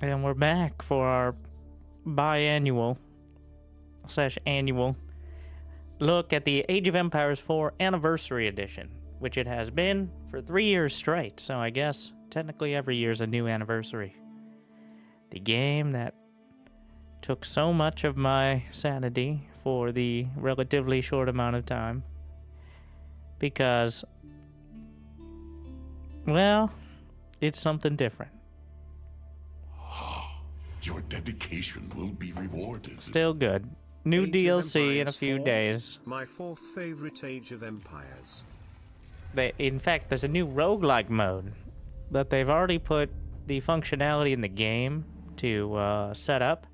And we're back for our biannual / annual look at the Age of Empires 4 Anniversary Edition, which it has been for 3 years straight, so I guess technically every year is a new anniversary. The game that took so much of my sanity for the relatively short amount of time because, well, it's something different. Your dedication will be rewarded. Still good. New DLC in a few days. My fourth favorite Age of Empires. In fact, there's a new roguelike mode that they've already put the functionality in the game to set up,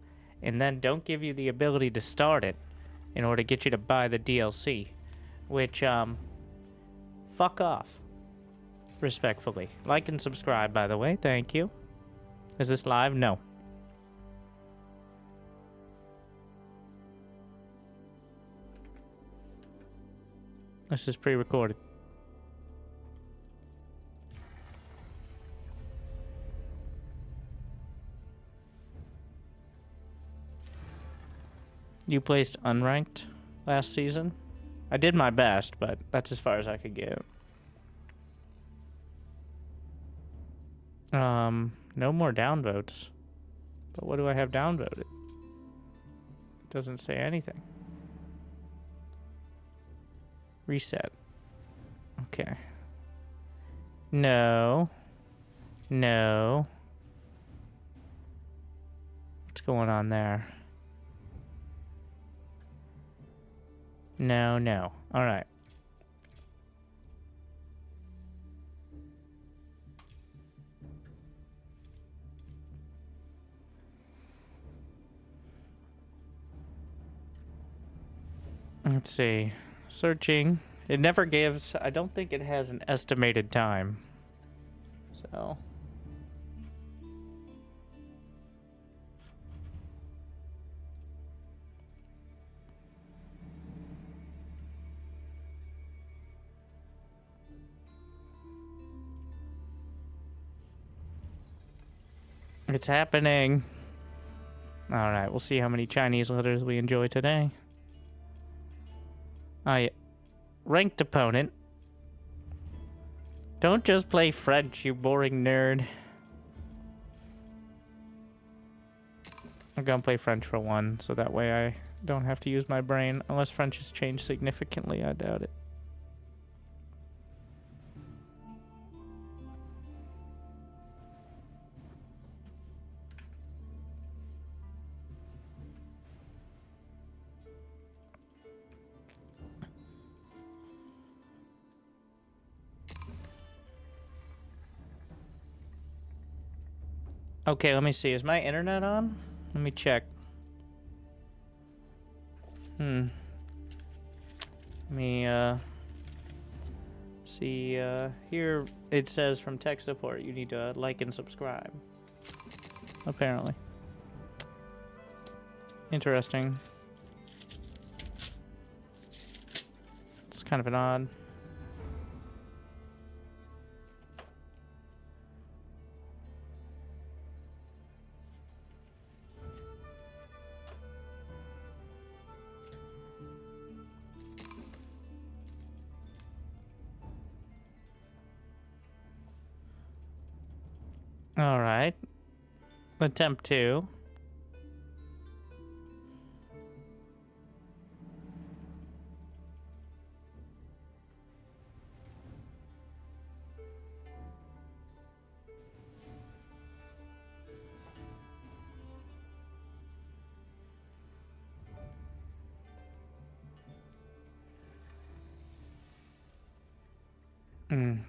and then don't give you the ability to start it in order to get you to buy the DLC. Which, fuck off. Respectfully. Like and subscribe, by the way. Thank you. Is this live? No. This is pre-recorded. You placed unranked last season? I did my best, but that's as far as I could get. No more downvotes. But what do I have downvoted? It doesn't say anything. Reset. Okay. No. No. What's going on there? No, no. All right. Let's see. Searching. It never gives... I don't think it has an estimated time. So... It's happening. Alright, we'll see how many Chinese letters we enjoy today. Ranked opponent. Don't just play French, you boring nerd. I'm gonna play French for one, so that way I don't have to use my brain. Unless French has changed significantly, I doubt it. Okay, let me see. Is my internet on? Let me check. Let me, see, here it says from tech support you need to like and subscribe. Apparently. Interesting. It's kind of an odd... Alright. Attempt 2.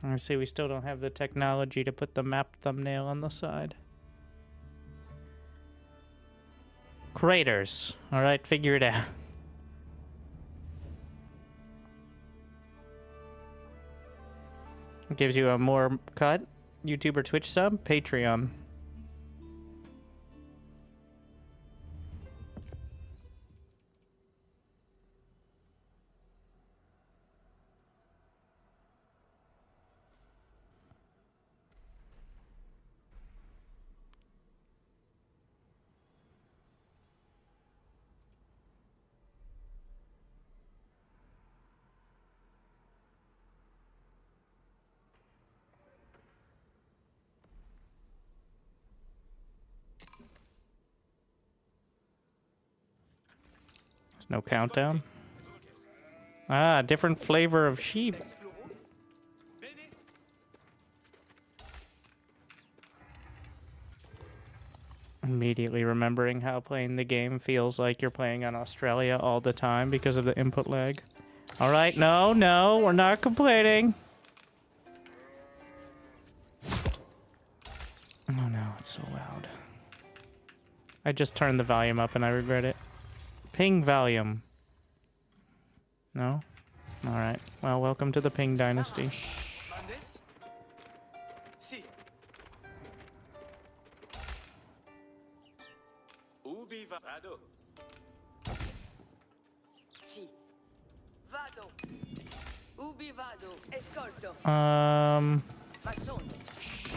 I see we still don't have the technology to put the map thumbnail on the side. Craters. Alright, figure it out. It gives you a more cut. YouTube or Twitch sub. Patreon. There's no countdown. Ah, different flavor of sheep. Immediately remembering how playing the game feels like you're playing on Australia all the time because of the input lag. Alright, no, we're not complaining. Oh no, it's so loud. I just turned the volume up and I regret it. Ping volume. No? Alright, well, welcome to the Ping Dynasty.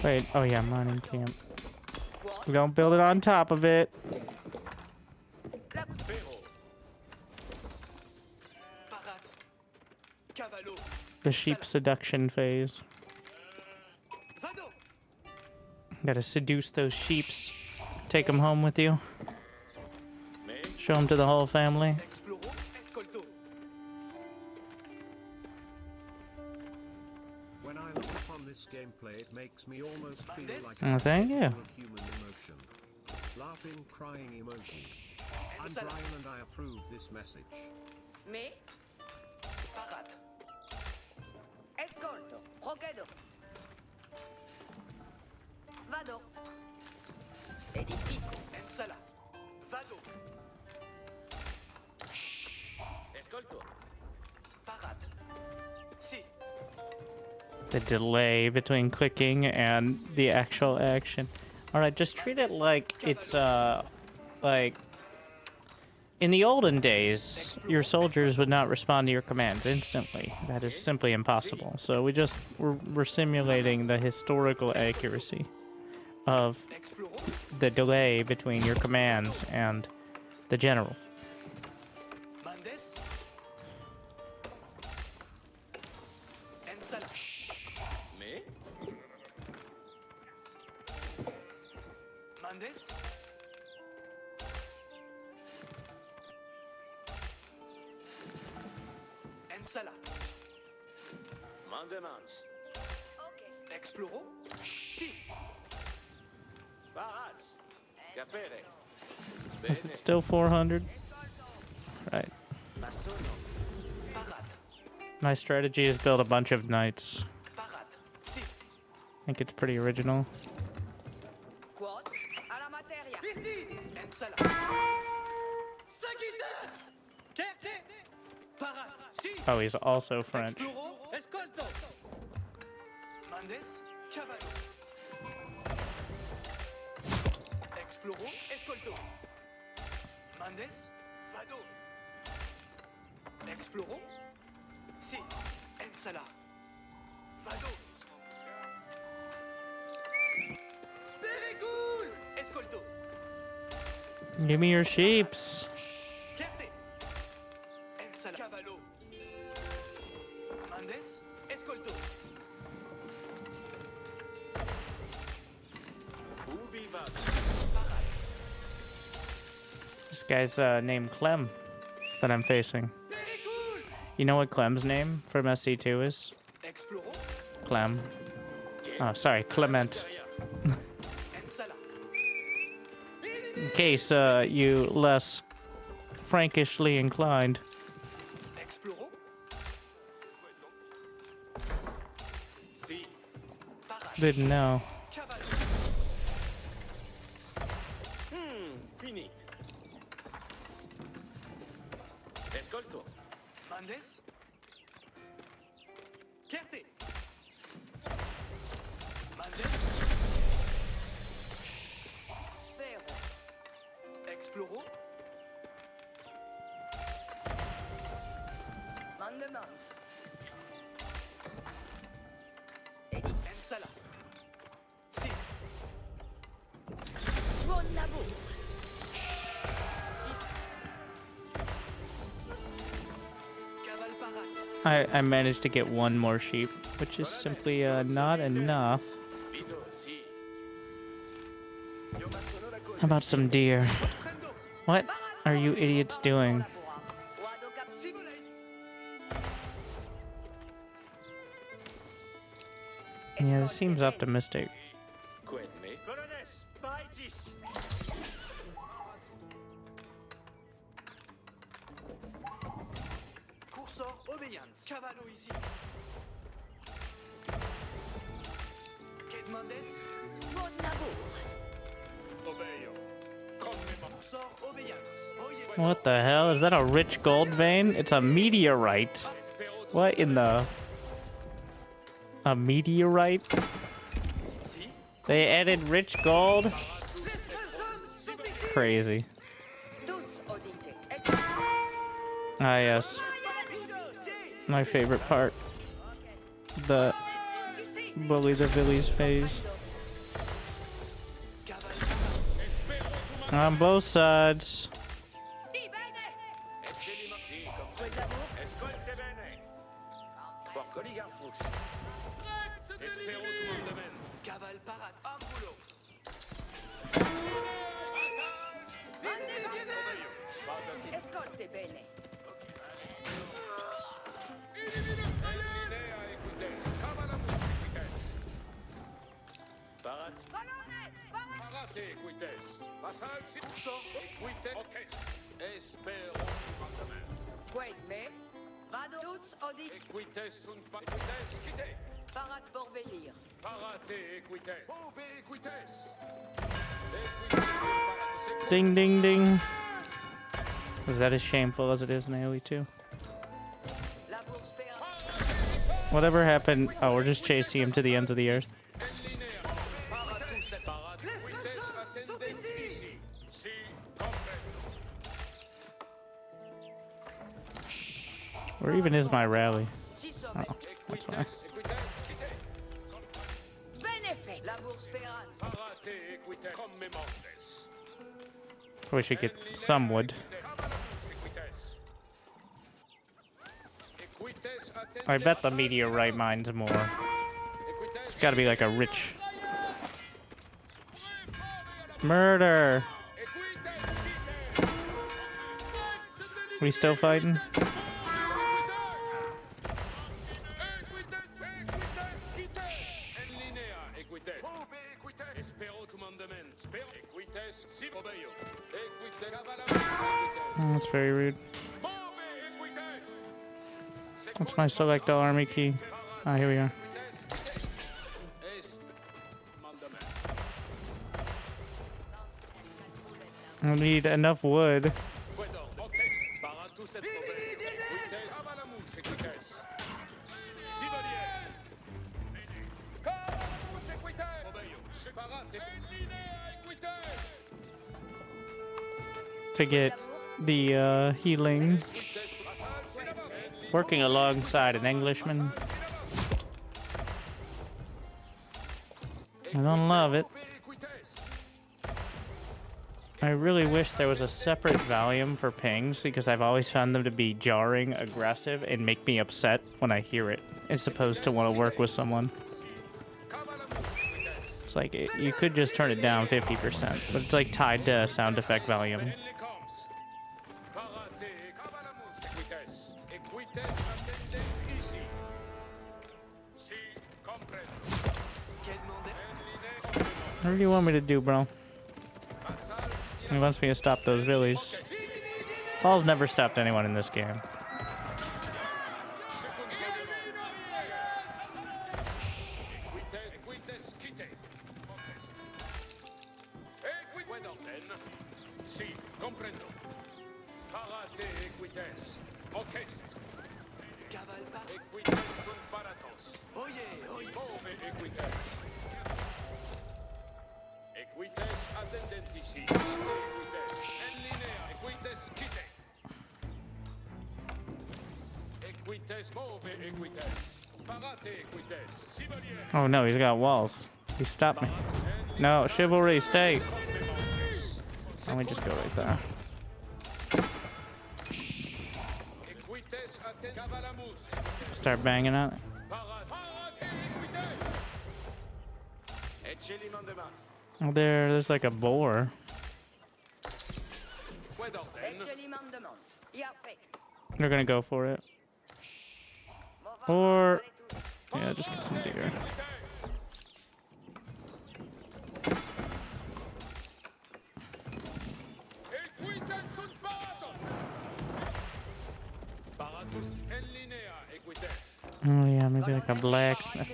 Wait, oh yeah, mining camp. We don't build it on top of it. The sheep seduction phase. Gotta seduce those sheeps. Take them home with you. Show them to the whole family. When I look upon this gameplay, it makes me almost feel like Oh, thank you. human emotion. Laughing, crying emotion. I'm Brian and I approve this message. Me? Parat. Escolto. Procedo. Vado. Edifico. Ensala. Vado. Escolto. Parat. Si. The delay between clicking and the actual action. Alright, just treat it like it's, like... In the olden days, your soldiers would not respond to your commands instantly. That is simply impossible. So we're simulating the historical accuracy of the delay between your commands and the general. Exploro? Si. Barats. Capere. Is it still 400? Right. My strategy is build a bunch of knights. I think it's pretty original. Oh, he's also French. Mandes, cavallo. Exploro, escolto. Mandes, vado. Exploro. Si, ensala. Vado. Very cool. Escolto. Give me your sheeps. Certe. Ensala. Cavallo. Mandes, escolto. This guy's named Clem that I'm facing. You know what Clem's name from SC2 is? Clem. Oh, sorry, Clement. In case you less Frankishly inclined. Didn't know. Mandes? Certe. Mandes? Sfero. Exploro. Mandemans. Ensala. Si. Buon lavoro. I managed to get one more sheep, which is simply not enough. How about some deer? What are you idiots doing? Yeah, this seems optimistic. Colonnes, par ici. Cursor obéissance. Cavallo ici. Mendes. Bon labour. Cursor obéissance. What the hell? Is that a rich gold vein? It's a meteorite. What in the... A meteorite? They added rich gold? Crazy. Ah, yes. My favorite part. The bully the Villies phase. On both sides. Escolte bene. Wait, mais vado tuts audit. Parat pour venir. Ding, ding, ding. Was that as shameful as it is in AoE 2? Whatever happened... Oh, we're just chasing him to the ends of the earth. Where even is my rally? Oh, that's fine. We should get some wood. I bet the meteorite mine's more. It's gotta be like a rich... Murder! We still fighting? Oh, that's very rude. What's my select all army key? Ah, here we are. I need enough wood. To get the healing. Working alongside an Englishman. I don't love it. I really wish there was a separate volume for pings because I've always found them to be jarring, aggressive, and make me upset when I hear it, as opposed to want to work with someone. It's like, you could just turn it down 50%, but it's like tied to a sound effect volume. What do you want me to do, bro? He wants me to stop those Villies. Paul's never stopped anyone in this game. Oh no, he's got walls. He stopped me. No, chivalry, stay. Let me just go right there. Start banging on it. Oh, there's like a boar. They're gonna go for it. Or, yeah, just get some deer. Oh yeah, maybe like a blacksmith.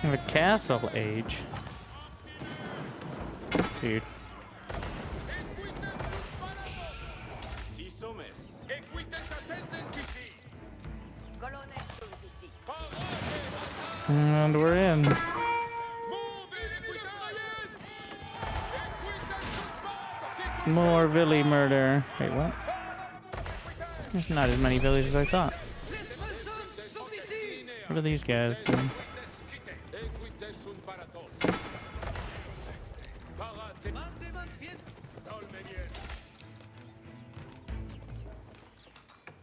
The Castle Age. Dude. And we're in. More Villy murder. Wait, what? There's not as many villages as I thought. What are these guys doing?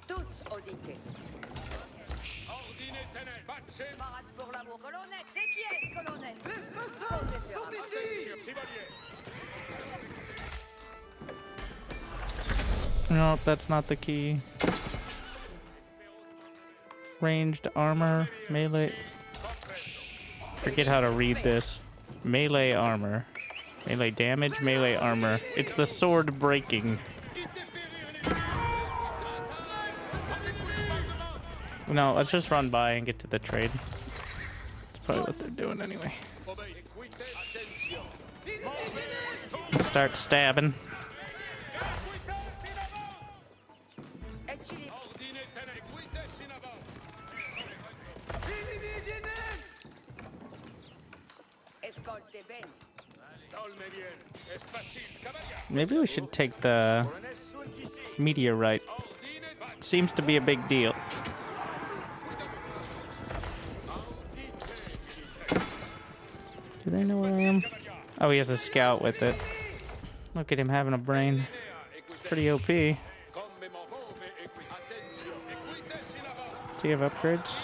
Tous audités. Camarades pour l'amour. Colonel, c'est qui est-ce, colonel? Professeur, Nope, that's not the key. Ranged armor, melee. Forget how to read this. Melee armor. Melee damage, melee armor. It's the sword breaking. No, let's just run by and get to the trade. That's probably what they're doing anyway. Start stabbing. Maybe we should take the meteorite. Seems to be a big deal. Do they know where I am? Oh, he has a scout with it. Look at him having a brain. Pretty OP. Does he have upgrades?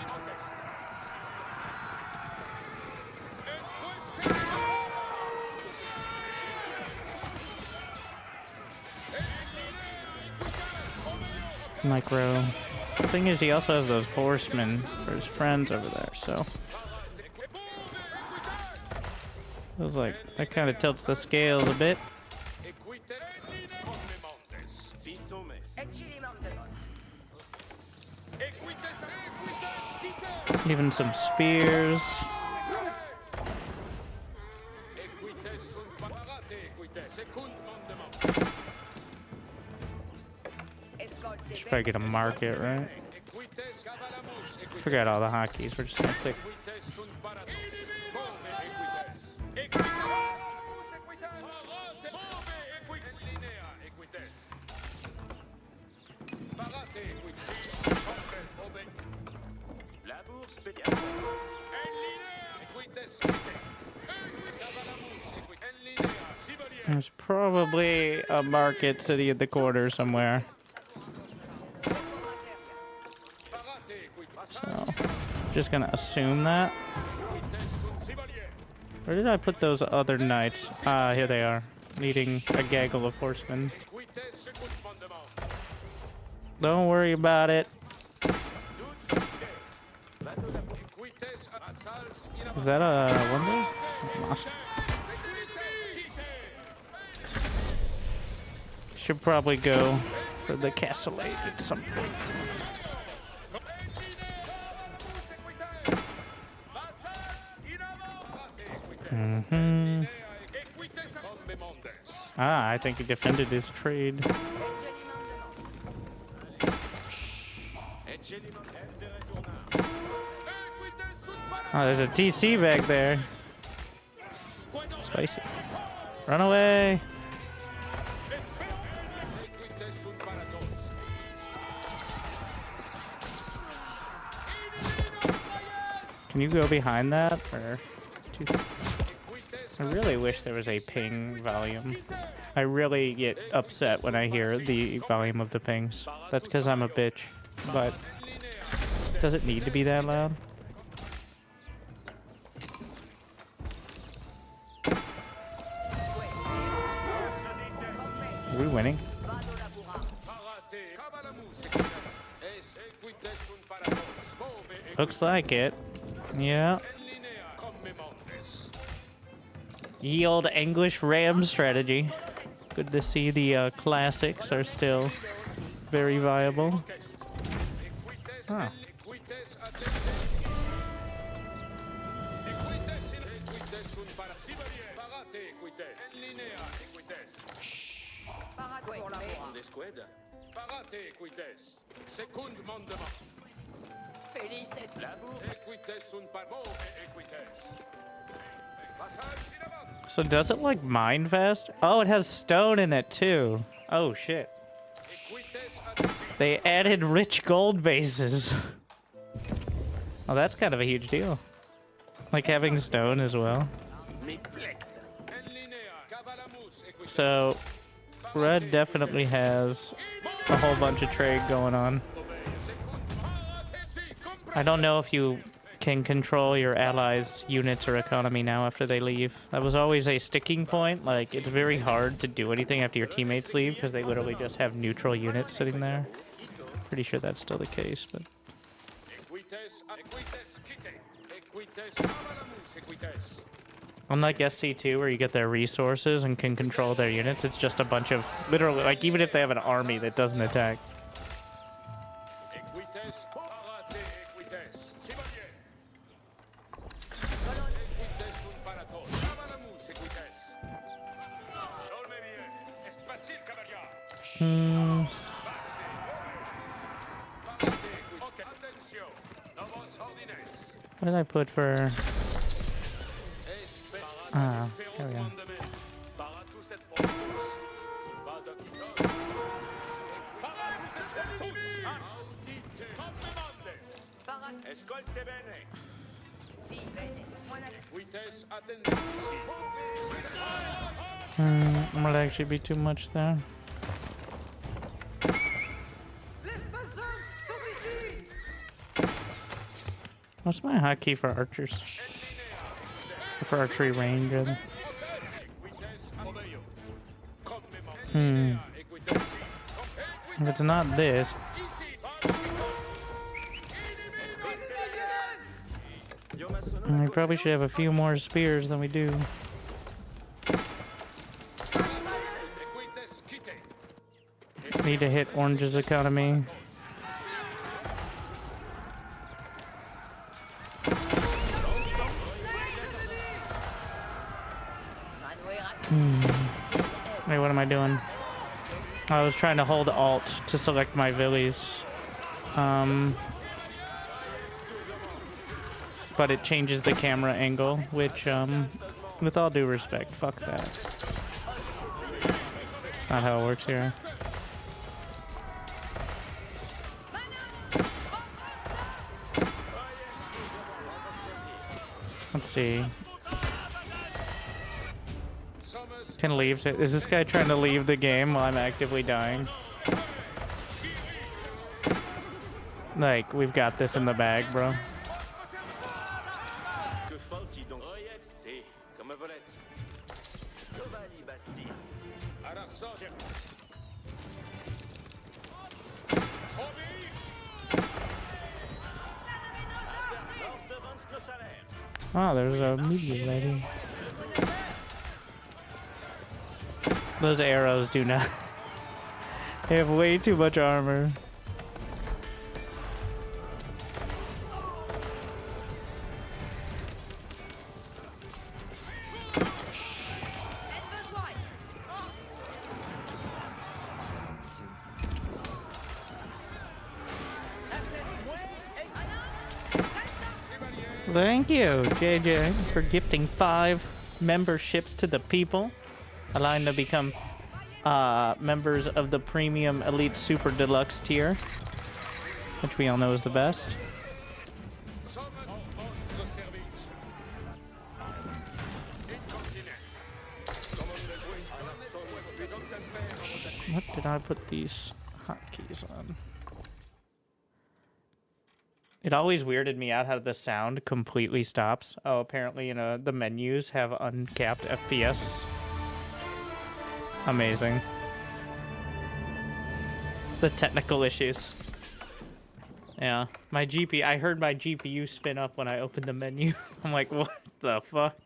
Micro. The thing is, he also has those horsemen for his friends over there, so. Feels like that kind of tilts the scales a bit. Even some spears. Should probably get a market, right? Forget all the hotkeys. We're just gonna click. There's probably a market city at the quarter somewhere. So, just gonna assume that. Where did I put those other knights? Ah, here they are, leading a gaggle of horsemen. Don't worry about it. Is that a wonder? Should probably go for the castle age at some point. Ah, I think he defended his trade. Oh, there's a TC back there. Spicy. Run away. Can you go behind that? Or I really wish there was a ping volume. I really get upset when I hear the volume of the pings. That's because I'm a bitch. But does it need to be that loud? Are we winning? Looks like it. Yeah. Ye old English ram strategy. Good to see the classics are still very viable. Huh. So does it like mine fast? Oh, it has stone in it too. Oh shit. They added rich gold bases. Oh, that's kind of a huge deal. Like having stone as well. So red definitely has a whole bunch of trade going on. I don't know if you can control your allies' units or economy now after they leave. That was always a sticking point. Like, it's very hard to do anything after your teammates leave because they literally just have neutral units sitting there. Pretty sure that's still the case, but... Unlike SC2, where you get their resources and can control their units, it's just a bunch of... Literally, like, even if they have an army that doesn't attack. What did I put for... Ah, there we go. Might actually be too much there. What's my hotkey for archers? For archery range, rather. If it's not this... We probably should have a few more spears than we do. Need to hit Orange's economy. Wait, what am I doing? I was trying to hold Alt to select my villies. But it changes the camera angle, which, with all due respect, fuck that. That's not how it works here. Let's see. Can leave. Is this guy trying to leave the game while I'm actively dying? Like, we've got this in the bag, bro. Oh, there's a meteor lady. Those arrows do not. They have way too much armor. Thank you, JJ, for gifting 5 memberships to the people, allowing them to become members of the Premium Elite Super Deluxe tier, which we all know is the best. What did I put these hotkeys on? It always weirded me out how the sound completely stops. Oh, apparently, you know, the menus have uncapped FPS. Amazing. The technical issues. Yeah, my GPU, I heard my GPU spin up when I opened the menu. I'm like, what the fuck?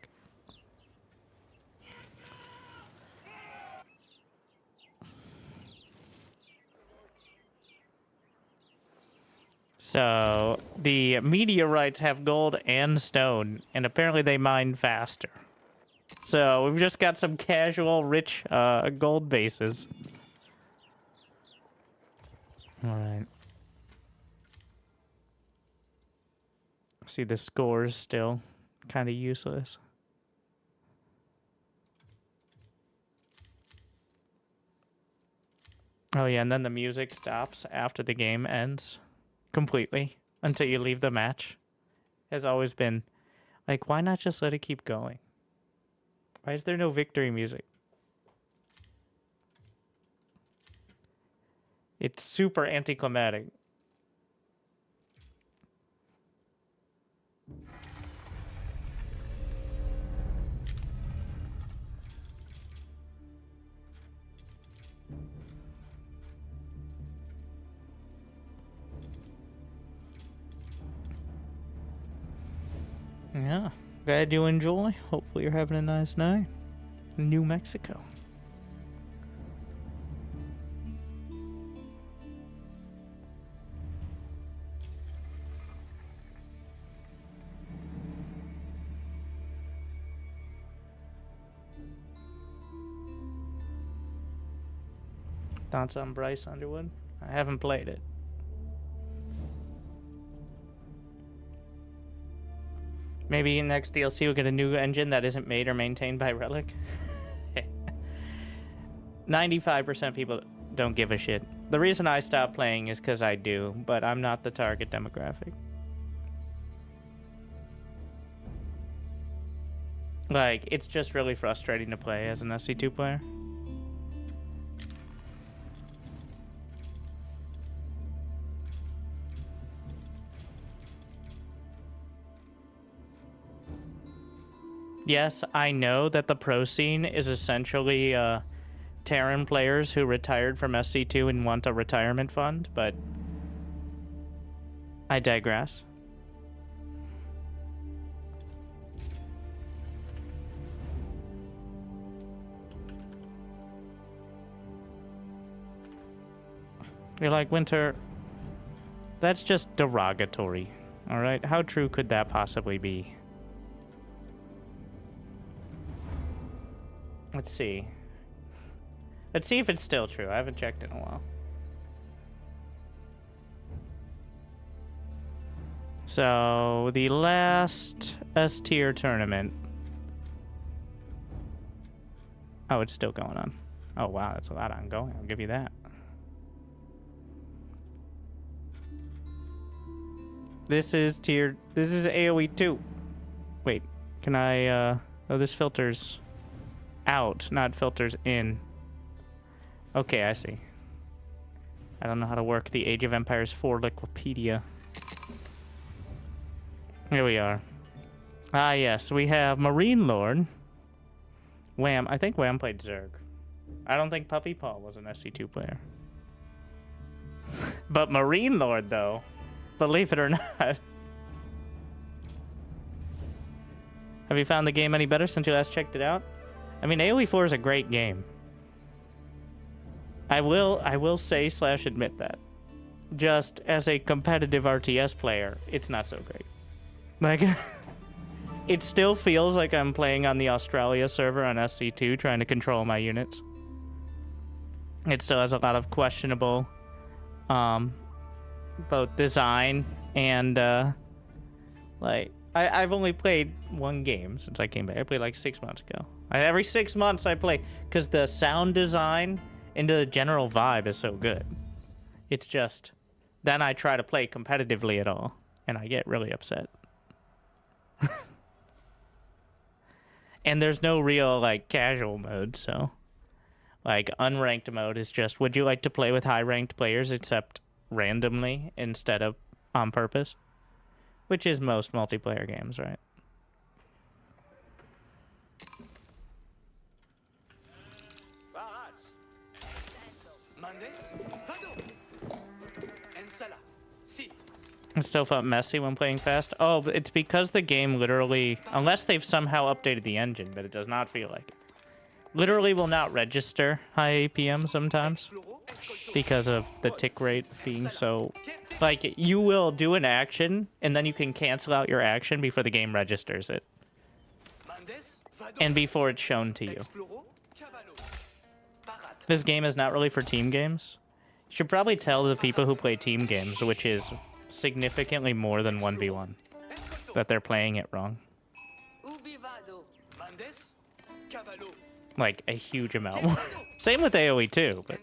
So the meteorites have gold and stone, and apparently they mine faster. So we've just got some casual, rich gold bases. All right. See, the score is still kind of useless. Oh yeah, and then the music stops after the game ends completely until you leave the match. Has always been like, why not just let it keep going? Why is there no victory music? It's super anticlimactic. Yeah, glad you enjoy. Hopefully you're having a nice night in New Mexico. Thoughts on Bryce Underwood? I haven't played it. Maybe next DLC we'll get a new engine that isn't made or maintained by Relic. 95% people don't give a shit. The reason I stopped playing is because I do, but I'm not the target demographic. Like, it's just really frustrating to play as an SC2 player. Yes, I know that the pro scene is essentially Terran players who retired from SC2 and want a retirement fund, but I digress. You're like, Winter, that's just derogatory, all right? How true could that possibly be? Let's see. Let's see if it's still true. I haven't checked in a while. So, the last S-tier tournament. Oh, it's still going on. Oh, wow, that's a lot ongoing. I'll give you that. This is AoE 2. Wait, can I, oh, this filters out, not filters in. Okay, I see. I don't know how to work the Age of Empires 4 Wikipedia. Here we are. Ah, yes, we have Marine Lord. Wham. I think Wham played Zerg. I don't think Puppy Paw was an SC2 player. But Marine Lord, though, believe it or not. Have you found the game any better since you last checked it out? I mean, AoE 4 is a great game. I will say / admit that. Just as a competitive RTS player, it's not so great. Like, it still feels like I'm playing on the Australia server on SC2 trying to control my units. It still has a lot of questionable both design and like I've only played one game since I came back. I played like 6 months ago. Every 6 months I play because the sound design and the general vibe is so good. It's just then I try to play competitively at all and I get really upset. And there's no real like casual mode, so like unranked mode is just would you like to play with high ranked players except randomly instead of on purpose, which is most multiplayer games, right? It still felt messy when playing fast. Oh, but it's because the game literally, unless they've somehow updated the engine, but it does not feel like it. Literally will not register high APM sometimes. because of the tick rate being so... Like, you will do an action, and then you can cancel out your action before the game registers it. And before it's shown to you. This game is not really for team games. You should probably tell the people who play team games, which is significantly more than 1v1, that they're playing it wrong. Like, a huge amount more. Same with AoE too, but...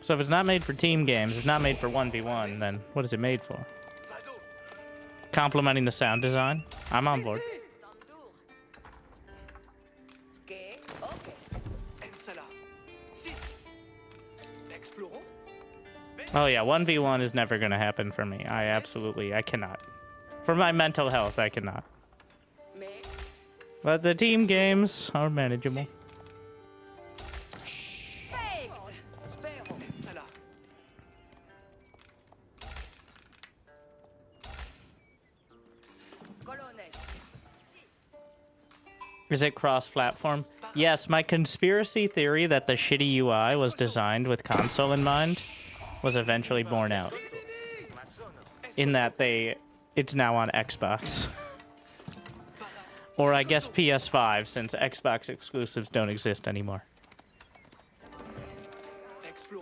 So if it's not made for team games, it's not made for 1v1, then what is it made for? Complementing the sound design? I'm on board. Oh yeah, 1v1 is never gonna happen for me. I cannot. For my mental health, I cannot. But the team games are manageable. Is it cross-platform? Yes, my conspiracy theory that the shitty UI was designed with console in mind was eventually borne out. In that it's now on Xbox. Or I guess PS5, since Xbox exclusives don't exist anymore.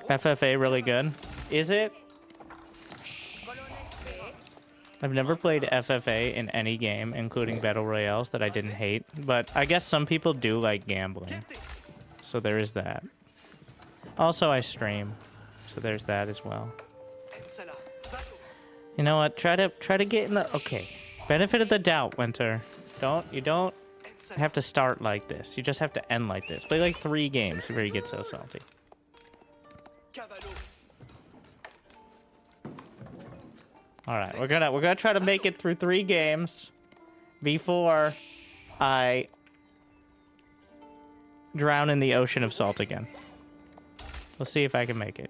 FFA really good? Is it? I've never played FFA in any game, including Battle Royales, that I didn't hate. But I guess some people do like gambling. So there is that. Also, I stream. So there's that as well. You know what? Try to get in the... Okay. Benefit of the doubt, Winter. You don't have to start like this. You just have to end like this. Play like 3 games before you get so salty. Alright, we're gonna try to make it through 3 games before I drown in the ocean of salt again. We'll see if I can make it.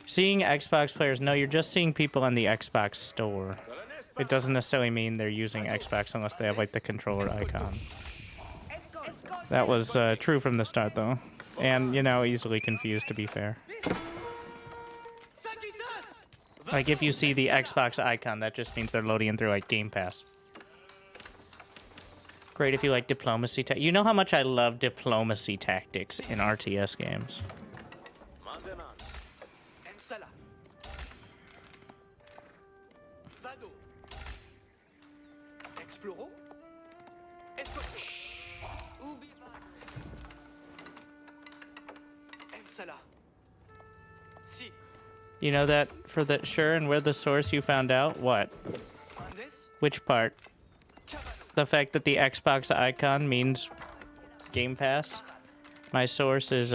Seeing Xbox players, no, you're just seeing people on the Xbox store. It doesn't necessarily mean they're using Xbox unless they have like the controller icon. That was true from the start though. And, you know, easily confused to be fair. Like, if you see the Xbox icon, that just means they're loading in through, like, Game Pass. Great if you like diplomacy tactics. You know how much I love diplomacy tactics in RTS games. You know that for the sure, and where the source you found out? What? Which part? The fact that the Xbox icon means Game Pass? My source is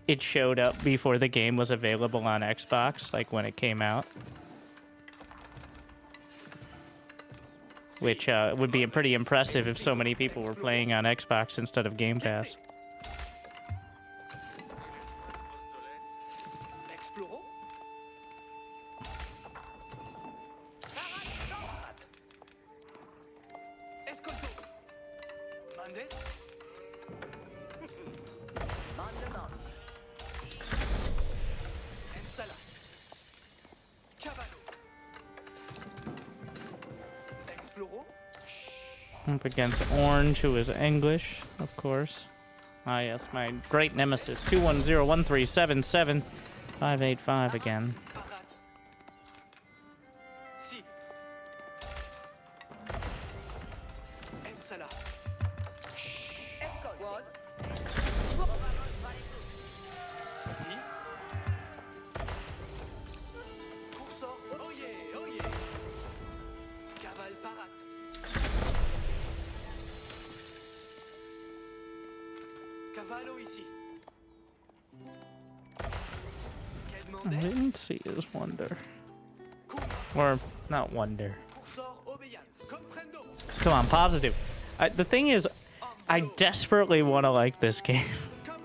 it showed up before the game was available on Xbox, like when it came out. Which would be pretty impressive if so many people were playing on Xbox instead of Game Pass. Up against Orange, who is English, of course. Ah, yes, my great nemesis. 210-1377-585 again. I didn't see his wonder. Or, not wonder. Come on, positive. The thing is, I desperately want to like this game.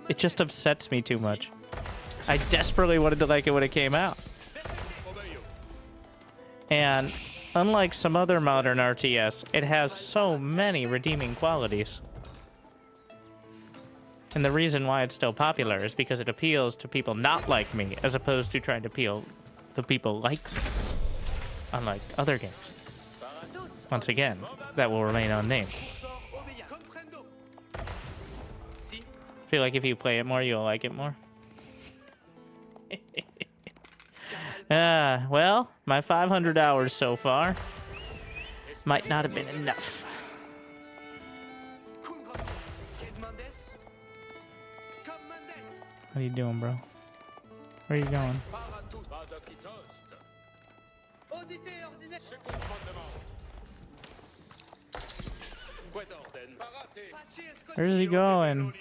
It just upsets me too much. I desperately wanted to like it when it came out. And unlike some other modern RTS, it has so many redeeming qualities. And the reason why it's still popular is because it appeals to people not like me, as opposed to trying to appeal to people like me. Unlike other games. Once again, that will remain unnamed. I feel like if you play it more, you'll like it more. Well, my 500 hours so far might not have been enough. What are you doing, bro? Where are you going? Where's he going?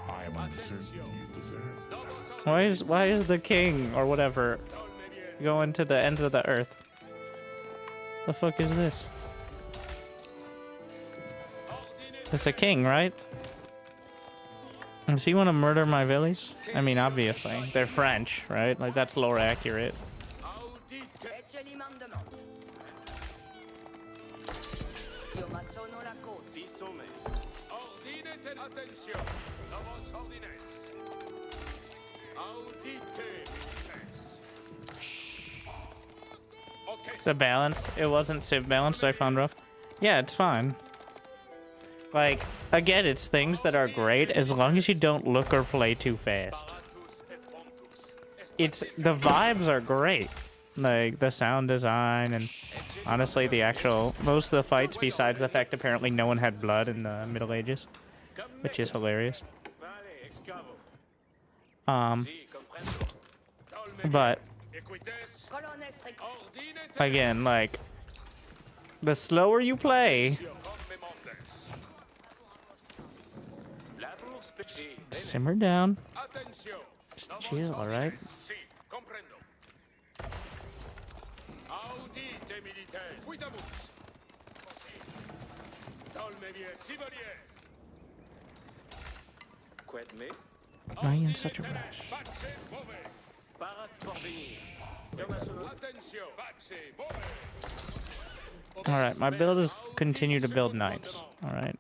I am uncertain you deserve. Why is the king or whatever going to the ends of the earth? The fuck is this? It's a king, right? Does he want to murder my villies? I mean, obviously. They're French, right? Like, that's lore accurate. The balance. It wasn't civ balanced, I found rough. Yeah, it's fine. Like, again, it's things that are great as long as you don't look or play too fast. The vibes are great. Like, the sound design and honestly, most of the fights, besides the fact apparently no one had blood in the Middle Ages, which is hilarious. But again, like, the slower you play, simmer down, just chill, alright? Why are you in such a rush? Alright, my build is continue to build knights. Alright.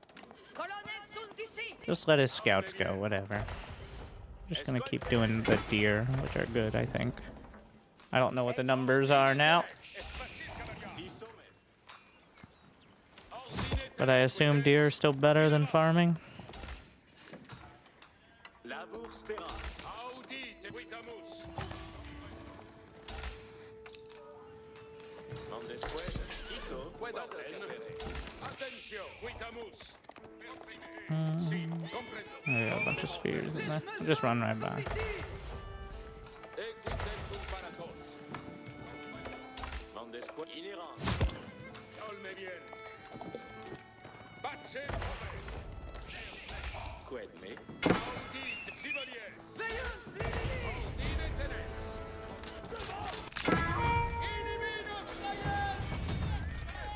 Just let his scouts go, whatever. Just gonna keep doing the deer, which are good, I think. I don't know what the numbers are now. But I assume deer are still better than farming. I got a bunch of spears in there. I'll just run right by.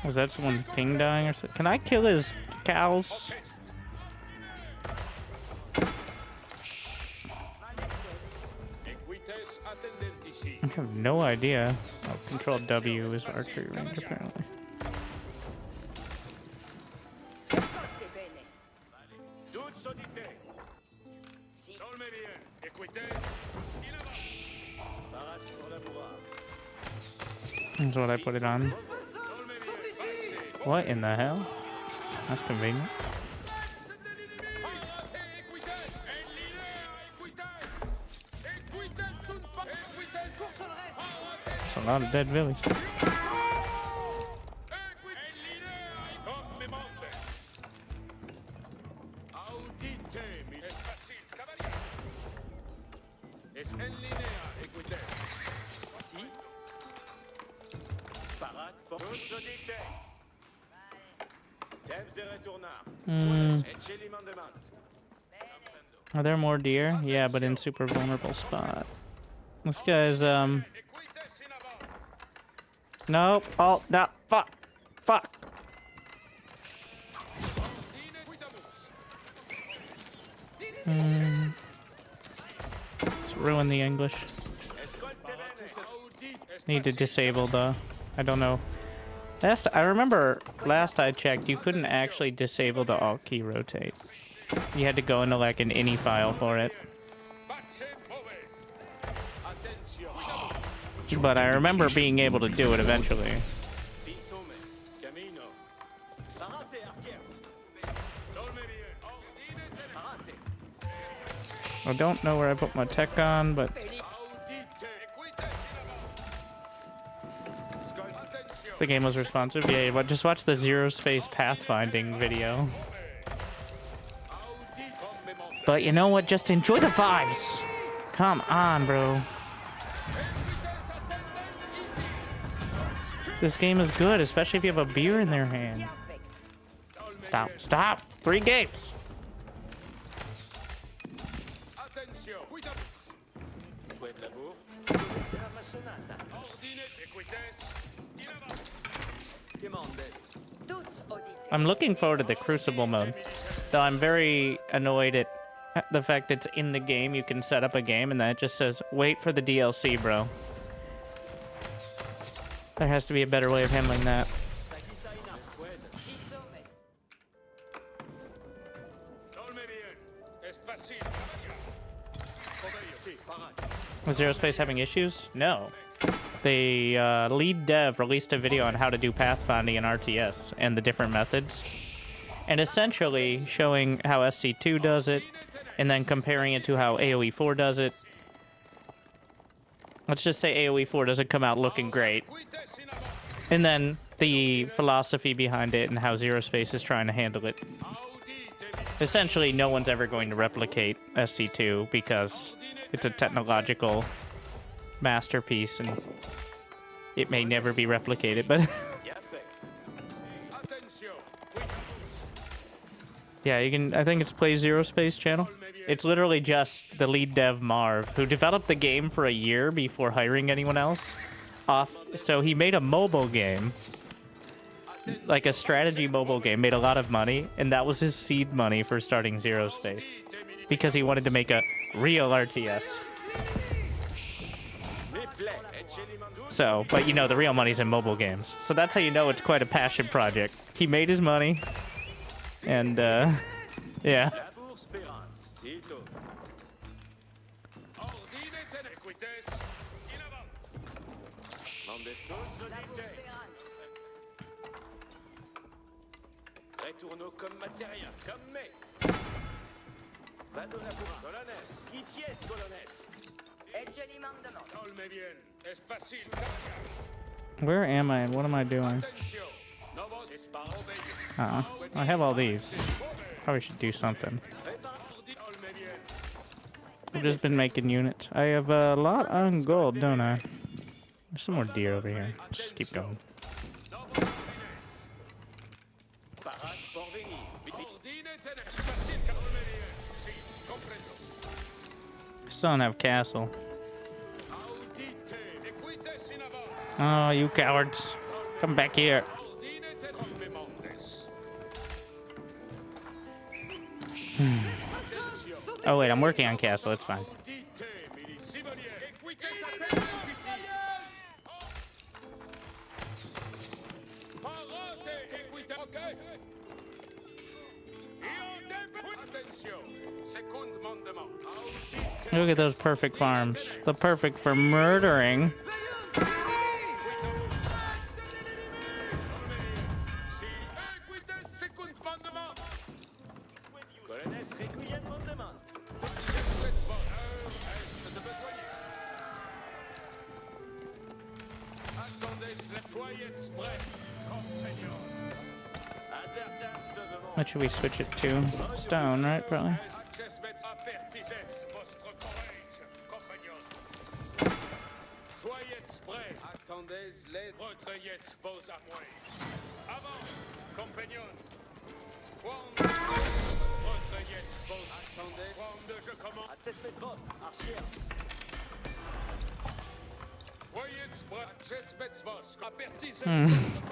Was that someone ping dying or something? Can I kill his cows? I have no idea. Oh, Control W is archery range, apparently. That's what I put it on. What in the hell? That's convenient. That's a lot of dead villies. Are there more deer? Yeah, but in super vulnerable spot. This guy's, Nope. Oh, no. Fuck. Fuck. Let's ruin the English. Need to disable the... I don't know. I remember last I checked, you couldn't actually disable the alt key rotate. You had to go into like an ini file for it. But I remember being able to do it eventually. I don't know where I put my tech on, but the game was responsive. Yeah, but just watch the Zero Space pathfinding video. But you know what? Just enjoy the vibes. Come on, bro. This game is good, especially if you have a beer in their hand. Stop. Stop. 3 games. I'm looking forward to the Crucible mode, though I'm very annoyed at the fact it's in the game. You can set up a game and then it just says, wait for the DLC, bro. There has to be a better way of handling that. Was Zero Space having issues? No. The lead dev released a video on how to do pathfinding in RTS and the different methods, and essentially showing how SC2 does it, and then comparing it to how AoE4 does it. Let's just say AoE4 doesn't come out looking great, and then the philosophy behind it and how Zero Space is trying to handle it. Essentially, no one's ever going to replicate SC2 because it's a technological masterpiece and it may never be replicated, but yeah, you can. I think it's Play Zero Space channel. It's literally just the lead dev Marv, who developed the game for a year before hiring anyone else. So he made a mobile game, like a strategy mobile game, made a lot of money, and that was his seed money for starting Zero Space, because he wanted to make a real RTS. So, but you know, the real money's in mobile games. So that's how you know it's quite a passion project. He made his money, and yeah. Where am I and what am I doing? I have all these. Probably should do something. I've just been making units. I have a lot on gold, don't I? There's some more deer over here. Just keep going. Still don't have castle. Oh, you cowards. Come back here. Oh, wait, I'm working on castle. It's fine. Look at those perfect farms. The perfect for murdering. What should we switch it to? Stone, right? Probably.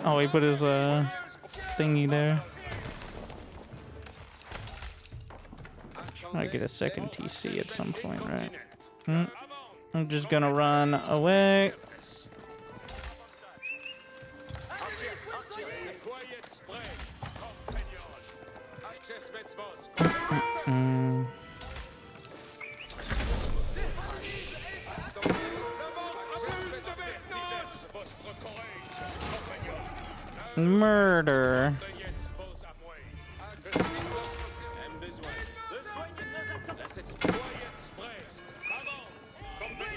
Oh, he put his thingy there. Might get a second TC at some point, right? I'm just gonna run away. Mm. Murder.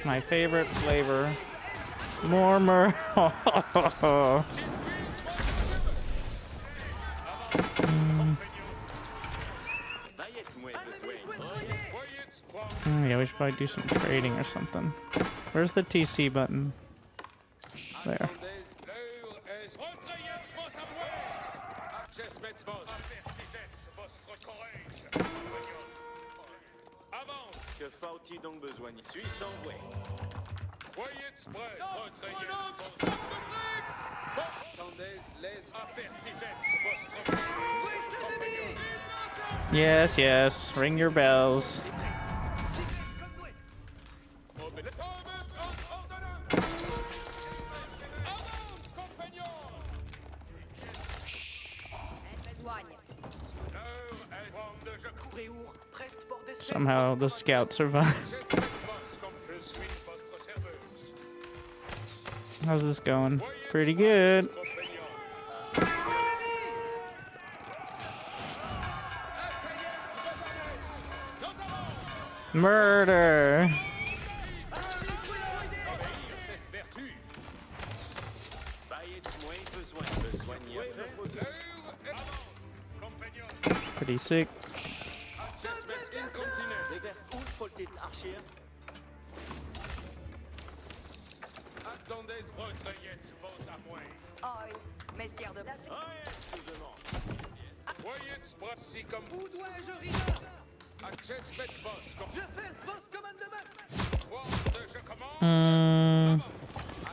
My favorite flavor. More murder. Yeah, we should probably do some trading or something. Where's the TC button? There. Que faut-il donc besoin? Suis sans vrai. Yes, yes. Ring your bells. Somehow the scout survived. How's this going? Pretty good. Murder. Pretty sick.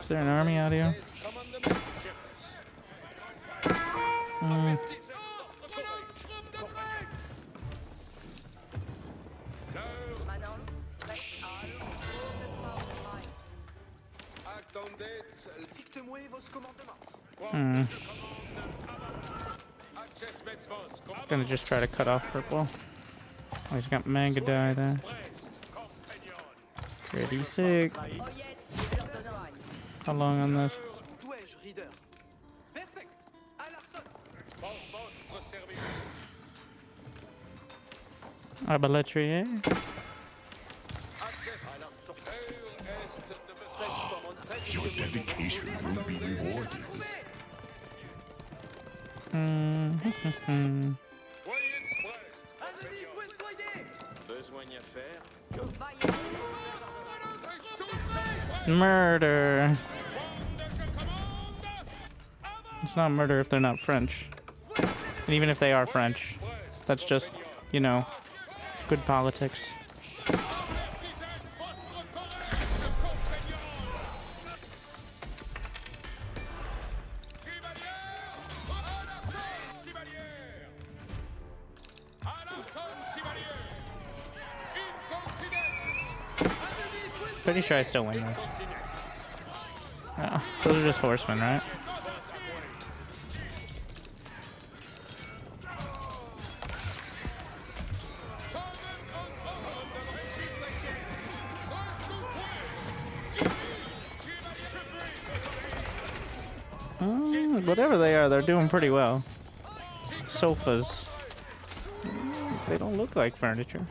Is there an army out here? Gonna just try to cut off purple. Oh, he's got manga dye there. Pretty sick. How long on this? Arballetry, eh? Your dedication will be rewarded. Murder. It's not murder if they're not French. And even if they are French, that's just, you know, good politics. Pretty sure I still win this. Oh, those are just horsemen, right? Whatever they are, they're doing pretty well. Sofas. They don't look like furniture.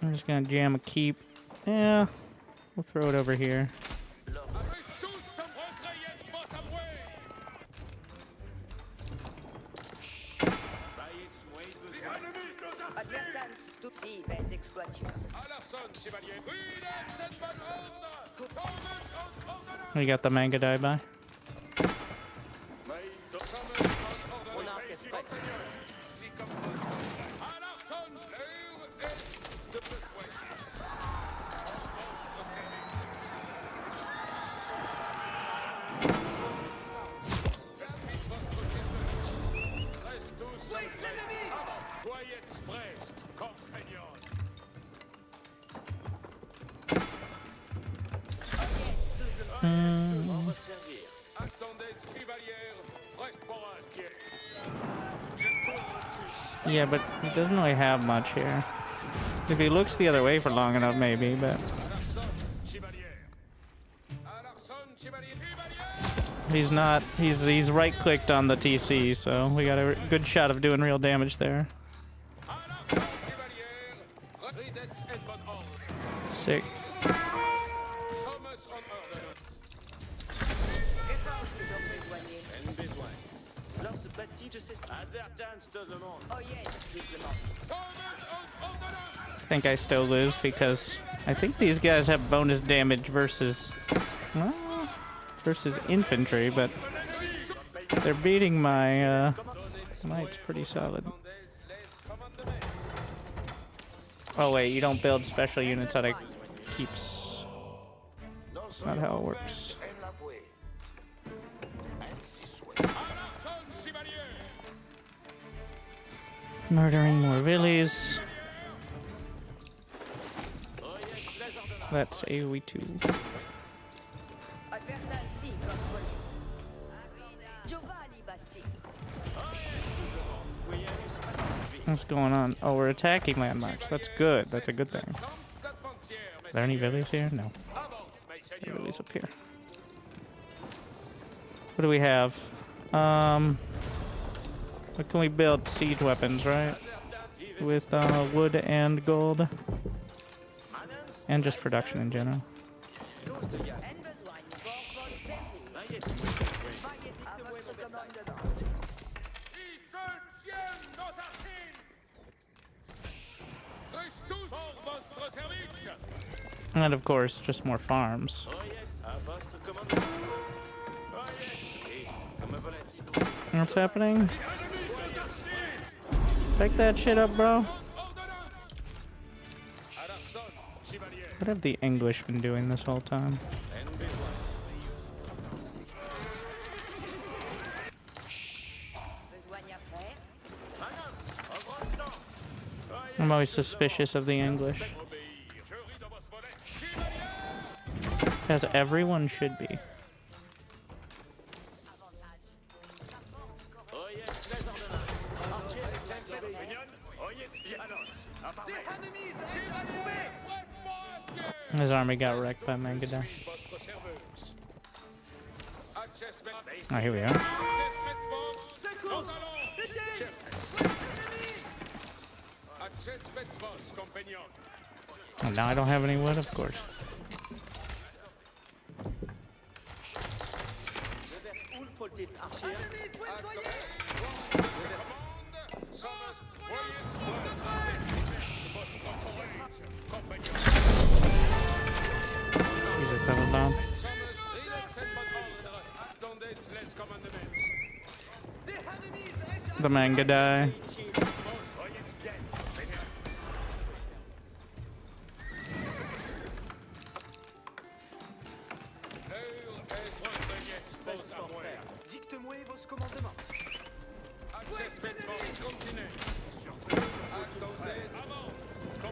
I'm just gonna jam a keep. Yeah, we'll throw it over here. We got the manga die by. Yeah, but he doesn't really have much here. If he looks the other way for long enough, maybe, but he's not. He's right-clicked on the TC, so we got a good shot of doing real damage there. Sick. I think I still lose because I think these guys have bonus damage versus infantry, but they're beating my knights pretty solid. Oh wait, you don't build special units out of keeps. That's not how it works. Murdering more villies. That's AoE 2. What's going on? Oh, we're attacking landmarks. That's good. That's a good thing. Are there any villies here? No. No villies up here. What do we have? What can we build? Siege weapons, right? With wood and gold. And just production in general. And of course, just more farms. What's happening? Pick that shit up, bro. What have the English been doing this whole time? I'm always suspicious of the English. As everyone should be. His army got wrecked by Mangadai. Oh, here we are. Oh, now I don't have any wood, of course. Jesus, that was down. The Mangadai.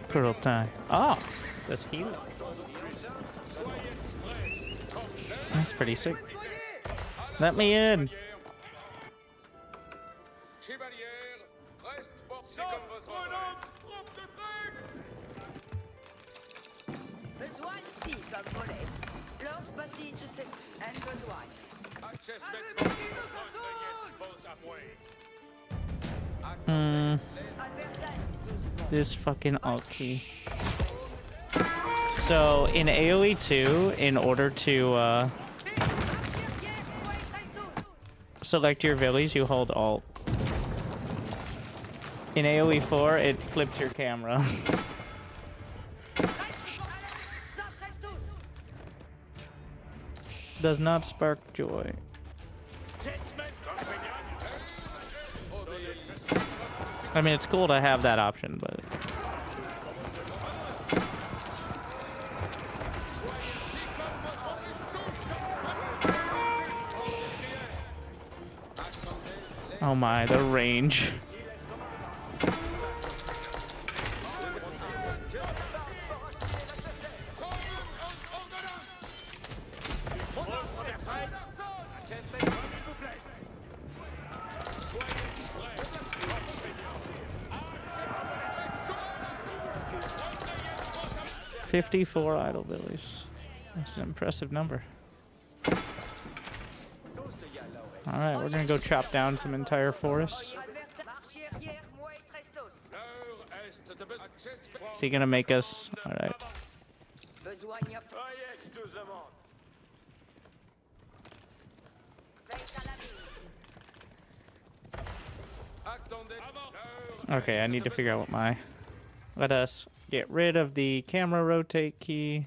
Kurultai. Oh, that's healing. That's pretty sick. Let me in. This fucking alt key. So in AoE 2, in order to select your villies, you hold alt. In AoE 4, it flips your camera. Does not spark joy. I mean, it's cool to have that option, but... Oh my, the range. 54 idle villas. That's an impressive number. Alright, we're gonna go chop down some entire forests. Marchier hier, moi et Trestos. Is he gonna make us? Alright. Besoigne Ajax, tout le monde. veille à la ville. Okay, I need to figure out what my... Let us get rid of the camera rotate key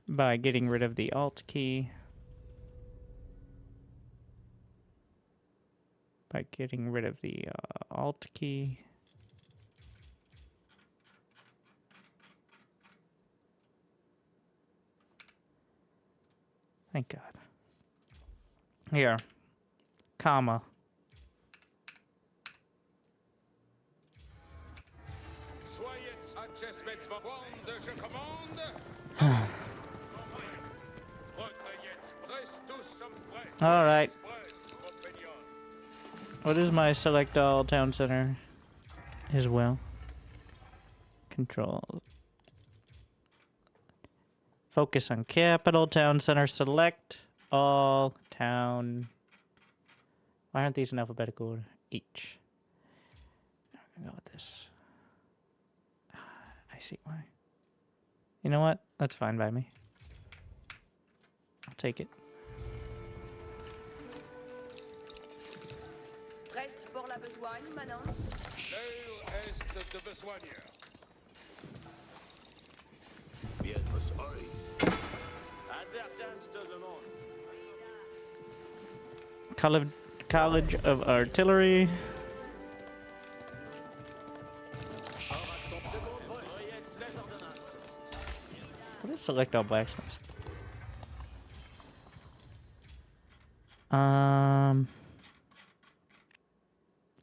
by getting rid of the alt key. By getting rid of the alt key. Thank God. Here. Comma. All right. What is my select all town center as well? Control. Focus on capital town center. Select all town. Why aren't these in alphabetical order? H. I'm gonna go with this. I see why. You know what? That's fine by me. I'll take it. Reste pour la besogne, Manance. Advertance, tout le monde. College of Artillery. What is select all blacksmiths?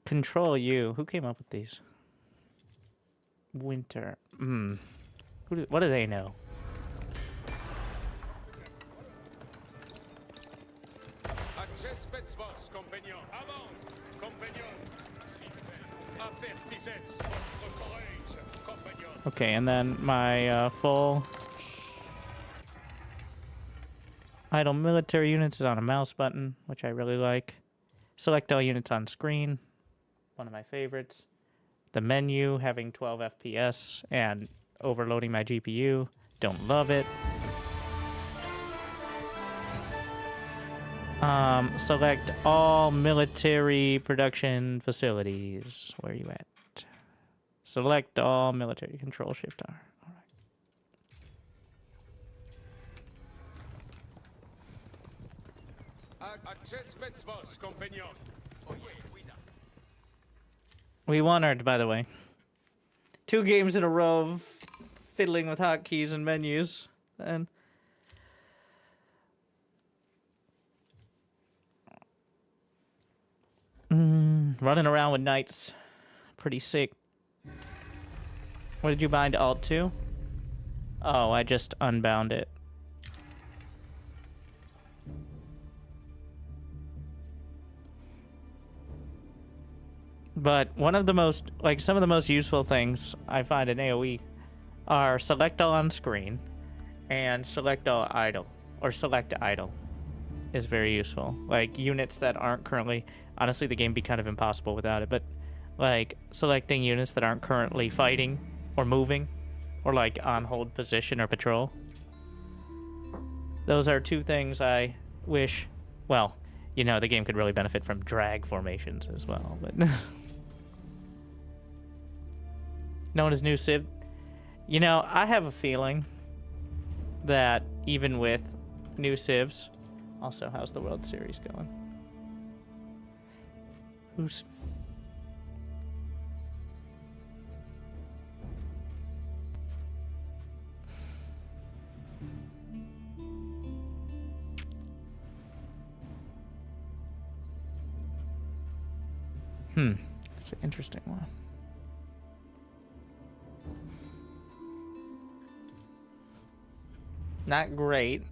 Control U. Who came up with these? Winter. What do they know? Okay, and then my full idle military units is on a mouse button, which I really like. Select all units on screen, one of my favorites. The menu having 12 FPS and overloading my GPU, don't love it. Select all military production facilities. Where are you at? Select all military. Control Shift R. All right. We won, by the way. 2 games in a row of fiddling with hotkeys and menus. And running around with knights. Pretty sick. What did you bind? Alt 2? Oh, I just unbound it. But one of the most, like some of the most useful things I find in AoE are select all on screen and select all idle, or select idle is very useful. Like units that aren't currently, honestly the game would be kind of impossible without it, but like selecting units that aren't currently fighting or moving or like on hold position or patrol. Those are 2 things I wish, well, you know, the game could really benefit from drag formations as well, but known as new Civ. You know, I have a feeling that even with new Civs, also, how's the World Series going? Who's... That's an interesting one. Not great.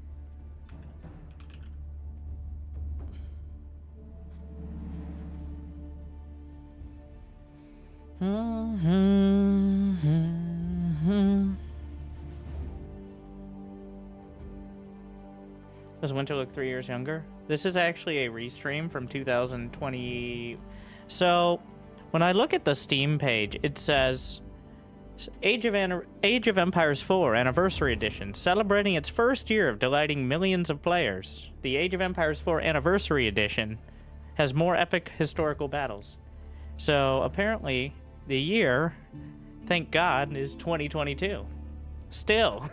Does Winter look 3 years younger? This is actually a restream from 2020. So, when I look at the Steam page, it says Age of Empires 4 Anniversary Edition, celebrating its first year of delighting millions of players. The Age of Empires 4 Anniversary Edition has more epic historical battles. So, apparently, the year, thank God, is 2022. Still,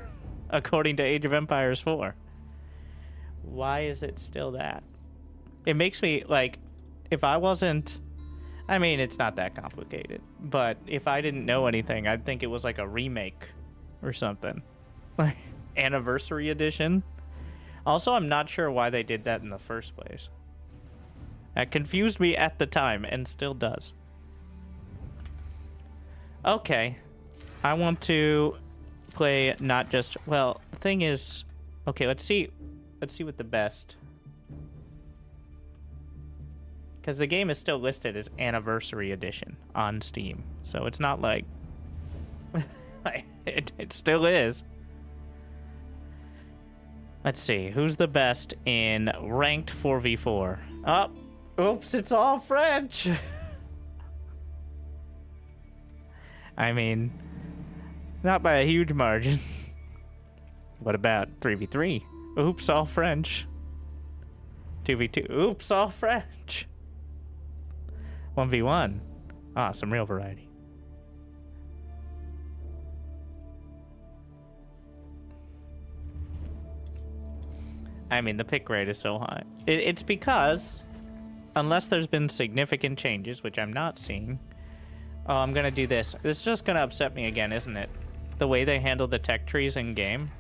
according to Age of Empires 4. Why is it still that? It makes me, like, if I wasn't... I mean, it's not that complicated. But if I didn't know anything, I'd think it was like a remake or something. Like, Anniversary Edition. Also, I'm not sure why they did that in the first place. That confused me at the time, and still does. Okay. I want to play not just... Well, the thing is... Okay, let's see what the best... Because the game is still listed as Anniversary Edition on Steam. So it's not like... it still is. Let's see. Who's the best in ranked 4v4? Oh, oops, it's all French. I mean, not by a huge margin. What about 3v3? Oops, all French. 2v2. Oops, all French. 1v1. Ah, some real variety. I mean, the pick rate is so high. It's because, unless there's been significant changes, which I'm not seeing... Oh, I'm gonna do this. This is just gonna upset me again, isn't it? The way they handle the tech trees in game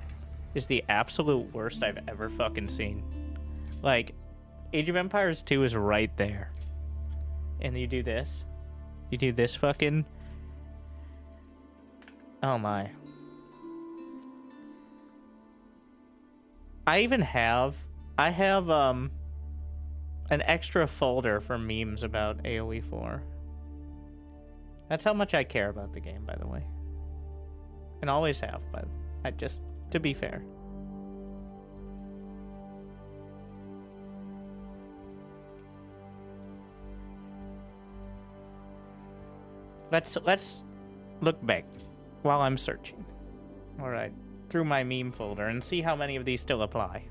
is the absolute worst I've ever fucking seen. Like, Age of Empires 2 is right there. And you do this. You do this fucking... Oh my. I have an extra folder for memes about AoE 4. That's how much I care about the game, by the way. And always have, but I just, to be fair. Let's look back while I'm searching. All right, through my meme folder and see how many of these still apply.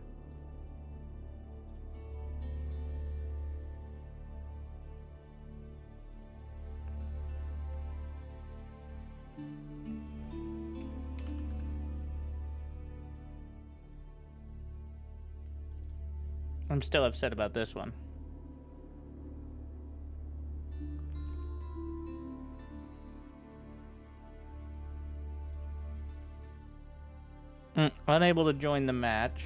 I'm still upset about this one. Unable to join the match.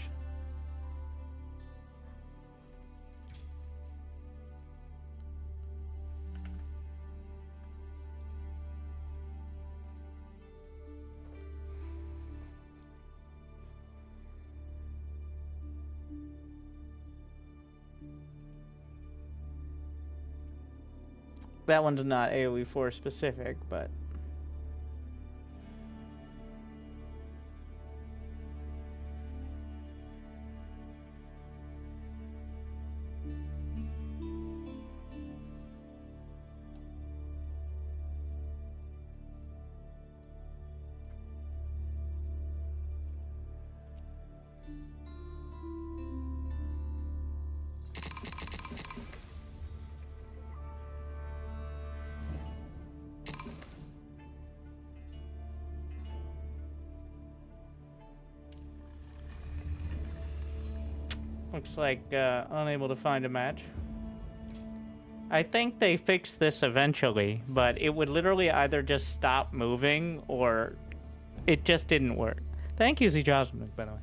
That one's not AoE 4 specific, but... Looks like unable to find a match. I think they fixed this eventually, but it would literally either just stop moving or it just didn't work. Thank you, Zjosmik, by the way.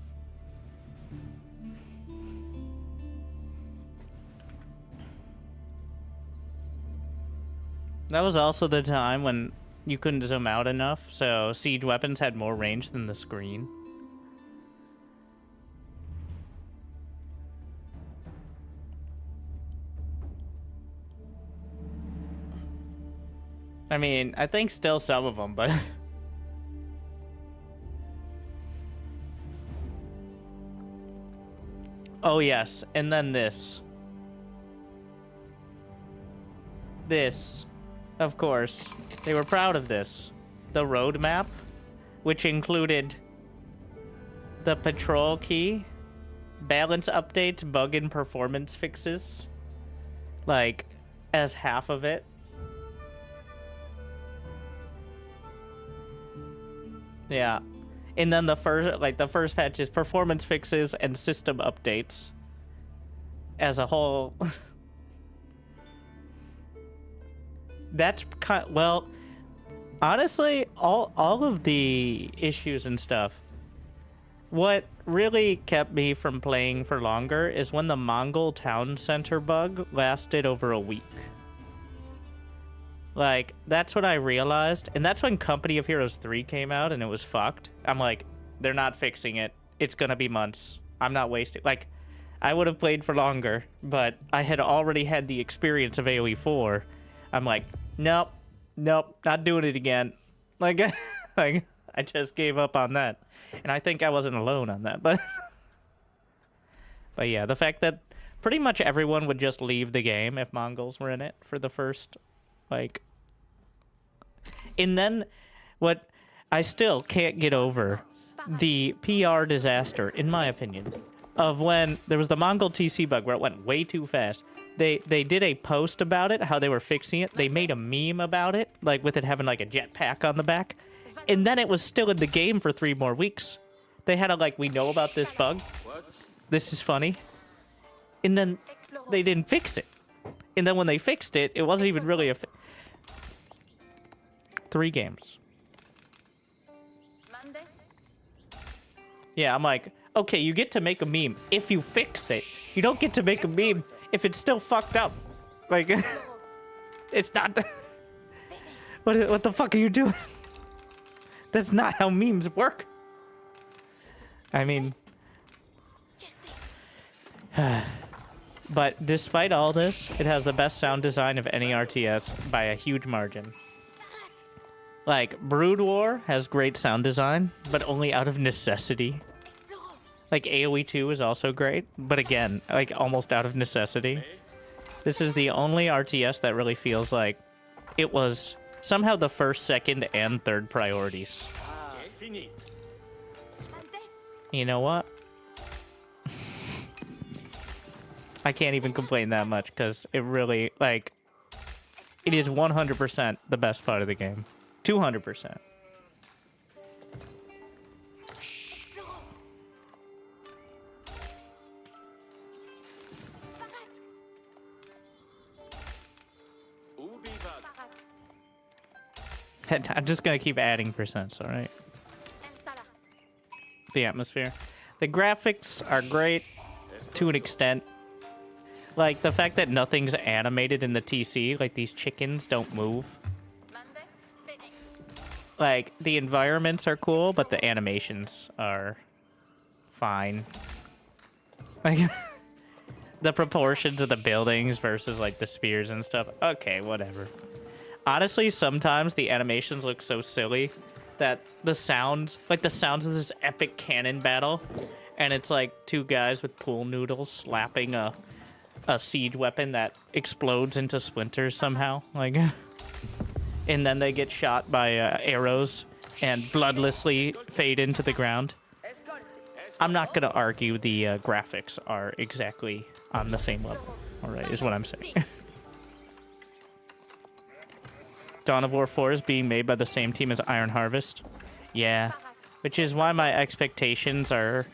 That was also the time when you couldn't zoom out enough, so siege weapons had more range than the screen. I mean, I think still some of them, but... Oh yes, and then this. This, of course. They were proud of this. The roadmap, which included the patrol key, balance updates, bug and performance fixes, like, as half of it. Yeah. And then the first patch is performance fixes and system updates as a whole. That's well, honestly, all of the issues and stuff. What really kept me from playing for longer is when the Mongol town center bug lasted over a week. Like, that's what I realized, and that's when Company of Heroes 3 came out and it was fucked. I'm like, they're not fixing it. It's gonna be months. I'm not wasting. Like, I would have played for longer, but I had already had the experience of AoE 4. I'm like, nope, not doing it again. Like, like I just gave up on that. And I think I wasn't alone on that, but yeah, the fact that pretty much everyone would just leave the game if Mongols were in it for the first, like, and then what I still can't get over the PR disaster, in my opinion, of when there was the Mongol TC bug where it went way too fast. They did a post about it, how they were fixing it. They made a meme about it, like with it having like a jetpack on the back. And then it was still in the game for 3 more weeks. They had a like, we know about this bug. This is funny. And then they didn't fix it. And then when they fixed it, it wasn't even really a 3 games. Yeah, I'm like, okay, you get to make a meme if you fix it. You don't get to make a meme if it's still fucked up. Like, it's not... What the fuck are you doing? That's not how memes work. I mean... But despite all this, it has the best sound design of any RTS by a huge margin. Like, Brood War has great sound design, but only out of necessity. Like, AoE 2 is also great, but again, like, almost out of necessity. This is the only RTS that really feels like it was somehow the first, second, and third priorities. You know what? I can't even complain that much, because it really, like, it is 100% the best part of the game. 200%. I'm just gonna keep adding percents, alright? The atmosphere. The graphics are great, to an extent. Like, the fact that nothing's animated in the TC, like these chickens don't move. Like, the environments are cool, but the animations are fine. Like, the proportions of the buildings versus, like, the spears and stuff. Okay, whatever. Honestly, sometimes the animations look so silly that the sounds, like the sounds of this epic cannon battle, and it's like 2 guys with pool noodles slapping a siege weapon that explodes into splinters somehow, like, and then they get shot by arrows and bloodlessly fade into the ground. I'm not gonna argue the graphics are exactly on the same level, alright, is what I'm saying. Dawn of War 4 is being made by the same team as Iron Harvest. Yeah, which is why my expectations are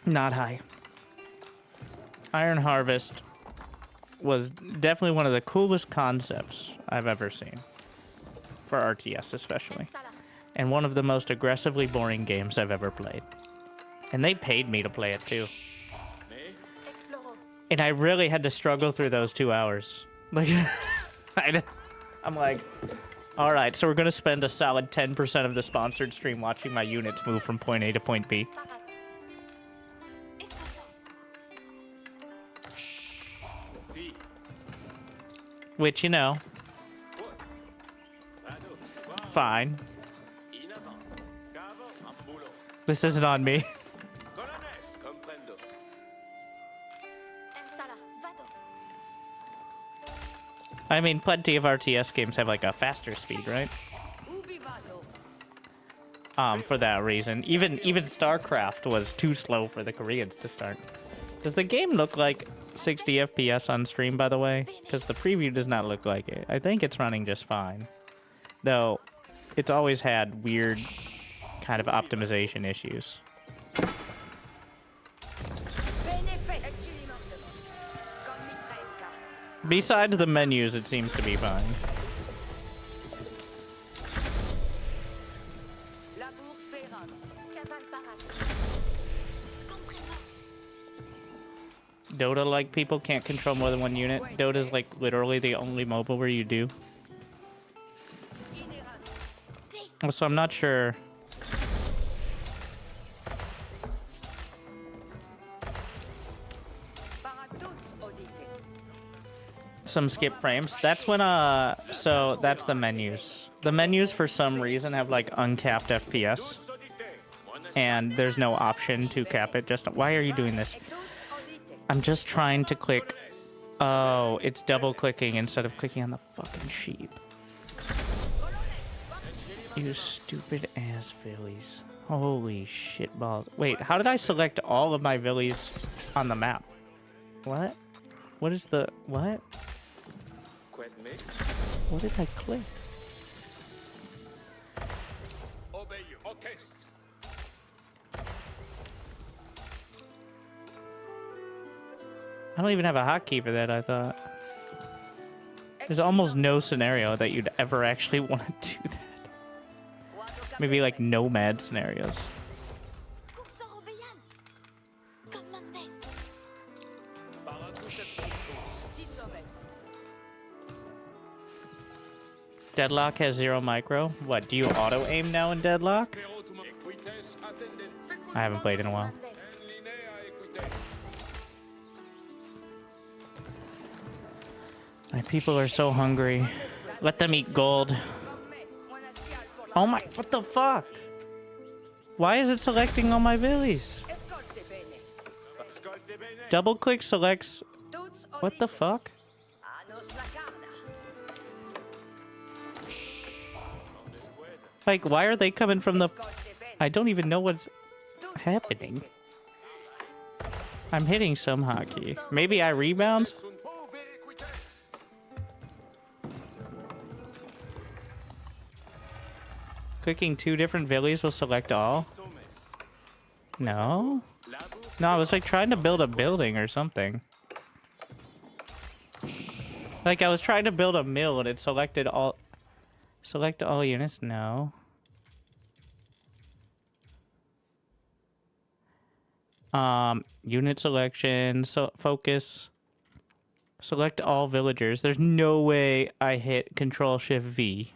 not high. Iron Harvest was definitely one of the coolest concepts I've ever seen. For RTS especially. And one of the most aggressively boring games I've ever played. And they paid me to play it too. And I really had to struggle through those 2 hours. Like, I'm like, all right, so we're going to spend a solid 10% of the sponsored stream watching my units move from point A to point B. Which, you know, fine. This isn't on me. I mean, plenty of RTS games have like a faster speed, right? For that reason. Even StarCraft was too slow for the Koreans to start. Does the game look like 60 FPS on stream, by the way? Because the preview does not look like it. I think it's running just fine. Though, it's always had weird kind of optimization issues. Besides the menus, it seems to be fine. Dota-like people can't control more than one unit. Dota's like literally the only mobile where you do. So I'm not sure. Some skip frames. That's when so that's the menus. The menus for some reason have like uncapped FPS. And there's no option to cap it. Just why are you doing this? I'm just trying to click. Oh, it's double clicking instead of clicking on the fucking sheep. You stupid ass villies. Holy shit balls. Wait, how did I select all of my villies on the map? What? What is the... what? What did I click? I don't even have a hotkey for that, I thought. There's almost no scenario that you'd ever actually want to do that. Maybe like nomad scenarios. Deadlock has 0 micro. What, do you auto aim now in Deadlock? I haven't played in a while. My people are so hungry. Let them eat gold. Oh my, what the fuck? Why is it selecting all my villies? Double click selects... what the fuck? Like, why are they coming from the... I don't even know what's happening. I'm hitting some hotkey. Maybe I rebound? Clicking 2 different villies will select all? No? No, I was like trying to build a building or something. Like I was trying to build a mill and it selected all... select all units? No. Unit selection, so focus. Select all villagers. There's no way I hit Control-Shift-V.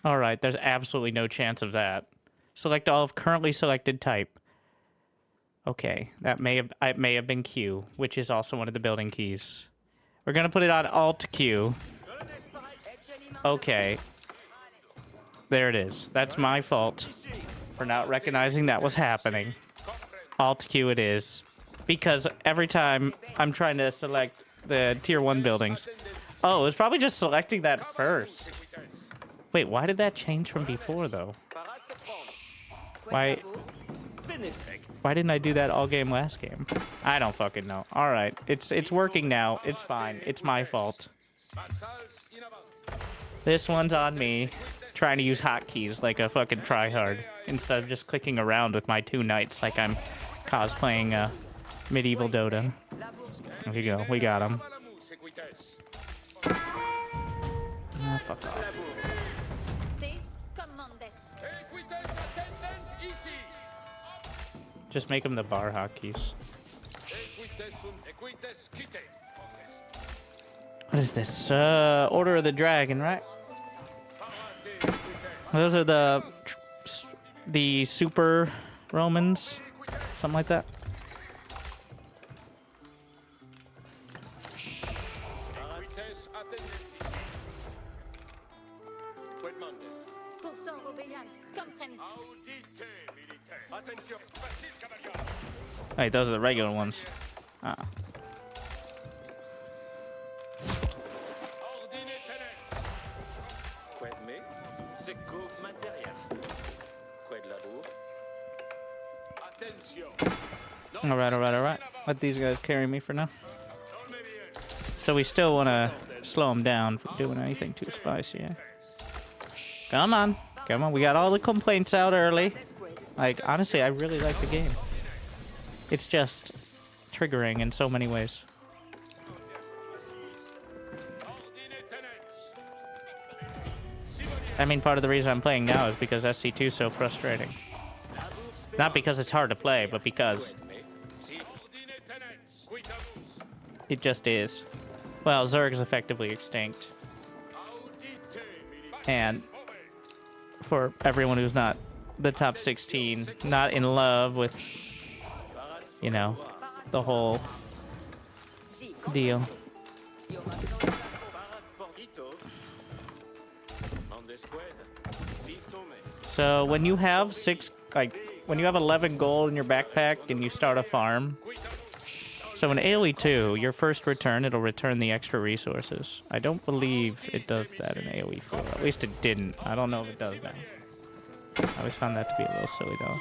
Alright, there's absolutely no chance of that. Select all of currently selected type. Okay, that may have been Q, which is also one of the building keys. We're gonna put it on Alt Q. Okay. There it is. That's my fault for not recognizing that was happening. Alt Q it is. Because every time I'm trying to select the tier 1 buildings. Oh, it was probably just selecting that first. Wait, why did that change from before though? Why didn't I do that all game last game? I don't fucking know. All right, it's working now. It's fine. It's my fault. This one's on me, trying to use hotkeys like a fucking tryhard instead of just clicking around with my 2 knights like I'm cosplaying medieval Dota. There you go. We got him. Ah, fuck off. Just make them the bar hotkeys. What is this? Order of the Dragon, right? Those are the super Romans, something like that. Wait, those are the regular ones. Ah. Alright, alright, alright. Let these guys carry me for now. So we still want to slow them down from doing anything too spicy, yeah? Come on. Come on. We got all the complaints out early. Like, honestly, I really like the game. It's just triggering in so many ways. I mean, part of the reason I'm playing now is because SC2 is so frustrating. Not because it's hard to play, but because it just is. Well, Zerg is effectively extinct. And for everyone who's not the top 16, not in love with, you know, the whole deal. So when you have when you have 11 gold in your backpack and you start a farm, so in AoE 2, your first return, it'll return the extra resources. I don't believe it does that in AoE 4. At least it didn't. I don't know if it does now. I always found that to be a little silly, though.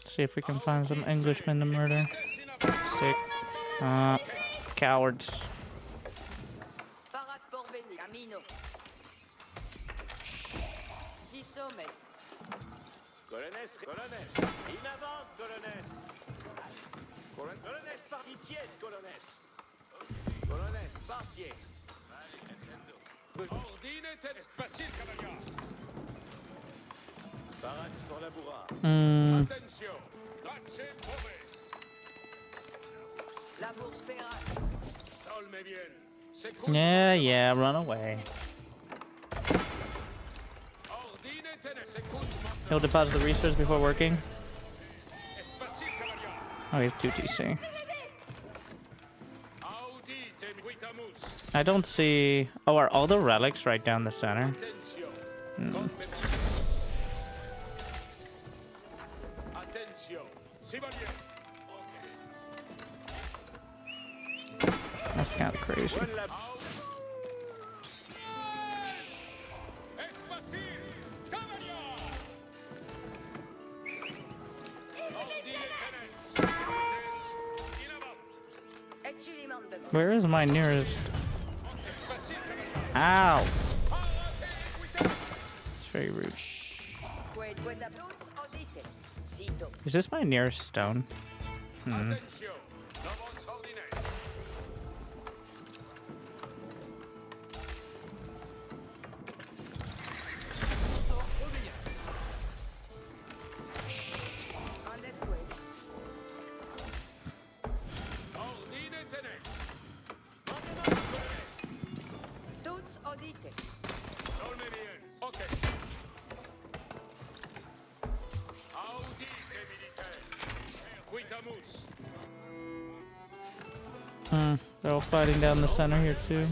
See if we can find some Englishmen to murder. Sick. Cowards. Yeah, run away. He'll deposit the resource before working. Oh, he's 2 TC. I don't see... Oh, are all the relics right down the center? Hmm. That's kind of crazy. Where is my nearest? Ow! It's very rude. Is this my nearest stone? Hmm. They're all fighting down the center here too.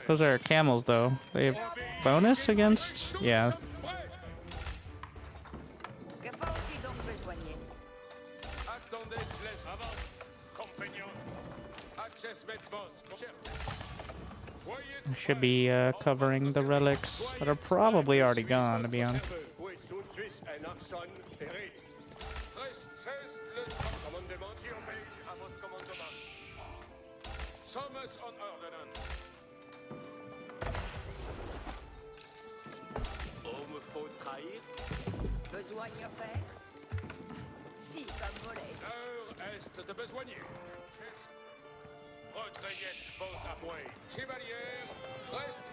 Those are camels though. They have bonus against? Yeah. I should be covering the relics that are probably already gone, to be honest.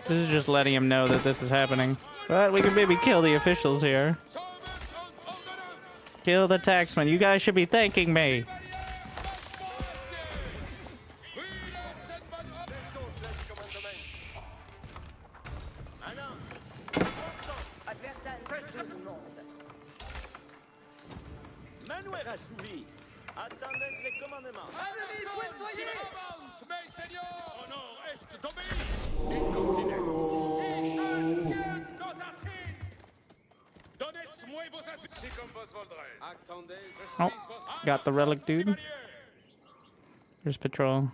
This is just letting him know that this is happening. But we can maybe kill the officials here. Kill the taxman. You guys should be thanking me. Advertance, tout le monde. Manuel a suivi. Attendez les commandements. Oh, got the relic, dude. There's patrol.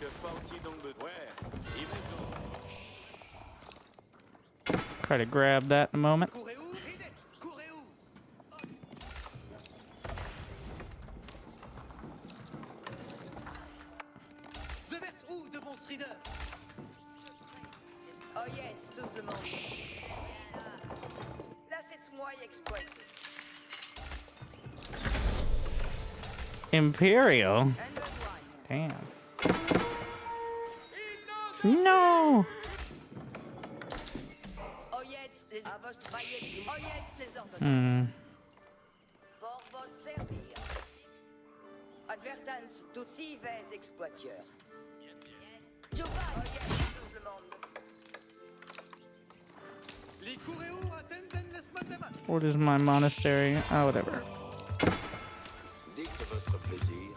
Que faut-il donc besoin? Try to grab that in a moment. Courez où? Rinette, courez où? De vers où devant ce Reader? Oh yes, tout le monde. Là, c'est moi exploité. Imperial? And the one. Damn. No! Oh yes, les à votre baguette. Oh yes, les ordonnances. Pour vous servir. Advertance, tous civils exploiteurs. Joe, oh yes, tout le monde. Les courez où? Attendez, laisse-moi de la main. What is my monastery? Oh, whatever. Dicte votre plaisir.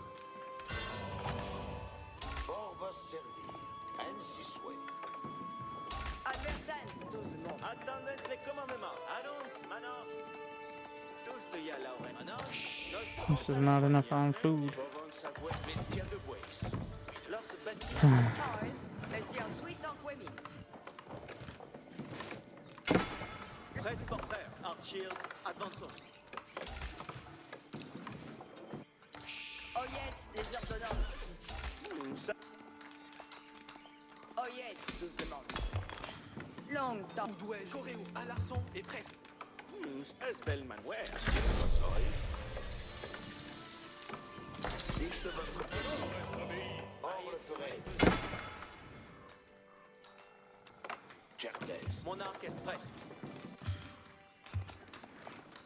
Pour vous servir, ainsi soit. Advertance, tout le monde. Attendez les commandements. Annonce, manos. Tous de y à l'oreille. Annonce. This is not enough on food. Pouvons savoir bestial de bois. Lorsque bâtir. Paul, les dire Suisse en Quémin. Reste porteur. Archers, advances. Oh yes, les ordonnances. Ça. Oh yes, tout le monde. Longtemps. Où dois-je? Courez où? Un larçon et presse. C'est belle Manuel. Dicte votre plaisir. Or le ferai. Certes. Mon orchestre presse.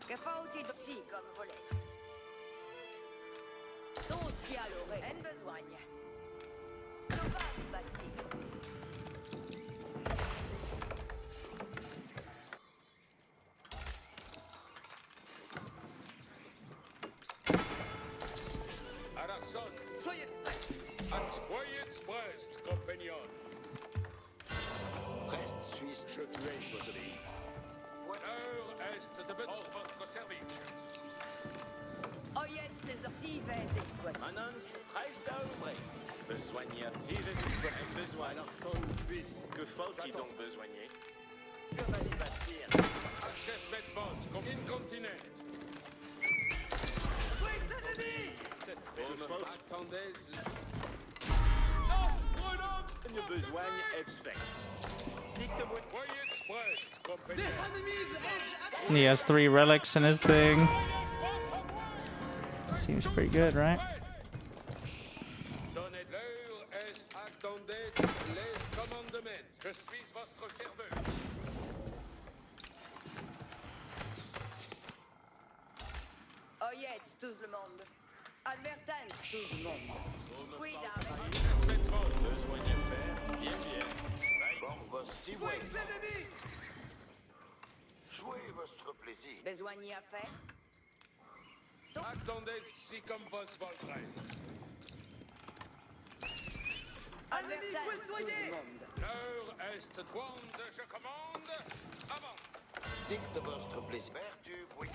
Que faut-il aussi comme volette? Tout ce qui a l'oreille. En besoin. Je vais Bastille. Soyez prêts. Reste suisse. Je vais posséder. Oh yes, les civils exploiteurs. Annonce. Reste à ouvrir. Besoigneur. Si je disponible. Besoin. Larçon suisse. Que faut-il donc besoigner? Je vais les bâtir. Le besoin est fait. Dicte-moi. Des enemies edge at He has 3 relics in his thing. Seems pretty good, right? Oh yes, tout le monde. Advertance, tout le monde. Cuidado. Besoin de faire. Bien, bien. Pour vous si Fouet ouais. l'ennemi. Jouez votre plaisir. Besoin à faire. Advertance, tout le monde. Dicte votre plaisir. Vertu, oui.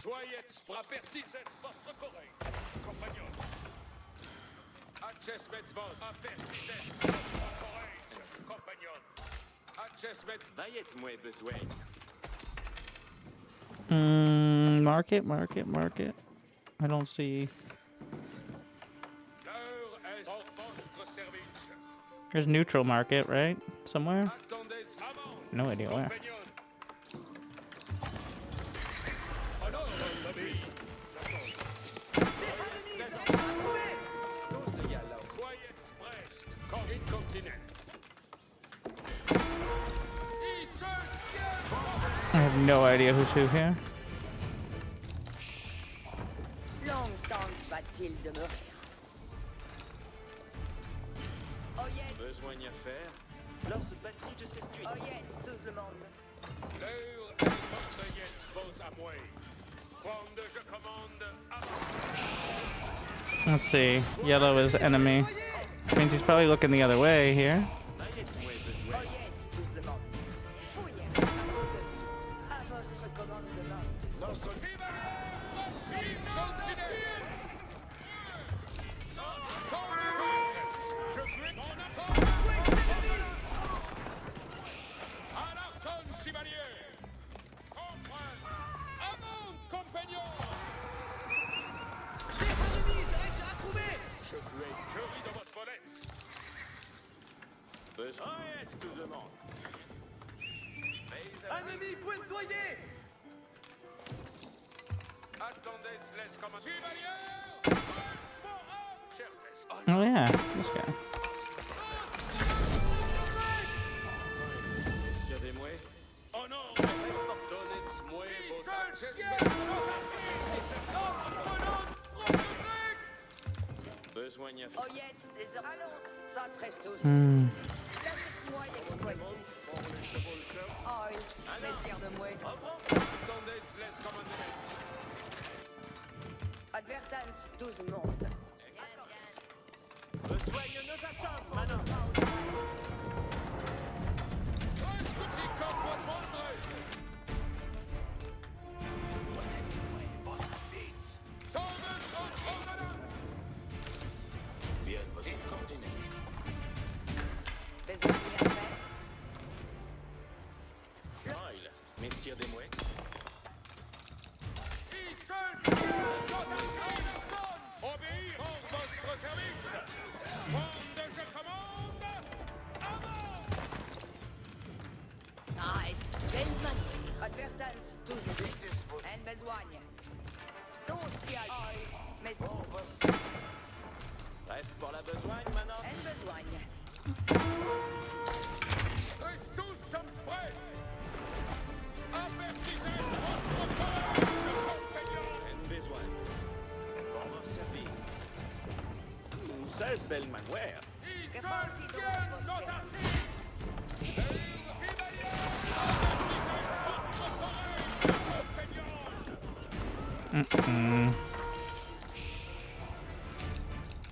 Vaillez-moi besoin. Market. I don't see. There's neutral market, right? Somewhere? No idea where. I have no no idea who's who here. Longtemps va-t-il demeurer? Oyez, Besoin d'y faire. Lors ce bâti, je sais ce que oyez, tous le monde. L'heure est de yes, vos à moi. Prendre je commande à Let's see. Yellow is enemy. Which means he's probably looking the other way here. Oyez, tous le monde. Fouillez, à vous de lui. À votre commandement. à l'arson chevalier. Comprendre. Avant, compagnon. Je ris de votre volette. Besoin d'y tout le monde. Ennemi pointoyé. Attendez, laisse comme un chevalier. Cher test. Oh yeah, this guy. Regardez-moi. Oh non, donnez-moi vos actes. Besoin d'y faire. Oyez, les hommes. Allons, ça tresse tous. Hmm. Laissez-moi y exploiter. Aïe, vestir de moi. Attendez, laisse comme un élève. Advertance, tout le monde. Besoin de nos attentes, maintenant. Si comme vous vendrez. Bien, vas-y, continue. Besoin d'y faire. Oil, mestir des mouets. Obéir en votre service. Prendre je commande. Nice. Gentlemen. Advertance, tout le monde. En besogne. Tous qui a. Aïe, mais. Reste pour la besogne, maintenant. En besogne. Reste tous sommes prêts. Avertissez votre courage, compagnon. En besoin. Pour leur servir. 16 belles manouères. Que parti de vos services.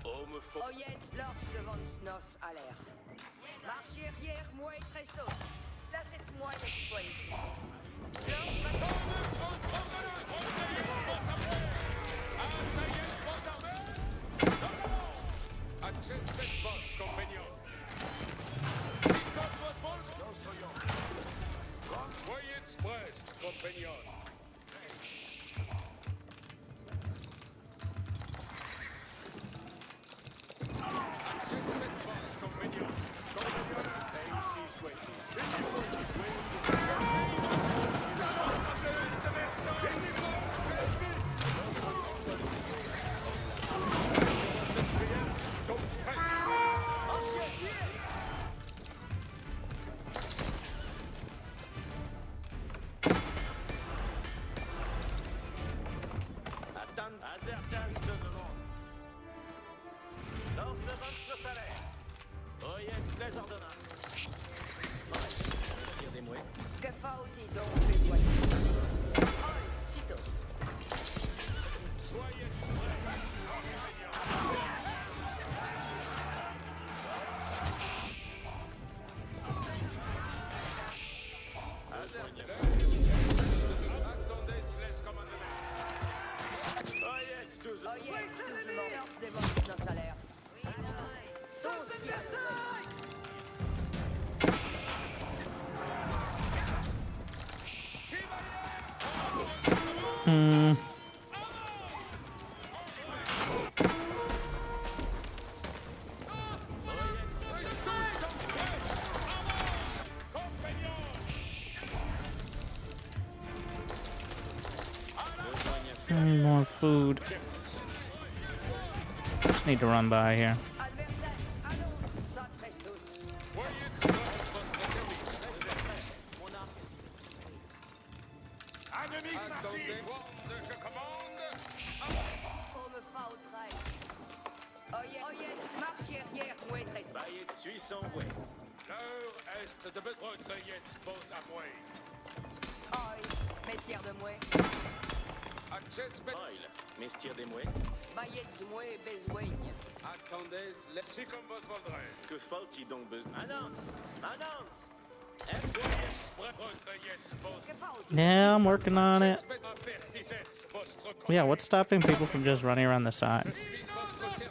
Oh, me faut. Oyez, l'orge devant Snos à l'air. Marchez arrière, moi et Trestos. Laissez-moi l'exploiter. Accept vos compagnon. Si comme vos volons. Voyez prest, compagnon. Advertance de demande. Lors de votre salaire. Oh yes, les ordonnances. Mestir des mouets. Que faut-il donc besoin? Aïe, si toast. Soyez prêts. Attendez, laisse comme un élève. Oh yes, tous. Oyez, tout le monde. L'orge devant Snos à l'air. Tous qui a. Hmm. I need more food. Just need to run by here. Advertance, annonce, ça Trestos. Voyez votre service. je commande. On me fa au trail. Oyez, marche arrière, moins très. Bayet suis son way. L'heure est de votre jetzt vos à moi. Oi, mestière de moi. Access bet. Oil, mestir des mouets. Bayet de moi besoin. Attendez, laissez comme vos voldrez. Que faut-il donc besoin? Announce! Announce! Votre jetzt vos. Que faut? Yeah, I'm working on it. Avertissez votre Yeah, what's stopping people from just running around the side? Je suis votre service.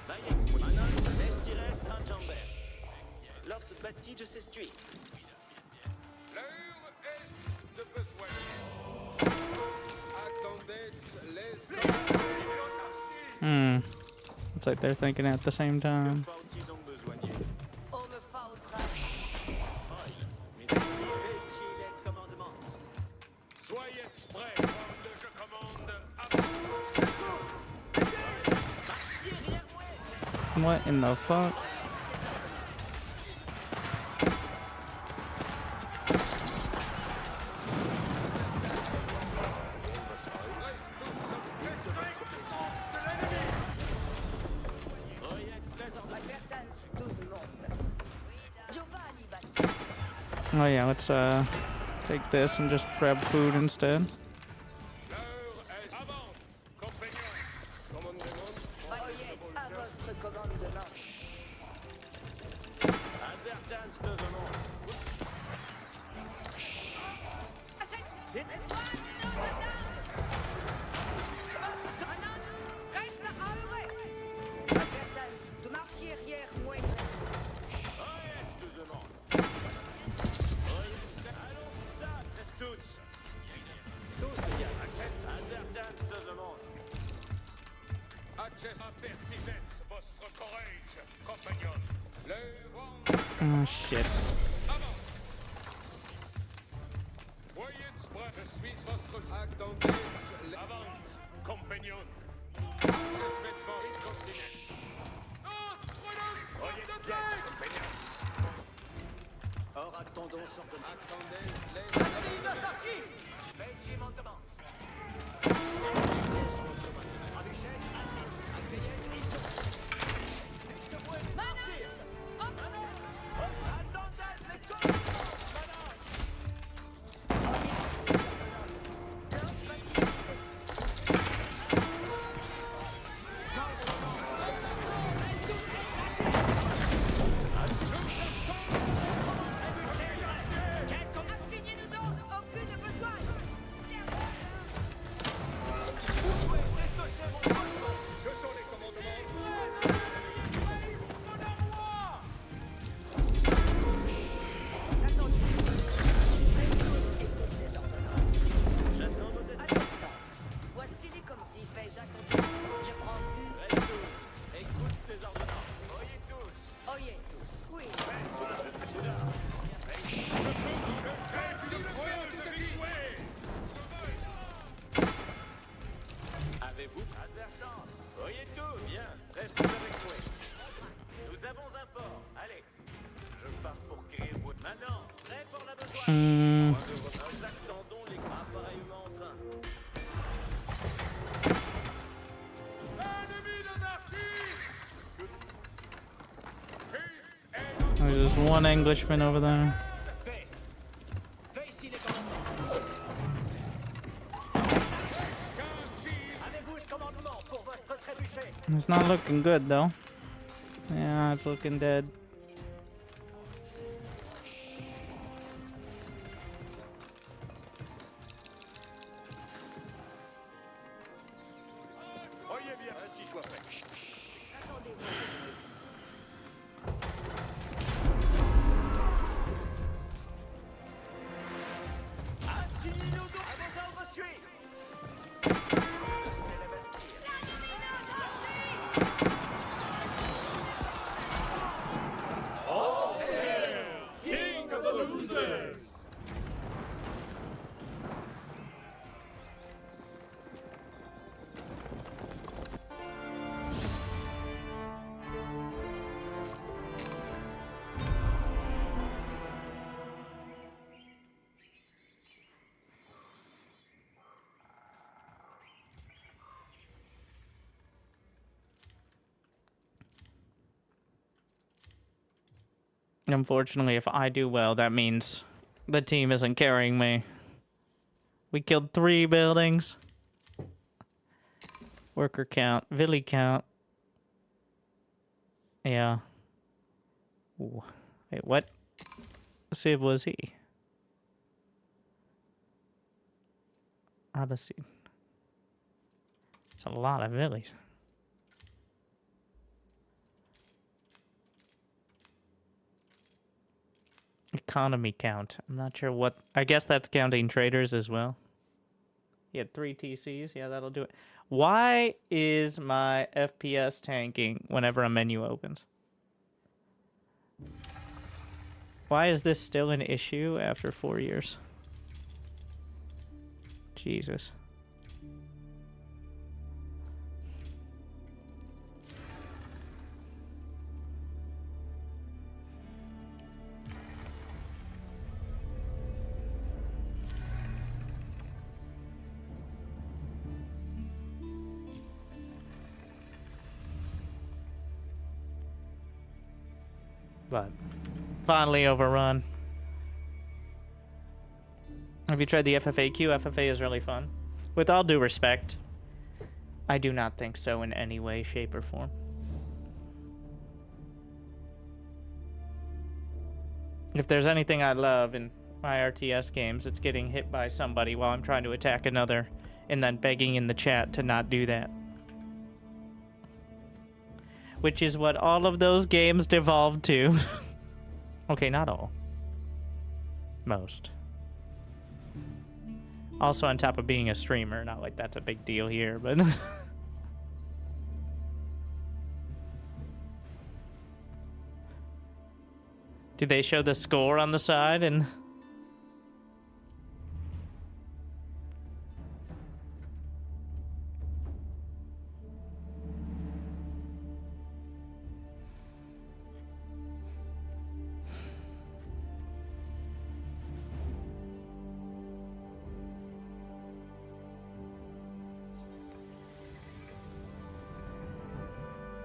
Bayet mouet. Announce, mestir est un jamber. Lors bâti, je s'estuie. L'heure est de besoin. Attendez, les It's like they're thinking at the same time. Faut-il donc besoin? On me fa au trail. Oil, mestir et les commandements. soyez prêts. Quand je commande. What in the fuck? Advertance, 12 monde. Giovanni, Basti. Oh yeah, let's take this and just grab food instead. L'heure est avant. Compagnon. Commandement. Oyez, à votre commandement. Advertance de nom. Sit. Advertance, de marcher arrière, moins. Oil, excusez-moi. Oil, allons, ça, reste tous. Tous, les gars, access. Advertance de demande. Access avertissez votre courage. Compagnon. L'heure Oh shit. avant. Soyez prêts. Je suis votre. Attendez. Avant. Compagnon. Access vêtements incontinent. Soyez bien, compagnon. Or, attendons sur de Attendez, les. Régiment commence. Abuchet, assis. Asseyez, Menace! attendez, les corps. Assignez-nous donc aucune besoin! Que sont les commandements? J'attends vos aides. Advertance. Voici les comme s'il fait j'attends. Je prends plus. Reste tous. Écoute les ordonnances. Oyez tous. Oyez tous. Oui. Avez-vous advertance? Oyez tout. Bien. Reste avec moi. Nous avons un port. Allez. Je pars pour guérir votre. Maintenant. Prêt pour la besoin. Nous attendons les appareillements en train. Ennemi d'anarchie! There's just one Englishman over there. Fait. Fait ici les commandements. Avez-vous le commandement pour votre trébuchet? It's not looking good though. Yeah, it's looking dead. Oyez bien. Ainsi soit fait. Attendez-vous. Assignez-nous donc à vos ordres suivants. Restez les Bastilles. King of the losers! Unfortunately, if I do well, that means the team isn't carrying me. We killed 3 buildings. Worker count, Villy count. Yeah. Ooh. Wait, what civ was he? Odyssey. It's a lot of Villies. Economy count. I'm not sure what... I guess that's counting traders as well. He had 3 TCs. Yeah, that'll do it. Why is my FPS tanking whenever a menu opens? Why is this still an issue after 4 years? Jesus. But finally overrun. Have you tried the FFAQ? FFA is really fun. With all due respect, I do not think so in any way, shape, or form. If there's anything I love in my RTS games, it's getting hit by somebody while I'm trying to attack another and then begging in the chat to not do that. Which is what all of those games devolved to. Okay, not all. Most. Also on top of being a streamer, not like that's a big deal here, but... Do they show the score on the side and...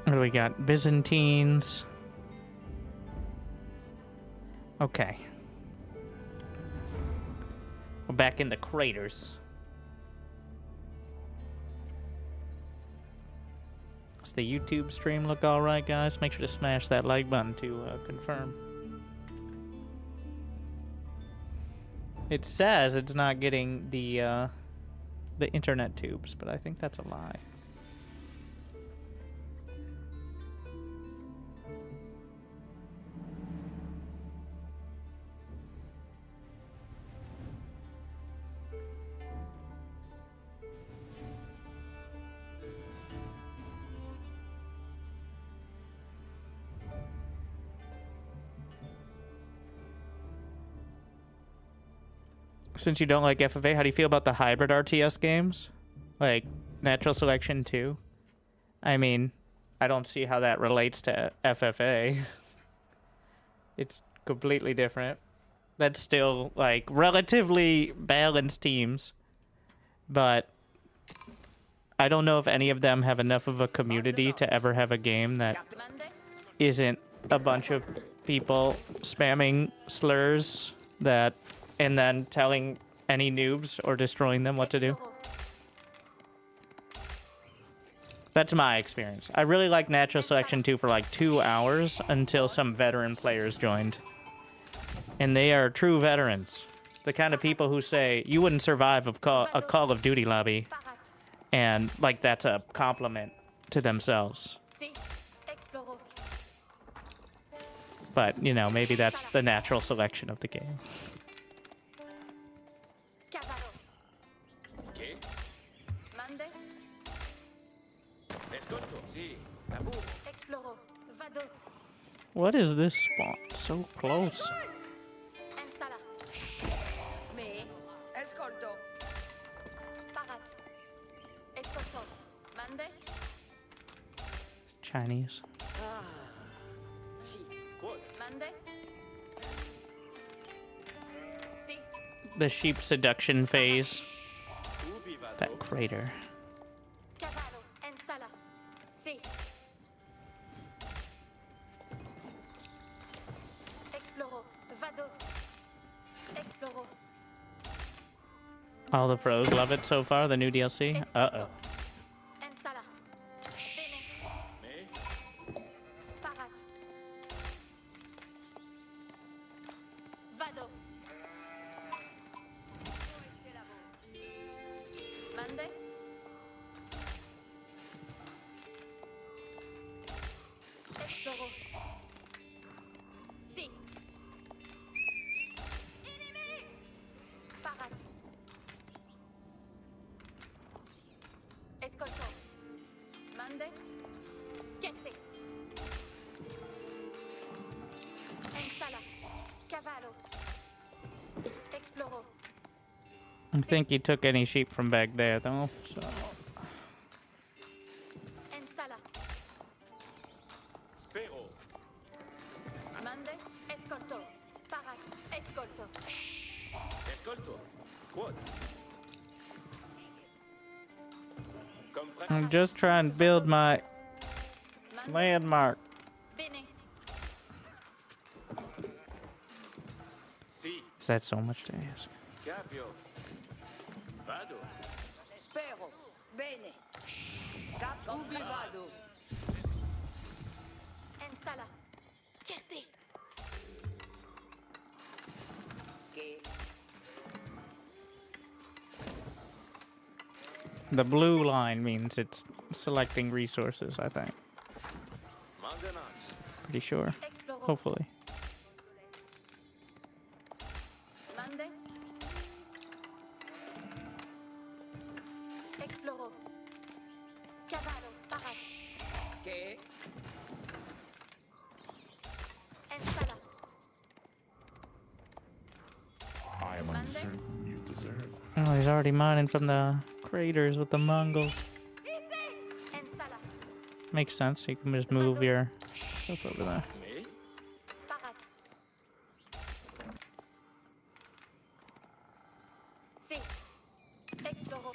What do we got? Byzantines. Okay. We're back in the craters. Does the YouTube stream look alright, guys? Make sure to smash that like button to confirm. It says it's not getting the internet tubes, but I think that's a lie. Since you don't like FFA, how do you feel about the hybrid RTS games? Like, Natural Selection 2? I mean, I don't see how that relates to FFA. It's completely different. That's still, like, relatively balanced teams. But I don't know if any of them have enough of a community to ever have a game that isn't a bunch of people spamming slurs that... and then telling any noobs or destroying them what to do. That's my experience. I really liked Natural Selection 2 for like 2 hours until some veteran players joined. And they are true veterans. The kind of people who say, you wouldn't survive a Call of Duty lobby. And like that's a compliment to themselves. But, you know, maybe that's the natural selection of the game. What is this spot? So close. Me, escolto. Chinese. The sheep seduction phase. That crater. All the pros love it so far, the new DLC. Uh-oh. Ensala. Bene. Parat. Vado. Mandes. Esploro. Si. Ennemi. Parat. Escolto. Mandes. Chiette. Ensala. Cavallo. Exploro. I don't think he took any sheep from back there, though, so... Ensala. Spero. Mandes. Escolto. Parat. Escolto. Escolto. Quod. Comprendo. I'm just trying to build my Mandes. landmark. Bene. Si. Is that so much to ask? Capio. Vado. Spero. Bene. Cap ubi vado. Ensala. Chierte. Che. The blue line means it's selecting resources, I think. Maintenance. Pretty sure. Exploro. Hopefully. Mandes. Exploro. Cavallo. Parat. Che. Ensala. I am uncertain you deserve. Oh, he's already mining from the craters with the Mongols. Ensala. Makes sense. You can just move your stuff over there. Me. Parat. Si. Exploro.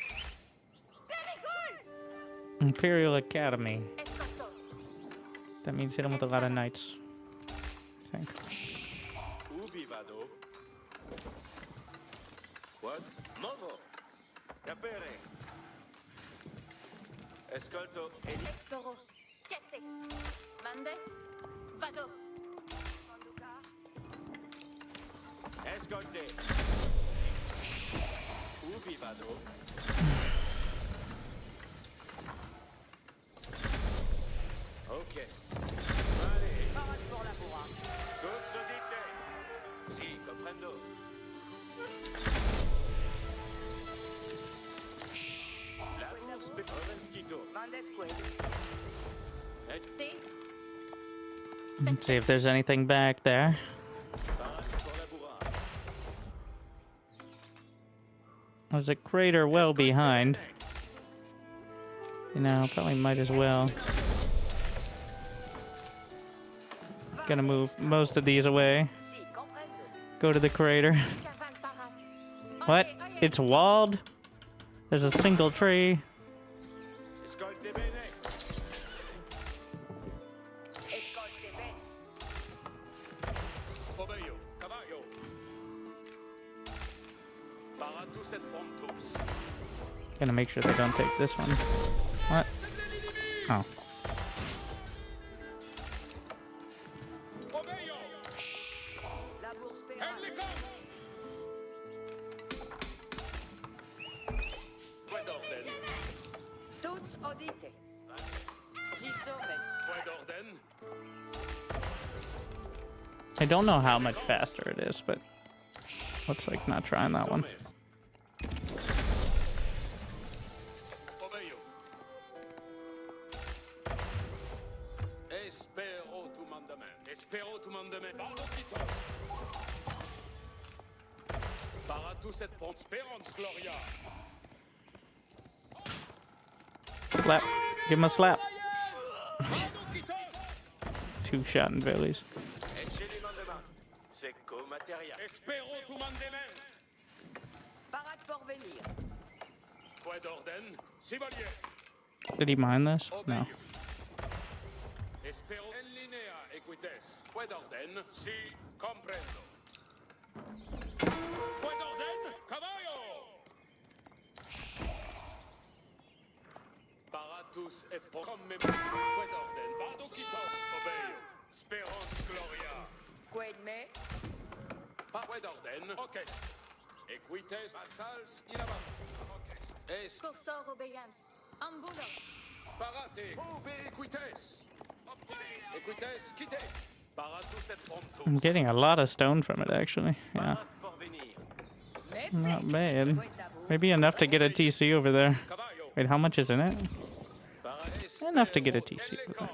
Very good. Imperial Academy. Escolto. That means hit him with a lot of knights. I think. Ubi vado. Quod. Movo. Capere. Escolto. Eli. Exploro. Chiette. Mandes. Vado. Escolte. Ubi vado. Orchest. Allez. Parat pour la bourra. Tutto dite. Si, comprendo. La bourse per Ovenskito. Mandes quel. Et Si. Let's see if there's anything back there. parat pour la bourra. There's a crater well behind. You know, probably might as well. Gonna move most of these away. Si, comprendo. Go to the crater. Caval parat. What? Oye, oye. It's walled? There's a single tree. Escolte bene. Escolte bene. Obeio, cavallo. Paratus et pontus. Gonna make sure they don't take this one. What? Oh. Obeio. La bourse paiera. Anglicum. Quod orden. Tuts audite. Si sommes. Quod orden. I don't know how much faster it is, but looks like not trying that one. Obeio. Espero tu mandament. Espero tu mandament. Parloquitos. Paratus et pont. Sperans gloria. Slap. Give him a slap. Parloquitos. Two shot in bellies. Ecce di mandement. Secco materia. Espero tu mandament. Parat pour venir. Quod orden. Sibolier. Did he mine this? No. Espero en linea equites. Quod orden. Si comprendo. Quod orden. Cavallo. tous et comme d'orden. Vado quitos, obeo. Speranz gloria. Quedme. Pas d'orden. Ok. Equites vassals in avant. Ok. Es Cursor obéance. Ambulo. parate. Move equites. Equites quitte. Paratus et promptus. I'm getting a lot of stone from it, actually. Yeah, Parate pour venir. not bad. Maybe enough to get a TC over there. Cavallo. Wait, how much is in it? Parate. Enough to get a TC over there.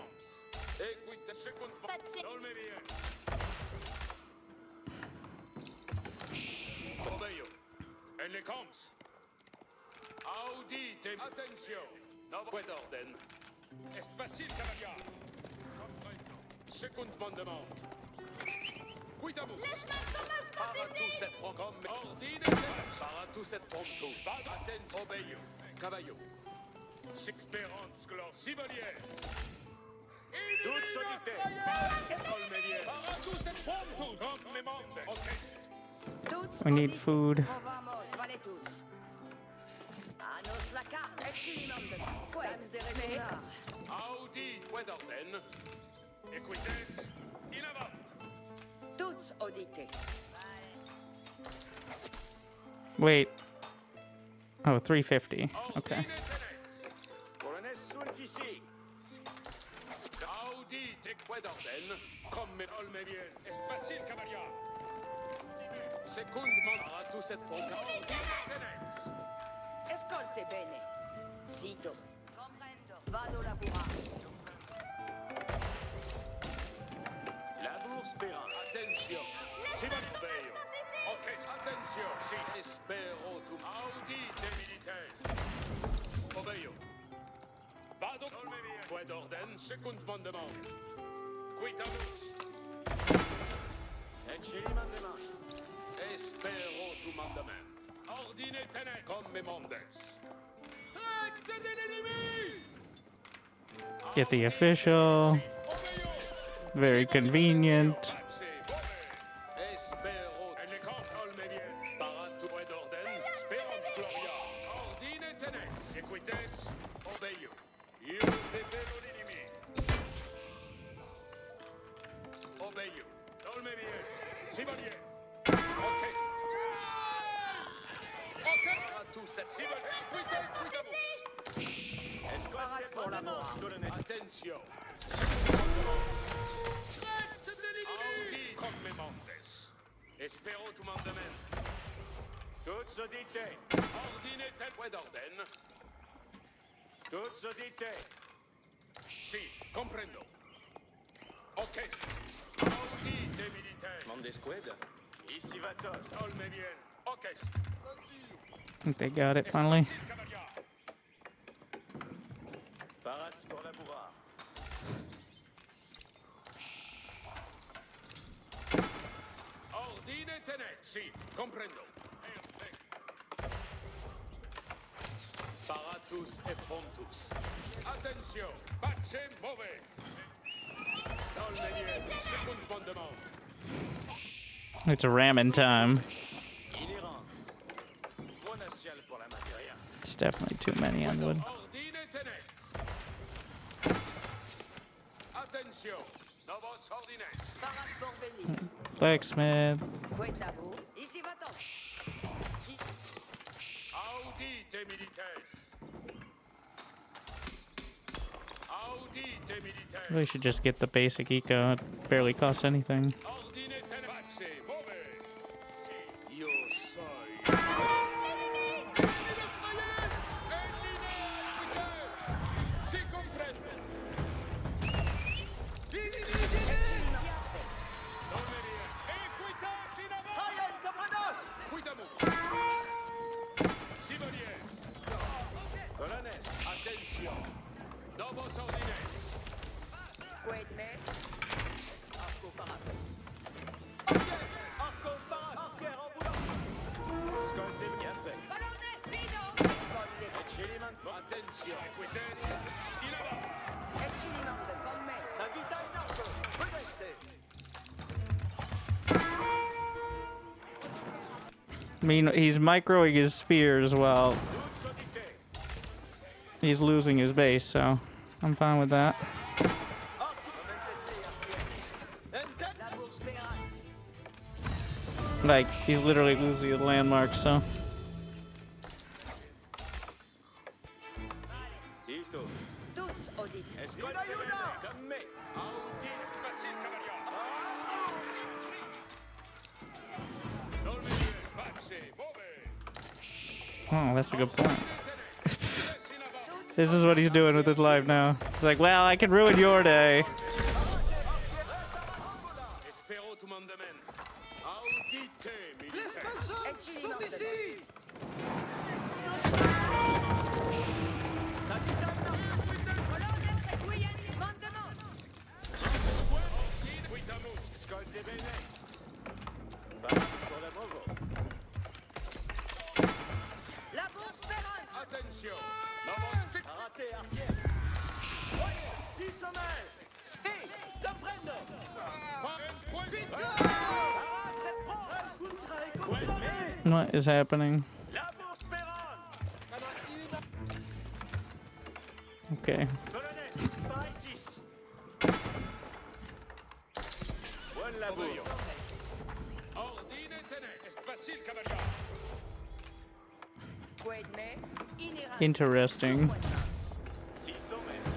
Equites secund. Patsi. Dolme bien. Obeo. En les camps. Audite. Attention. No puede orden. Est facile, cavalier. Second mandement. Quitamus. Paratus et promptum. Ordine. Paratus et promptum. Atten obeo. Cavallo. Sixperance glor. Sibolies. Toutes sodité. Olmelier. Paratus et promptus. Comme me monde. Ok. Tuts We need audite. food. Movamos, vale tuts. Anos la carte. Exilimande. Quems de retornar. Audi. Puede orden. Equites. In avant. Tuts audite. Wait. Oh, 350. Okay. Colonel sunt ici. Audi. Te puede orden. Comme olme bien. Est facile, cavalier. Secund man. Paratus et promptum. Escolte bene. Sito. Comprendo. Vado lavorare. Labour spérant. Attention. Sibolies. Ok. Attention. Si. Espero tu. Audi de milites. Obeo. Vado. Puede orden. Secund mandement. Quitamus. Exilimandement. Espero tu mandament. Ordine tene comme mondes. Traite de l'ennemi! Get the official. Very convenient. Espero en les camps olme bien. Paratu et orden. Speranz gloria. Ordine tene. Equites. Obeo. Io depero l'ennemi. Obeo. Olme bien. Sibolier. Ok. Ok. Paratu set Sibolier. Equites. Quitamus. Paras pour lavorare. Colonel. Attention. Audi come mondes. Espero tu mandament. Toutes sodité. Ordine tel puede orden. Toutes sodité. Si, comprendo. Ok. Audi de militaire. Monde squad. Ici Vatos. Olme bien. Ok. I think they got it finally. Cavalier. Parats pour labourar. Ordine tenet. Si, comprendo. Paratus et promptus. Attention. Pace mauvais. Olme bien. Second mandement. It's ramen time. Inhérence. Monacial pour la matière. It's definitely too many on wood. Ordine tenet. Attention. Novos ordines. Paras pour venir. Blacksmith. Qued labo. Ici va-t'en. Si. Audi te milites. Audi te milites. Really should just get the basic eco. It barely costs anything. Ordine tenet. Pace mauvais. Si. Io soy. Si comprendo. Equitas in avant. Quitamus. Sibolies. Colonel. Attention. Novos ordines. Qued me. Escolté bien fait. Colonnes, vido. Escolte. Exilimandement. Attention. Equites. In avant. Exilimande con me. Sa vita in arco. Prudente. I mean, he's microing his spears while Toutes sodité. he's losing his base, so I'm fine with that. Labour Spérance. Like, he's literally losing a landmark, so. Ito. Tous audit. Escouade comme mais. Audi est facile, cavalier. Dolmenier, Pace, Bove. Oh, that's a good point. This is what he's doing with his life now. He's like, well, I can ruin your day. Espero tout monde mène. Audite, militaires. Saute ici! Hollandais recueillen mandement. Quitamus, escouade des Bénets. Balance pour la Bravo. Labour Spérance. Attention. Novos. Raté, arrière. Voyez, 6 sommets. Hey, comprendo. What is happening? Labour Spérance. Okay. Colonel, Paritis. Bonne labour. Ordine tenet, est facile, cavalier. Quaidme. Inérance. Interesting. 6 sommets.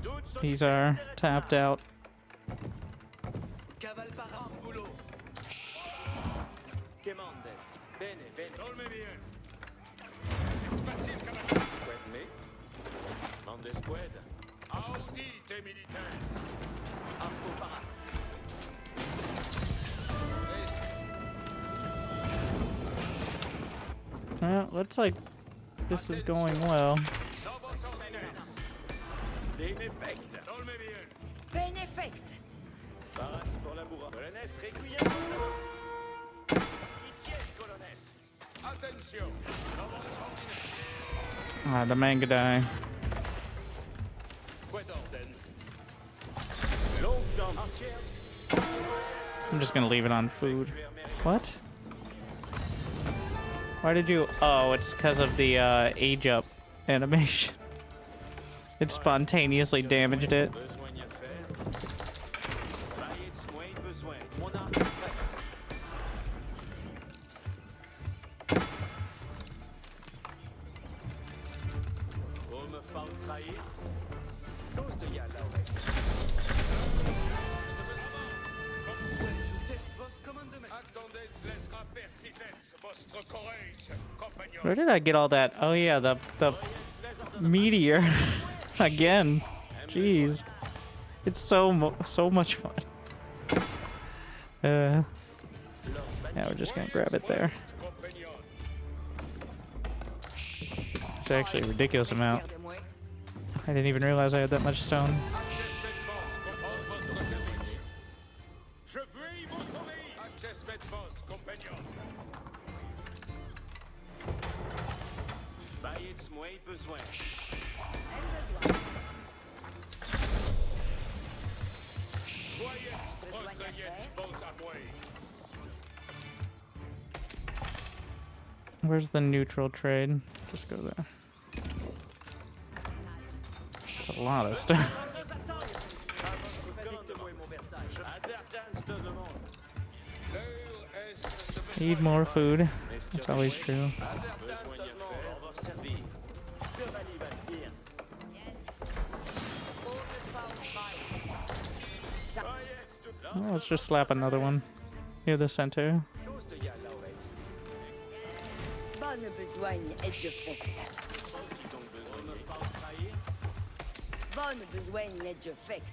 Toutes sont These are tapped out. Caval par boulot. Quemandes. Bene, bene. Dolme bien. Facile, cavalier. Squad me. Mande squad. Audite militaire. Arco parat. Well, looks like this is going well. Novos ordinaires. Déneffect. Dolme bien. Beneffect. Barats pour la bourra. Colonnes, requiem. Itiez, colonnes. Attention. Novos ordinaires. Ah, the manga die. Quid orden. Long dans archer. I'm just gonna leave it on food. What? Why did you? Oh, it's because of the age up animation. It spontaneously damaged it. Besoin y a faire. Baillets, moins besoin. Mon arme est prête. Pour me faire trahir. Tous de y a là, ouais. Attendez, laissera pertisens votre courage, compagnon. Where did I get all that? Oh yeah, the meteor again. Jeez, it's so much fun. Yeah, we're just gonna grab it there. It's actually a ridiculous amount. Fier de moi. I didn't even realize I had that much stone. Je veux vous sauver. Access Medfors, compagnon. Baillets, moins besoin. Soyez recueillez vos appuis. Where's the neutral trade? Just go there. It's a lot of stuff. Advertence de demande. L'heure est de Need more food. That's always true. besoin y a faire. On va servir. Chevalier Bastien. Soyez tout là. Oh, let's just slap another one near the center. Tous de y a Laurette. Bonne besogne est je fait. Qui donc besoin de me faire trahir? Bonne besogne est je fait.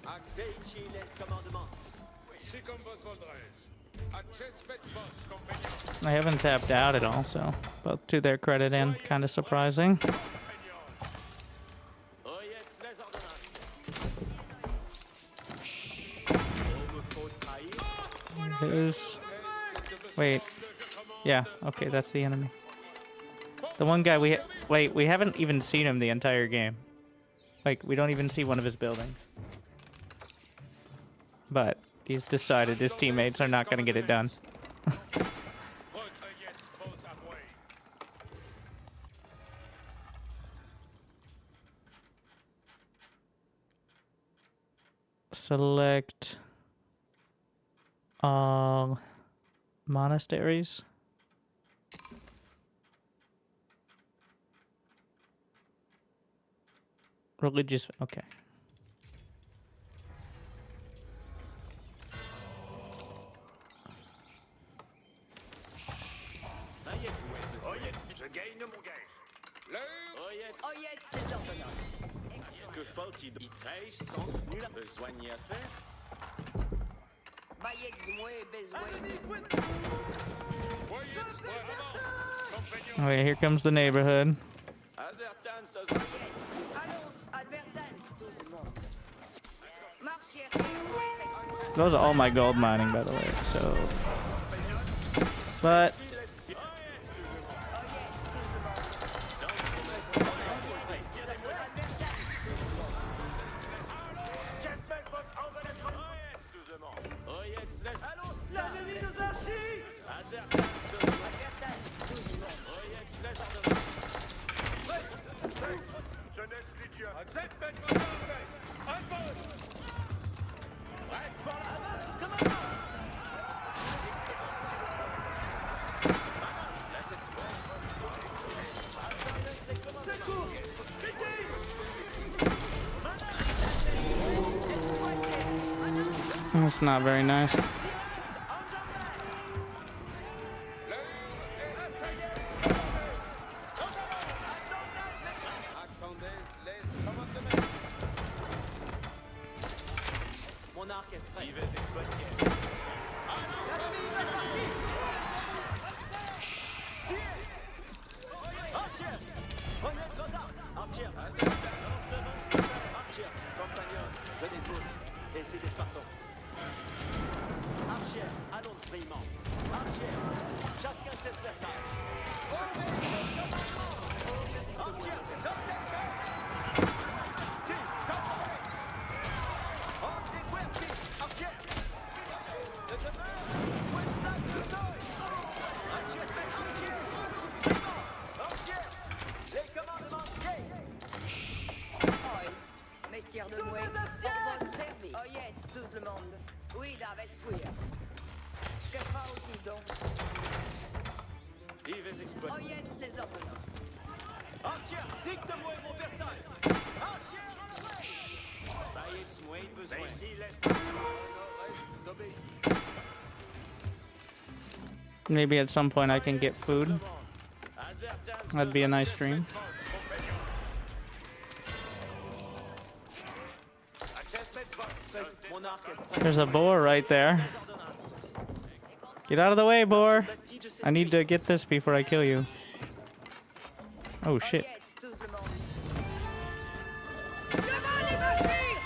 Acteici les commandements. C'est comme vos voldrez. Access Medfors, compagnon. I haven't tapped out at all, so both to their credit and kind of surprising. Oh yes, les ordonnances. On me faut trahir. Who's... Wait. Yeah, okay, that's the enemy. The one guy we haven't even seen him the entire game. Like, we don't even see one of his buildings. But he's decided his teammates are not going to get it done. select monasteries. Religious, okay. Je gagne mon gage. Oyetz, Oyetz des ordonnances. que faut-il? Il trèche sans nul besoin n'y à faire. Bayetz moué bezoué. Okay, here comes the neighborhood. Advertance, Allons, advertance, tout le monde. Marchier. Those are all my gold mining, by the way, so... But... That's not very nice. mon arc est prêt. J'y vais exploiter. Archer! Prenez vos armes! Archer! Archer! Compagnon, venez tous. Et c'est des Spartans. Archer! Allons brillement. Archer! Chacun ses adversaires. Archer! Si! On découvre! Archer! Le demain! Winston! Archer! Archer! Archer! Les commandements Mestière de Moué, pour vos services. Oyetz, tout le monde. Oui, d'aves fuir. Que faut-il donc? Il va exploiter. Oyetz, les ordonnances. Archer! Dicte-moi mon personnel! Archer! En avant! Bayetz, moi, besoin. Mais ici, laisse... Maybe at some point I can get food. That'd be a nice dream. There's a boar right there. Get out of the way, boar. I need to get this before I kill you. Oh shit. Oyetz, tout le monde. Devant les machines!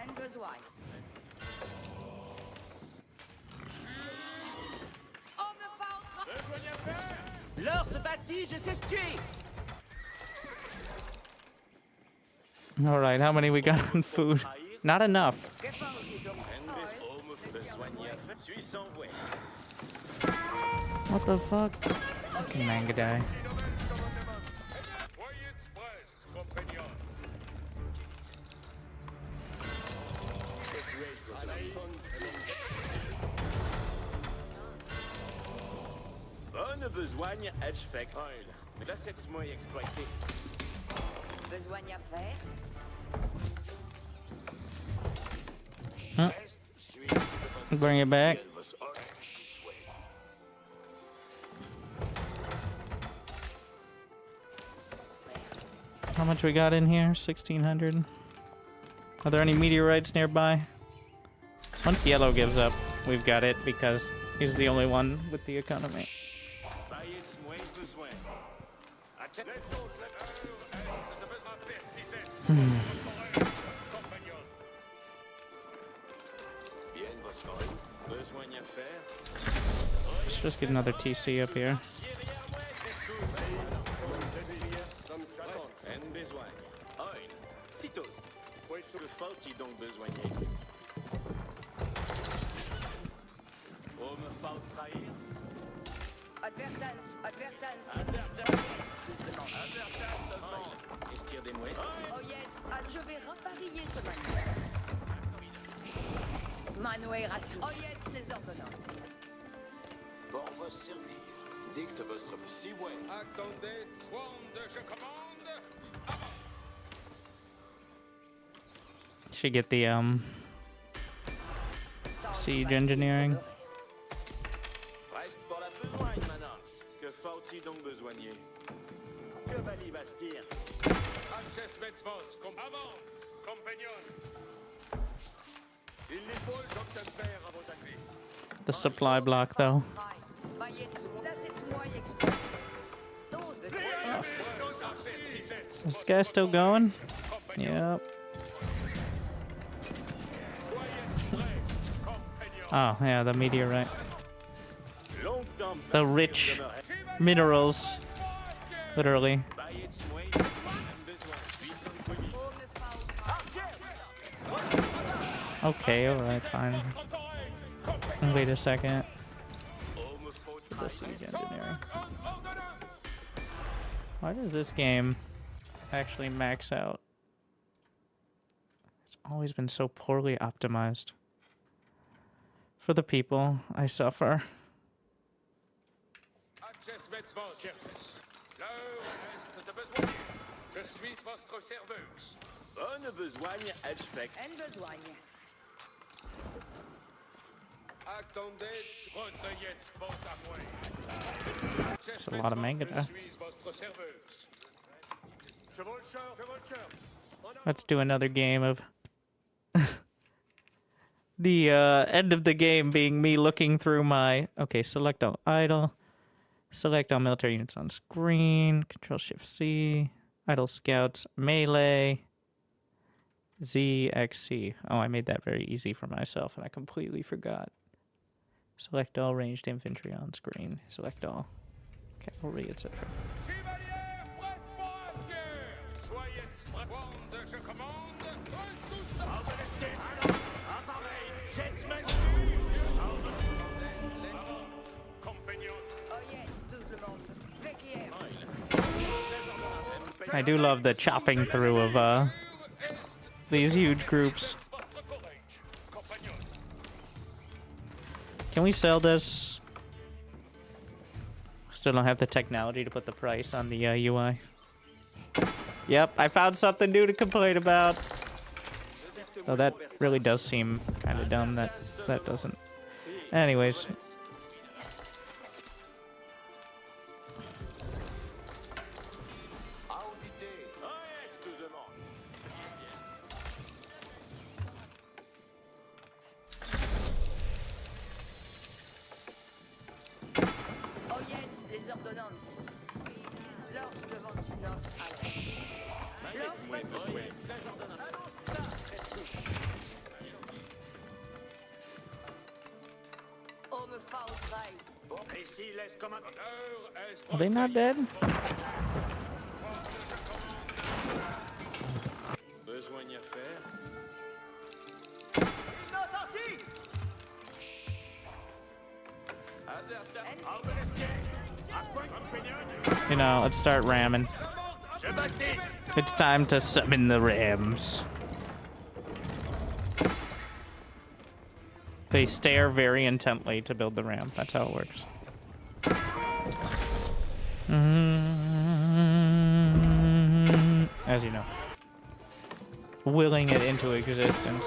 Un besoin. On me fait L'heure se bâtit, je sais tuer! All right, how many we got on food? Not enough. Que faut-il donc? Suis sans voix. What the fuck? Fucking manga guy. Bonne besogne, edge fait oil. Mais là, c'est moi exploité. Besoin à faire? Huh? Bring it back. How much we got in here? 1,600. Are there any meteorites nearby? Once yellow gives up, we've got it because he's the only one with the economy. Let's just get another TC up here. Advertance, advertance. Advertance demande. Estir des mouettes. Oyez, je vais reparier ce manuel. Manuel Rassou. Oyez, les ordonnances. Pour vous servir, dicte votre si ouais. Attendez, Swand, je commande. Should get the siege engineering. Reste pour la besogne, Manance. Que faut-il donc besoigner? Que va-t-il bastir? Access Metzvos, avant, compagnon. Il l'épaule d'October à vos avis. The supply block though. Is this guy still going? Yep. Oh yeah, the meteorite. Longtemps The rich minerals. Literally. Okay, alright, fine. Wait a second. The siege engineering. Why does this game actually max out? It's always been so poorly optimized. For the people, I suffer. Access Metzvos, Certes. L'heure reste de besoin. Je suis votre serveuse. Bonne besogne, Edgefect. Attendez, recueillez votre appoint. That's a lot of manga Je there. suis votre serveuse. Let's do another game of the end of the game being me looking through my... Okay, select all idle. Select all military units on screen. Control-Shift-C. Idle scouts. Melee. ZXC. Oh, I made that very easy for myself, and I completely forgot. Select all ranged infantry on screen. Select all cavalry, etc. Chevalier, prête-moi, soyez prêts, je commande. Reste tous ça. Compagnon. I do love the chopping through of these huge groups. Can we sell this? Still don't have the technology to put the price on the UI. Yep, I found something new to complain about. Though that really does seem kind of dumb that that doesn't. Anyways. Are they not dead? Besogne à faire. You know, let's start ramming. It's time to summon the rams. They stare very intently to build the ram. That's how it works. As you know. Willing it into existence.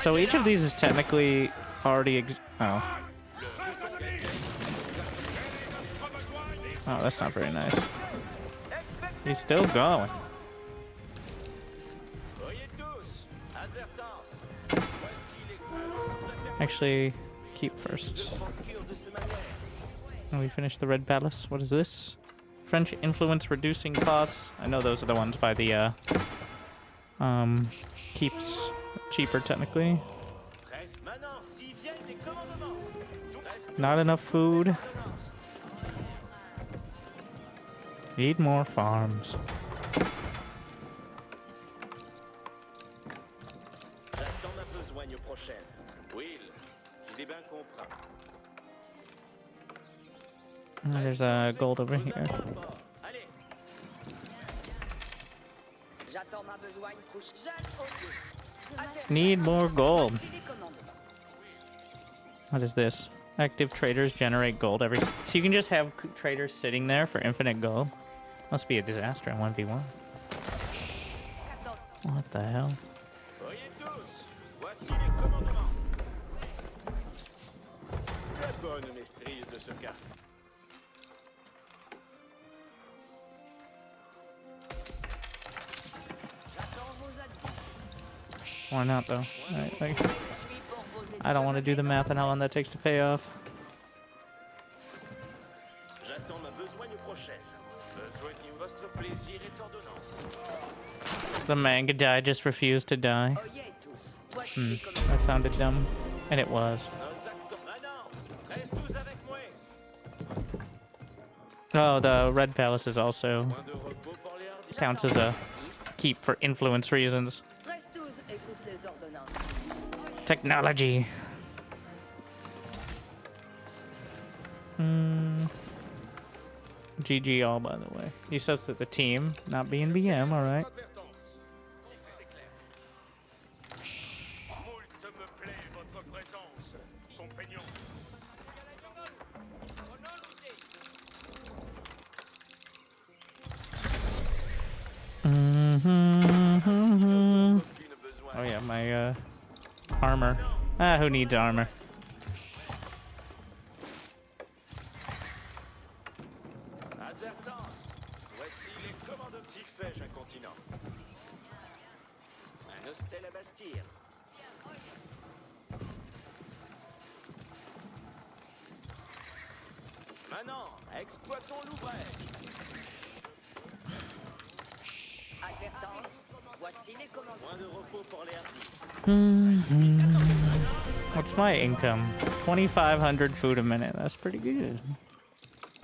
So each of these is technically already oh. Oh, that's not very nice. He's still going. Actually, keep first. And we finished the Red Palace. What is this? French influence reducing costs. I know those are the ones by the keeps cheaper technically. Not enough food. Need more farms. besogne prochaine. Will, je l'ai bien compris. There's gold over Nous here. avons un port. Allez, J'attends ma besogne prochaine. Jeune au lieu. Need more gold. Voici les commandements. What is this? Active traders generate gold every... So you can just have traders sitting there for infinite gold? Must be a disaster in 1v1. What the hell? voyez tous, voici les commandements. La bonne maîtrise de ce cas. J'attends vos avis. Why not, though? Je suis pour vos I don't want to do the math on how long that takes to pay off. J'attends ma besogne prochaine. Besoignez votre plaisir et ordonnance. The manga guy just refused to die. Oyez tous. Voici les commandements. That sounded dumb. And it was. Nous actons maintenant. Reste tous avec moi. Oh, the Red Palace is also Point de repos pour les hardis. counts as a keep for influence reasons. Reste tous, écoute les ordonnances. Technology. GG all, by the way. He says that the team, not being BM, alright. Advertance. C'est clair. Moult me plaît votre présence, compagnon. Mm-hmm. Aucune besoin. Oh yeah, my armor. Ah, who needs armor? Advertance. Voici les commandements. Si fais-je un continent. Un hostel à bâtir. Maintenant, exploitons l'ouvrage. Advertance. Voici les commandements. Point de repos pour les hardis. What's my income? 2,500 food a minute. That's pretty good.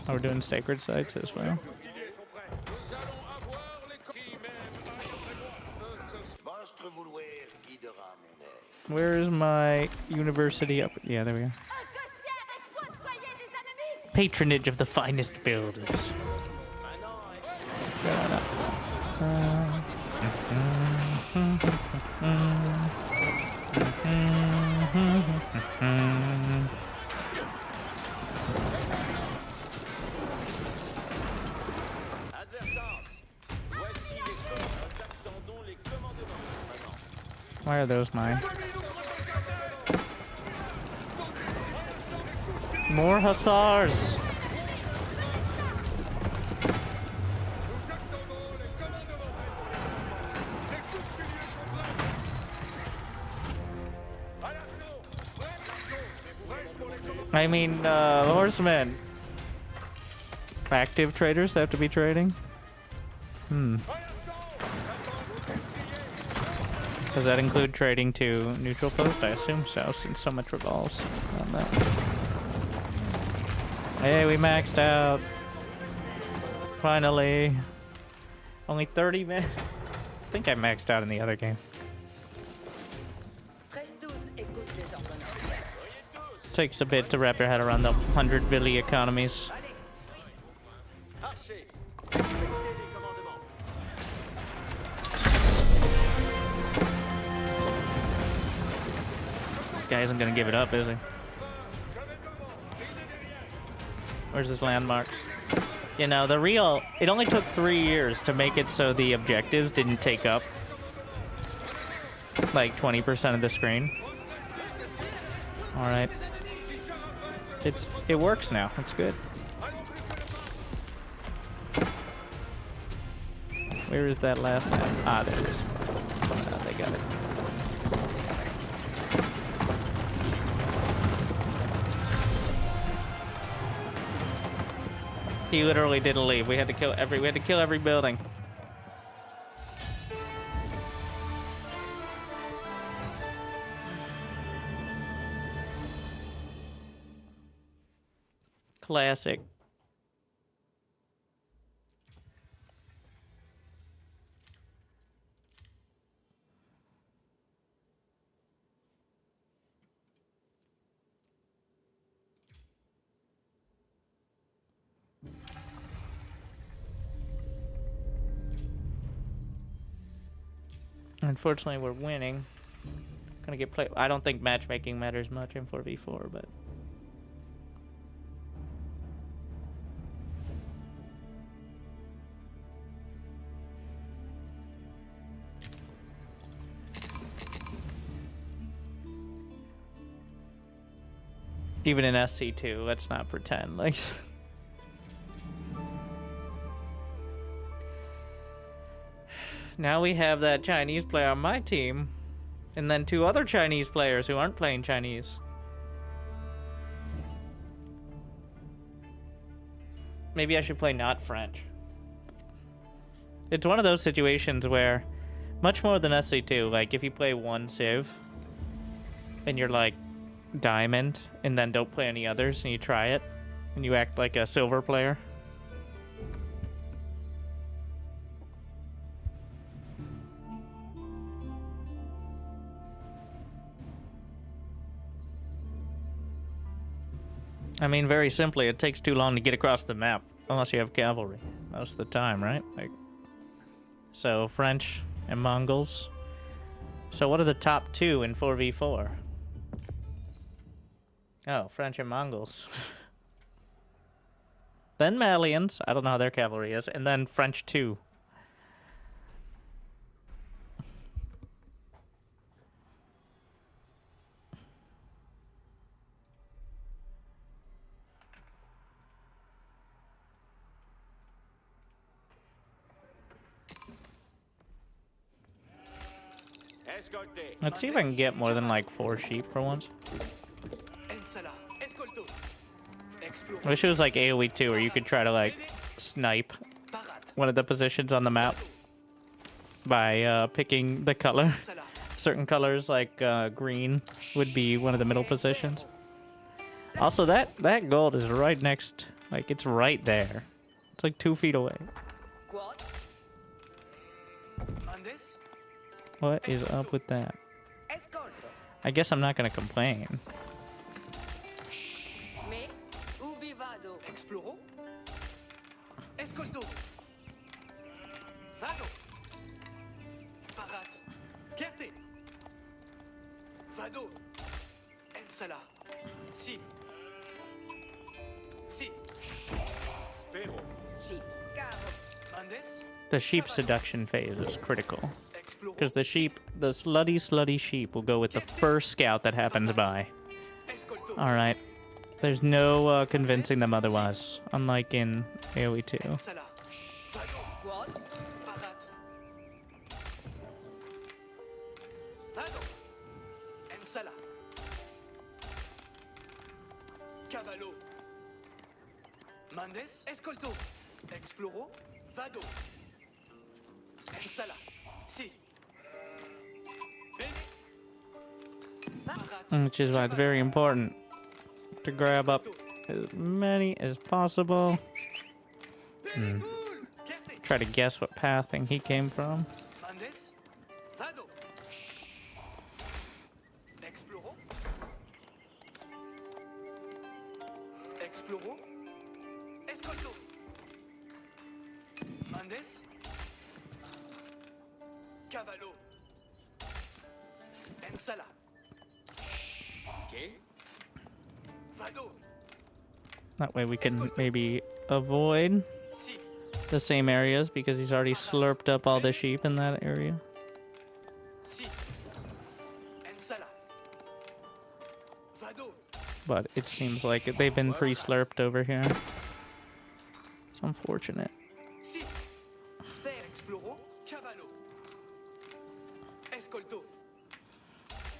Oh, we're doing sacred sites as well. Idées sont prêts. Nous allons avoir les qui même aillent après moi. Votre vouloir guidera mon air. Where is my university up? Yeah, there we go. Patronage of the finest builders. Shut up. Advertance. Voici les commandements. Nous attendons les commandements. Maintenant. Why are those mine? More hussars! I mean, horsemen. Active traders have to be trading? Does that include trading to neutral post? I assume so, since so much revolves on that. Hey, we maxed out. Finally. Only 30 minutes. I think I maxed out in the other game. Reste tous, écoute les ordonnances. Takes a bit to wrap your head around the 100 villi economies. Allez, Archer. Respectez les commandements. This guy isn't gonna give it up, is he? Where's his landmarks? You know, the real... It only took 3 years to make it so the objectives didn't take up like 20% of the screen. Alright. It works now. It's good. Where is that last land? Ah, there it is. They got it. He literally didn't leave. We had to kill every building. Classic. Unfortunately, we're winning. Gonna get play. I don't think matchmaking matters much in 4v4, but. Even in SC2, let's not pretend like. Now we have that Chinese player on my team, and then 2 other Chinese players who aren't playing Chinese. Maybe I should play not French. It's one of those situations where, much more than SC2, like if you play one Civ, and you're like Diamond, and then don't play any others, and you try it, and you act like a silver player. I mean, very simply, it takes too long to get across the map, unless you have cavalry, most of the time, right? Like, so, French and Mongols. So what are the top 2 in 4v4? Oh, French and Mongols. Then Malians, I don't know how their cavalry is, and then French 2. Escoltez. Let's see if I can get more than like 4 sheep for once. I wish it was like AoE 2 where you could try to like snipe one of the positions on the map by picking the color. Certain colors like green would be one of the middle positions. Also, that gold is right next, like it's right there. It's like 2 feet away. Quad. What is up with that? Escolto. I guess I'm not gonna complain. Me. Ubi vado. Exploro. Escolto. Vado. Parat. Kerte. Vado. Ensala. Si. Si. Spero. Si. Caro. Andes. The sheep seduction phase is critical. Because the sheep, the slutty sheep will go with the first scout that happens by. Alright. There's no convincing them otherwise, unlike in AoE 2. Quad. Parat. Vado. Ensala. Cavallo. Mandes. Escolto. Exploro. Vado. Ensala. Si. Which is why it's very important to grab up as many as possible. Try to guess what pathing he came from. Mandes. Vado. Exploro. Exploro. Escolto. Mandes. Cavallo. Ensala. Okay. Vado. That way we can maybe avoid Si. the same areas because he's already slurped up all the sheep in that area. Si. Ensala. Vado. But it seems like they've been pre-slurped over here. It's unfortunate. Si. Spare. Exploro. Cavallo. Escolto.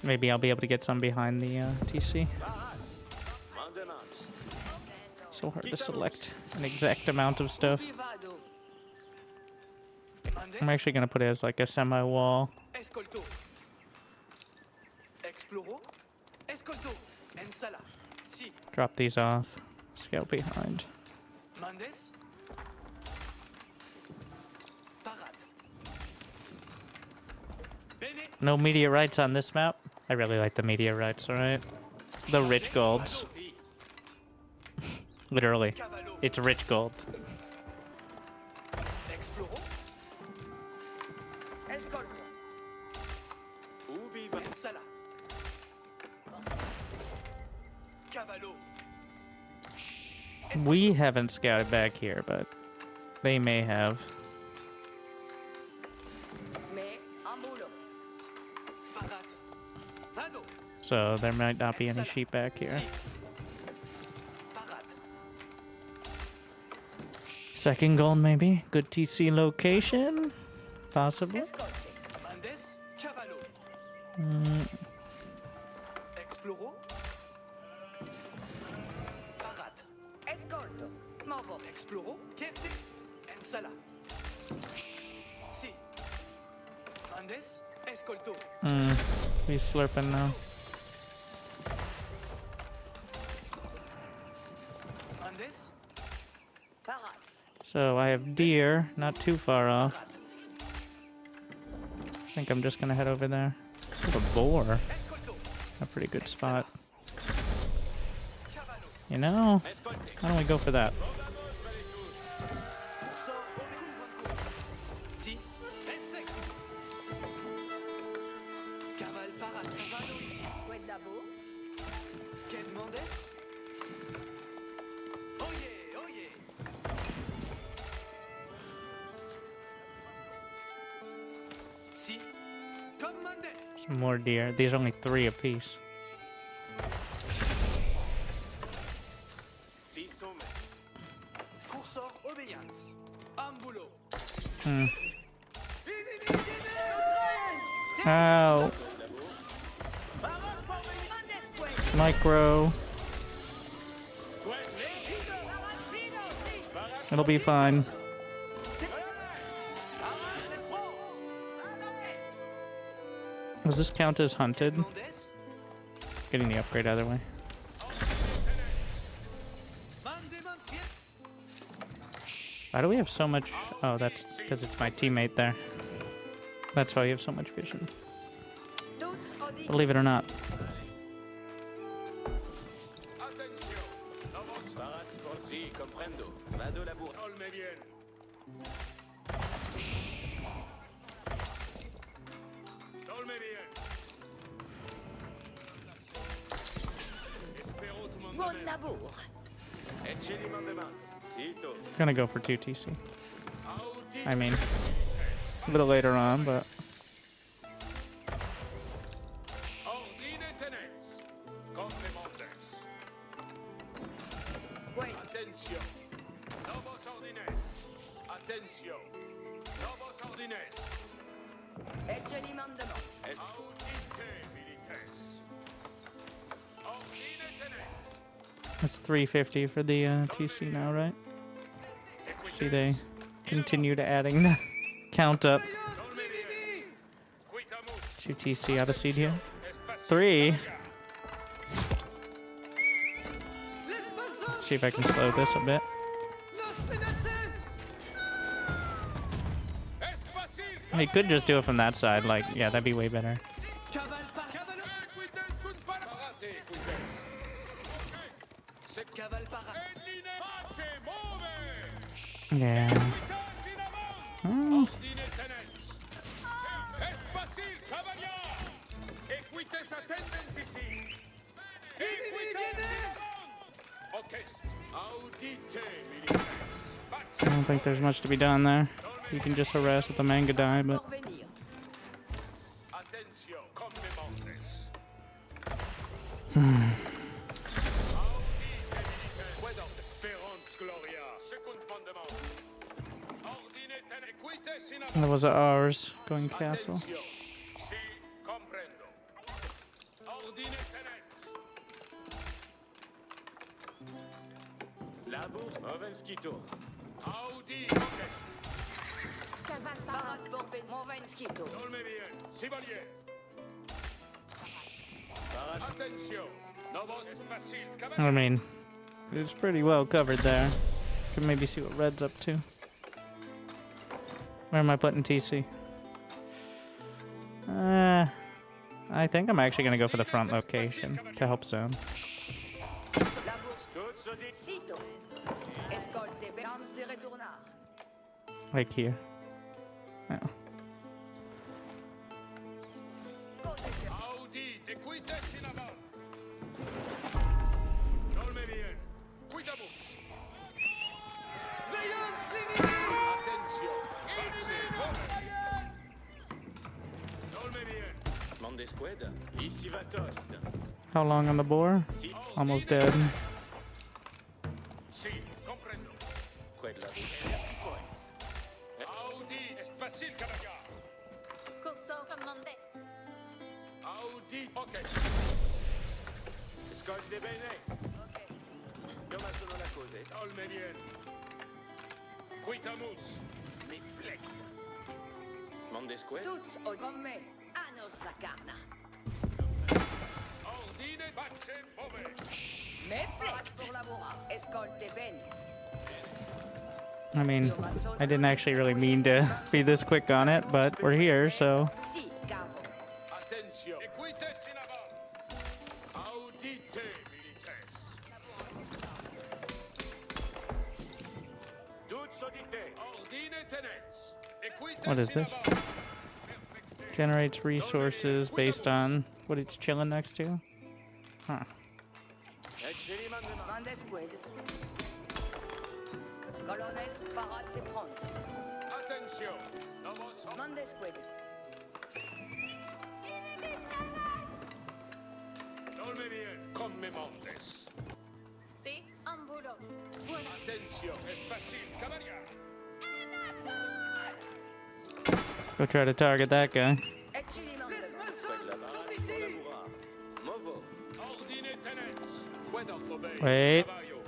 Maybe I'll be able to get some behind the TC. Maintenance. So hard to select an exact amount of stuff. Ubi vado. I'm actually going to put it as like a semi-wall. Escolto. Exploro. Escolto. Ensala. Si. Drop these off. Scout behind. Mandes. Parat. Bene. No meteorites on this map. I really like the meteorites, alright? The rich golds. Literally. Cavallo. It's rich gold. Exploro. Escolto. Ubi va Sala. Cavallo. We haven't scouted back here, but they may have. Me, ambulo. Parat. Vado. So there might not be any sheep back here. Parat. Second gold, maybe. Good TC location, possibly. Escolte. Mandes. Cavallo. Exploro. Parat. Escolto. Movo. Exploro. Kerte. Ensala. Si. Mandes. Escolto. He's slurping now. Mandes. Paras. So I have deer, not too far off. Parat. I think I'm just gonna head over there. A boar. Escolto. A pretty good spot. Cavallo. You know, Escolte. why don't we go for that? Corso Omicron. Si. Esfec. Caval parat. Cavallo ici. Quella bo. Quel Mandes? Oye, oye. Si. Comme Mandes. Some more deer. These are only 3 apiece. Si sommet. Cursor obéissance. Ambulo. Ow. Micro. It'll be fine. Does this count as hunted? Mandes. Getting the upgrade either way. Why do we have so much? Oh, that's because it's my teammate there. That's why we have so much vision. Tuts odi. Believe it or not. Parat. Si, comprendo. Vado la bourre. Olme bien. Olme bien. Espero tu Buon mandamento. labor. Ecceli mandement. Sito. Gonna go for 2 TC. Audi. I mean, a little later on, but Ordine tenens. Complementés. Quella. Attention. Novos ordines. Attention. Novos ordines. Ecceli mandement. Audite milites. Ordine tenens. it's 350 for the TC now, right? See, they continue to adding the count up. Olme bien. Quitamus. 2 TC out of seed here. 3. Let's see if I can slow this a bit. He could just do it from that side. Like, yeah, that'd be way better. Caval parat. Equites sunt parate. Equites. C'est caval parat. Pace move. Yeah. Equitas in avant. Oh, Ordine tenens. Espacil cavalier. Equites attendent ici. Equitas in avant. Ocest. Audite milites. I don't think there's much to be done there. You can just harass with the manga die, but Porvenir. Attention, complementes. Wedon, Speranz Gloria. Second mandement. Ordine ten equites in that avant. was ours going castle. Attention. Si, comprendo. Ordine tenens. La bourre. Ovenskito. Audi, ocest. Caval Parat parat. porvenir. Movenskito. Dolme bien. Chevalier. Attention. Novos es facile. I Cavalier. mean, it's pretty well covered there. Can maybe see what Red's up to. Where am I putting TC? I think I'm actually gonna go for the front location to help zone. La bourse. Tuts audit. Sito. Escolte. Berams de retournar. Like here. Yeah. Audit et quittez in avant. Dolme bien. Cuidamos. Attention. Pace. Dolme bien. Mande squad. Ici va toast. How long on the boar? Almost dead. Si, comprendo. Quella merci points. Audi est facile, caballard. Corso commandé. Audi, ok. Ascolti bene. Come sono la cose? Dolme bien. Quitamus. Mi plec. Mande squad. Tuts o come. Anos la carna. Ordine, pace, mauvais. Me plec pour lavora. Escolte bene. I mean, I didn't actually really mean to be this quick on it, but we're here, so. Si, cavo. Attention. Et quittez in avant. Audite, milites. Toutes auditées. Ordine, tenets. Et quittez What is in this? avant. Generates resources based on what it's chilling next to. Huh. Ecceli mandement. Mande squid. Colones parats et prons. Attention. Nomos. Mande squid. Dolme bien. Comme me montes. Si, un boulot. Voilà. Attention. Es facile, caballard. Go try to target that guy. Ecceli mandement. Quella parade pour labourar. Movo. Ordine, tenets. Quedant obey. Wait. Cavallo.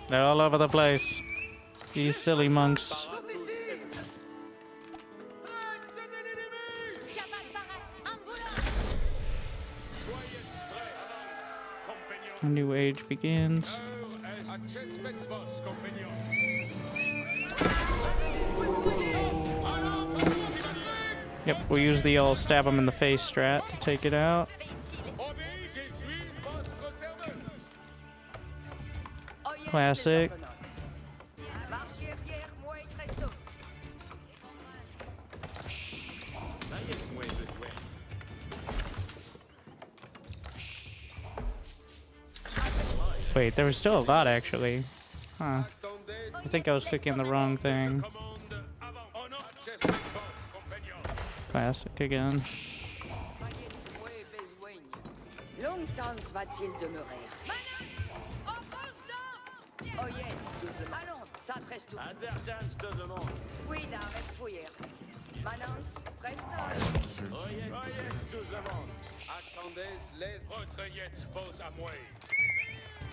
They're all over the place. These silly monks. Paratus et Cavale parate, un boulot. soyez prêts avant. Compagnon. A new age begins. Heure est accesmets vos, compagnon. Yep, we use the old stab him in the face strat to take it out. Fait-il. Obéis, je suis votre serveur. Oyez Classic. les ordonnances. Marchier Pierre, moi et Presto. Maïs, moi, besoin. Wait, there was still a lot actually. Huh. Attendez. I think I was clicking the wrong thing. Commande avant. Oh non, accesmets vos, compagnon. Classic again. Voyez moi besoigne. Longtemps va-t-il demeurer? Manance! Au poste! Oyez, tous le allons, ça tresse tout. Advertance de demande. Cuida, respouiller. Manance, presto. Oyez, tous le monde. Attendez, les retraites vos à moi.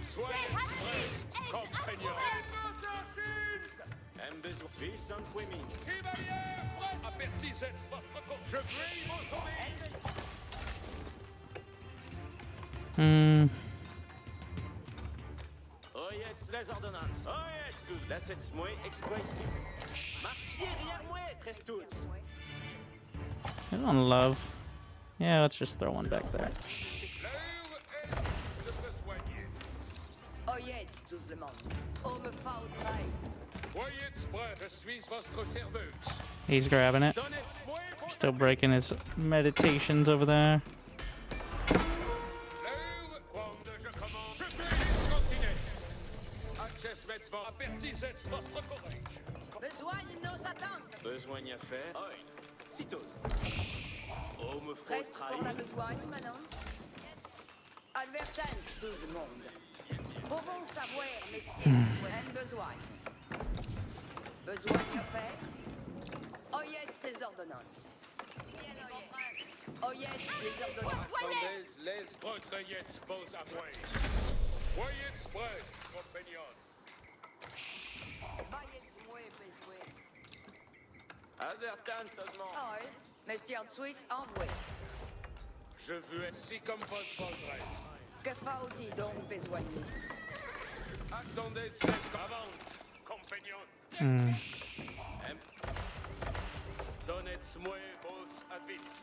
Soyez prêts, compagnon. Un besoin. Fils en quemi. Chevalier, avertissez votre corps. Je prie vos oreilles. Hmm. Oyez, les ordonnances. Oyez, tous. Laissez moi exploiter. Marchiez, rien moi, très tous. I don't love. Yeah, let's just throw one back there. L'heure est de se soigner. Oyez, tous le monde. On me fa au train. Soyez prêts, je suis votre serveuse. He's grabbing it. Donnez-moi vos Still breaking his meditations over there. l'heure quand je commence. Je peux continuer. Accesmets vos, avertissez votre courage. Besoin de nos attentes. Besoin à faire. Oin. Citos. Oh, me faut Reste pour la trahir. besogne, Manance. Advertance, tout le monde. Pouvons savoir, messieurs, un besoin. Besoin à faire? Oyez les ordonnances. Oyez les ordonnances. Attendez, les retraites vos à moi. Soyez prêts, compagnon. Voyez moi besoin. Advertance de demande. Oi, Mr. Suisse envoyé. Je veux ainsi comme vos voudrez. Que faut-il donc besoigner? Attendez, les avant, compagnon. Hmm. Donnez-moi vos advices.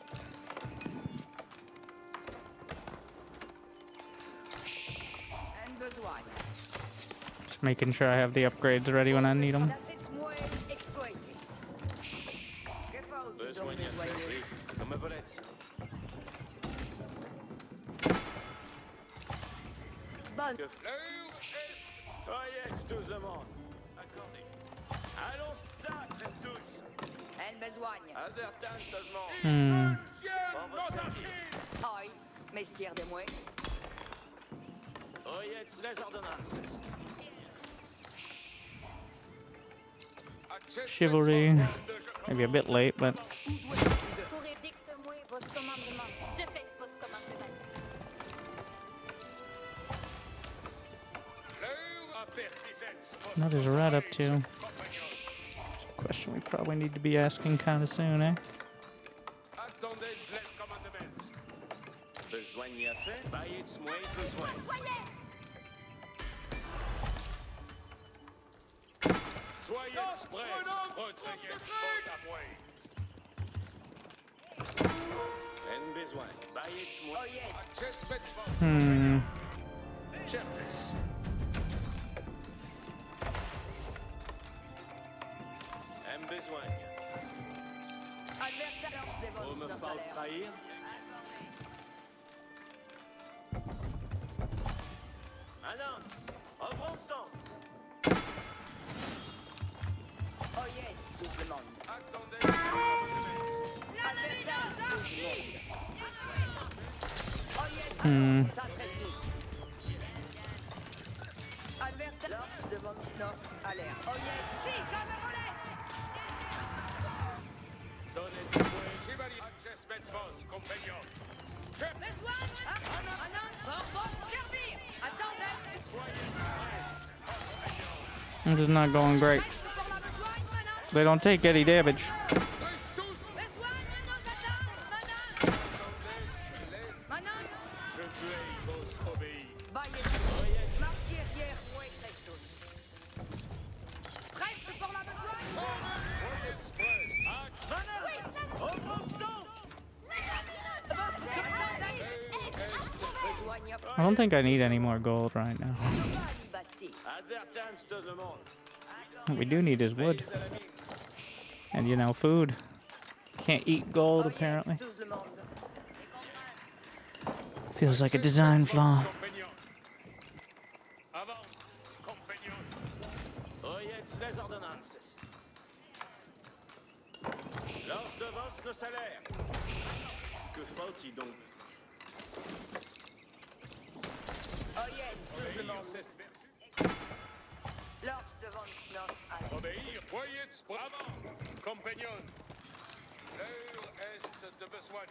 Un besoin. Just making sure I have the upgrades ready when I need them. Laissez-moi exploiter. Que faut-il donc Besoin à faire. besoigner? Oui, comme volette. bonne. Voyez tous le monde. Accordez. Allons ça, reste tous. En besogne. Advertance seulement. On va servir. Oi, mestier de moi. Voyez les ordonnances. Chivalry. Maybe a bit late, but Pourrez dicter-moi vos commandements. Je fais vos commandements. what is Red up to? Question we probably need to be asking kind of soon, eh? Besoin n'y a fait. Voyez-moi besoin. Soyez prêts, retrayez vos appuis. En besoin. Voyez-moi. Oyez, Acces vos certes. En besoin. advertance de Vous votre me dans faites salaire. trahir. Annonce. Offrons donc. Oyez, tout le monde. Attendez. Advertance, tout le monde. Oyez, ça reste tous. Advertance de von Snorz à l'air. Oyez, si, comme roulette. Donnez-moi chevalier. Acces vos compagnons. Servir. Attendez. This is not going great. They don't take any damage. Je veux vos obéir. Marchiez arrière, ouais, Christos. Prête pour la I don't think I need any more gold right now. Advertance tout le monde. What we do need is wood. Veillez à la mine. And, you know, food. Can't eat gold, apparently. Feels like a design flaw. Compagnons. Avant, compagnons. Voyez les ordonnances. L'ordre devance nos salaires. Que faut-il donc? Obéir. Voyez avant, compagnons. L'heure est de besoin.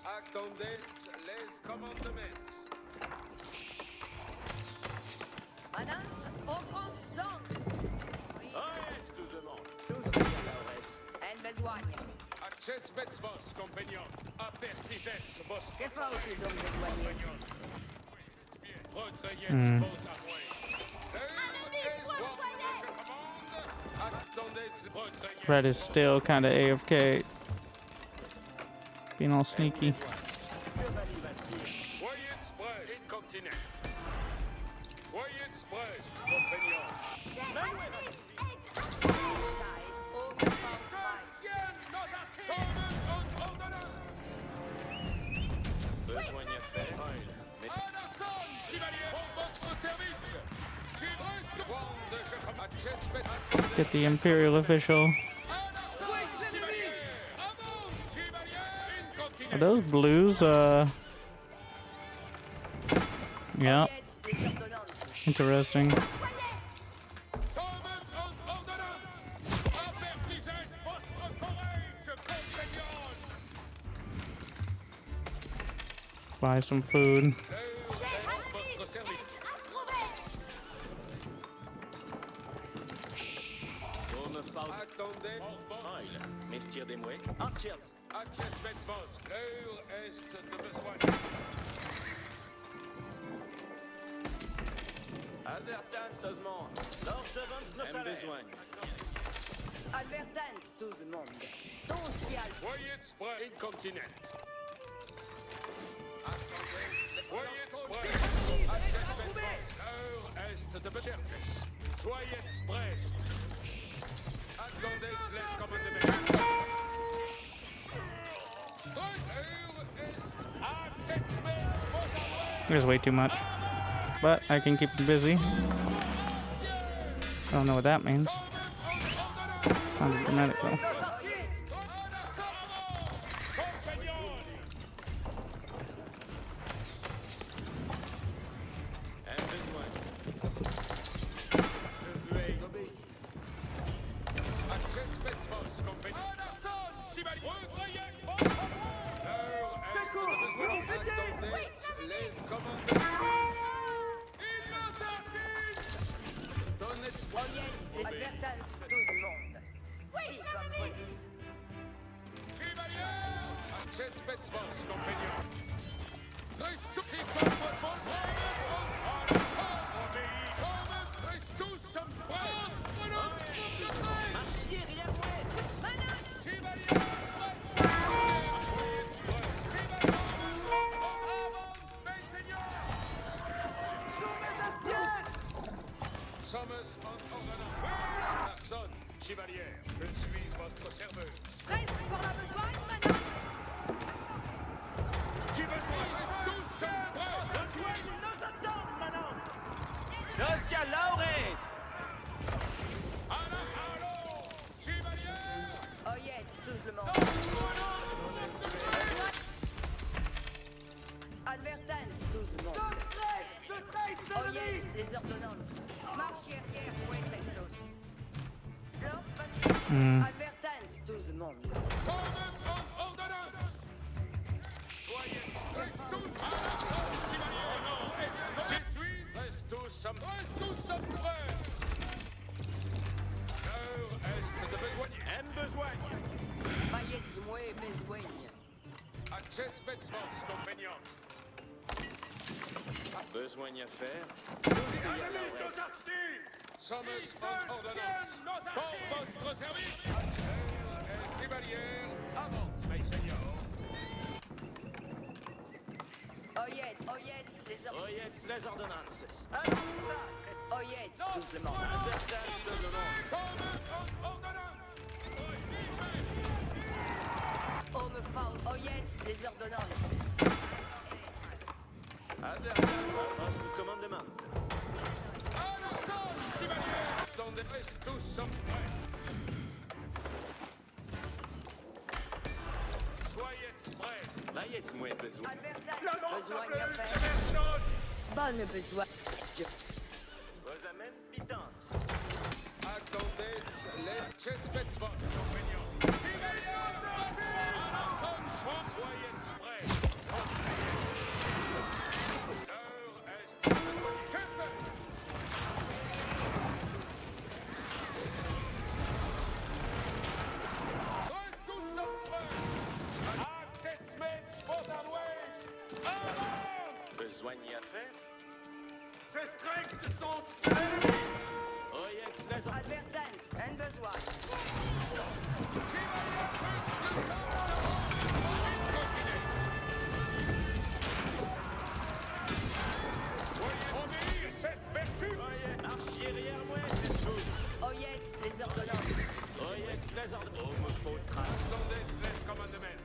Attendez les commandements. Manance, au grand stand. Voyez tout le monde. Tous bien Laurette. En besogne. Acces vos compagnons. Apertisez vos Que faut-il donc besoigner? retrayez vos appuis. L'heure est soir. Je commande. Attendez, retrayez. Red is still kind of AFK. Being all sneaky. Voyez prêts, incontinent. Voyez prêts, compagnons. Besoin n'y a fait. Mais Anderson, chevalier, pour votre service. J'y reste. Wand, je commande. Acces Get the Imperial official. Are those blues? Yeah. Interesting. Buy some food. on me parle. Attendez. Oil. Mestier des mouets. Archers. Acces vos. L'heure est de besoin. Advertance tout le monde. L'ordre devance nos salaires. Besoin. Advertance, tout le monde. Tous qui a Voyez prêts, incontinent. Voyez prêts. Acces vos. L'heure est de besoin. Soyez prêts. Attendez les commandements. There's way too much. But I can keep them busy. I don't know what that means. Sounded dramatic though. Advertance, tout le monde. Oui, comme police. Sommes en ordonnance. Personne, chevalière, je suis votre serveuse. Prêt pour la besogne, madame? Tu veux reste tous sans prêt. Dosia Lauret! Allons, chevalière. Oyez, tout le monde. Advertance, tout le monde. Oyez, les ordonnances. Marche arrière, ouais, Christos. Advertance, tout le monde. Sommes en ordonnance. Soyez reste tous à la chevalière. Non, je suis reste tous sans prêt. L'heure est de besoigner. En besogne! Maillets, moi, besoigne. Access Betsvos, compagnon. Besogne à faire? Dosia Lauret! Sommes en ordonnance. Pour votre service. Chevalière, avante, mes seigneurs. Oyez, les ordonnances. Oyez les ordonnances. Oyez, tout le monde. Advertance de demande. Sommes en ordonnance. Homme faute. Oyez, les ordonnances. Advertance à votre commandement. À la salle, chevalier. Attendez, reste tous sans prêt. Soyez prêts. Maillez-moi besoin. Advertance, besoigne à faire. Personne. Bonne besoin. Vos amènes pitance. Attendez, les Chespetsvos, compagnon. Chevalier, personne, soyez prêts. L'heure est de besoigner. Besogne à faire? District sont Oyez les ordonnances. Advertance, un besoin. Oyez, archière moi, c'est tous. Oyez, les ordonnances. Oyez les ordonnances. Oh, me faut trace. Attendez, les commandements.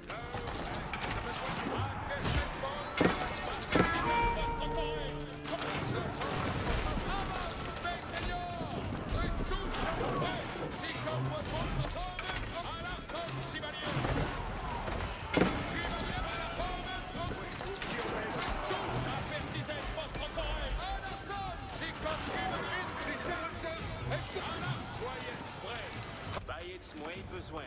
Baillez-moi besoin.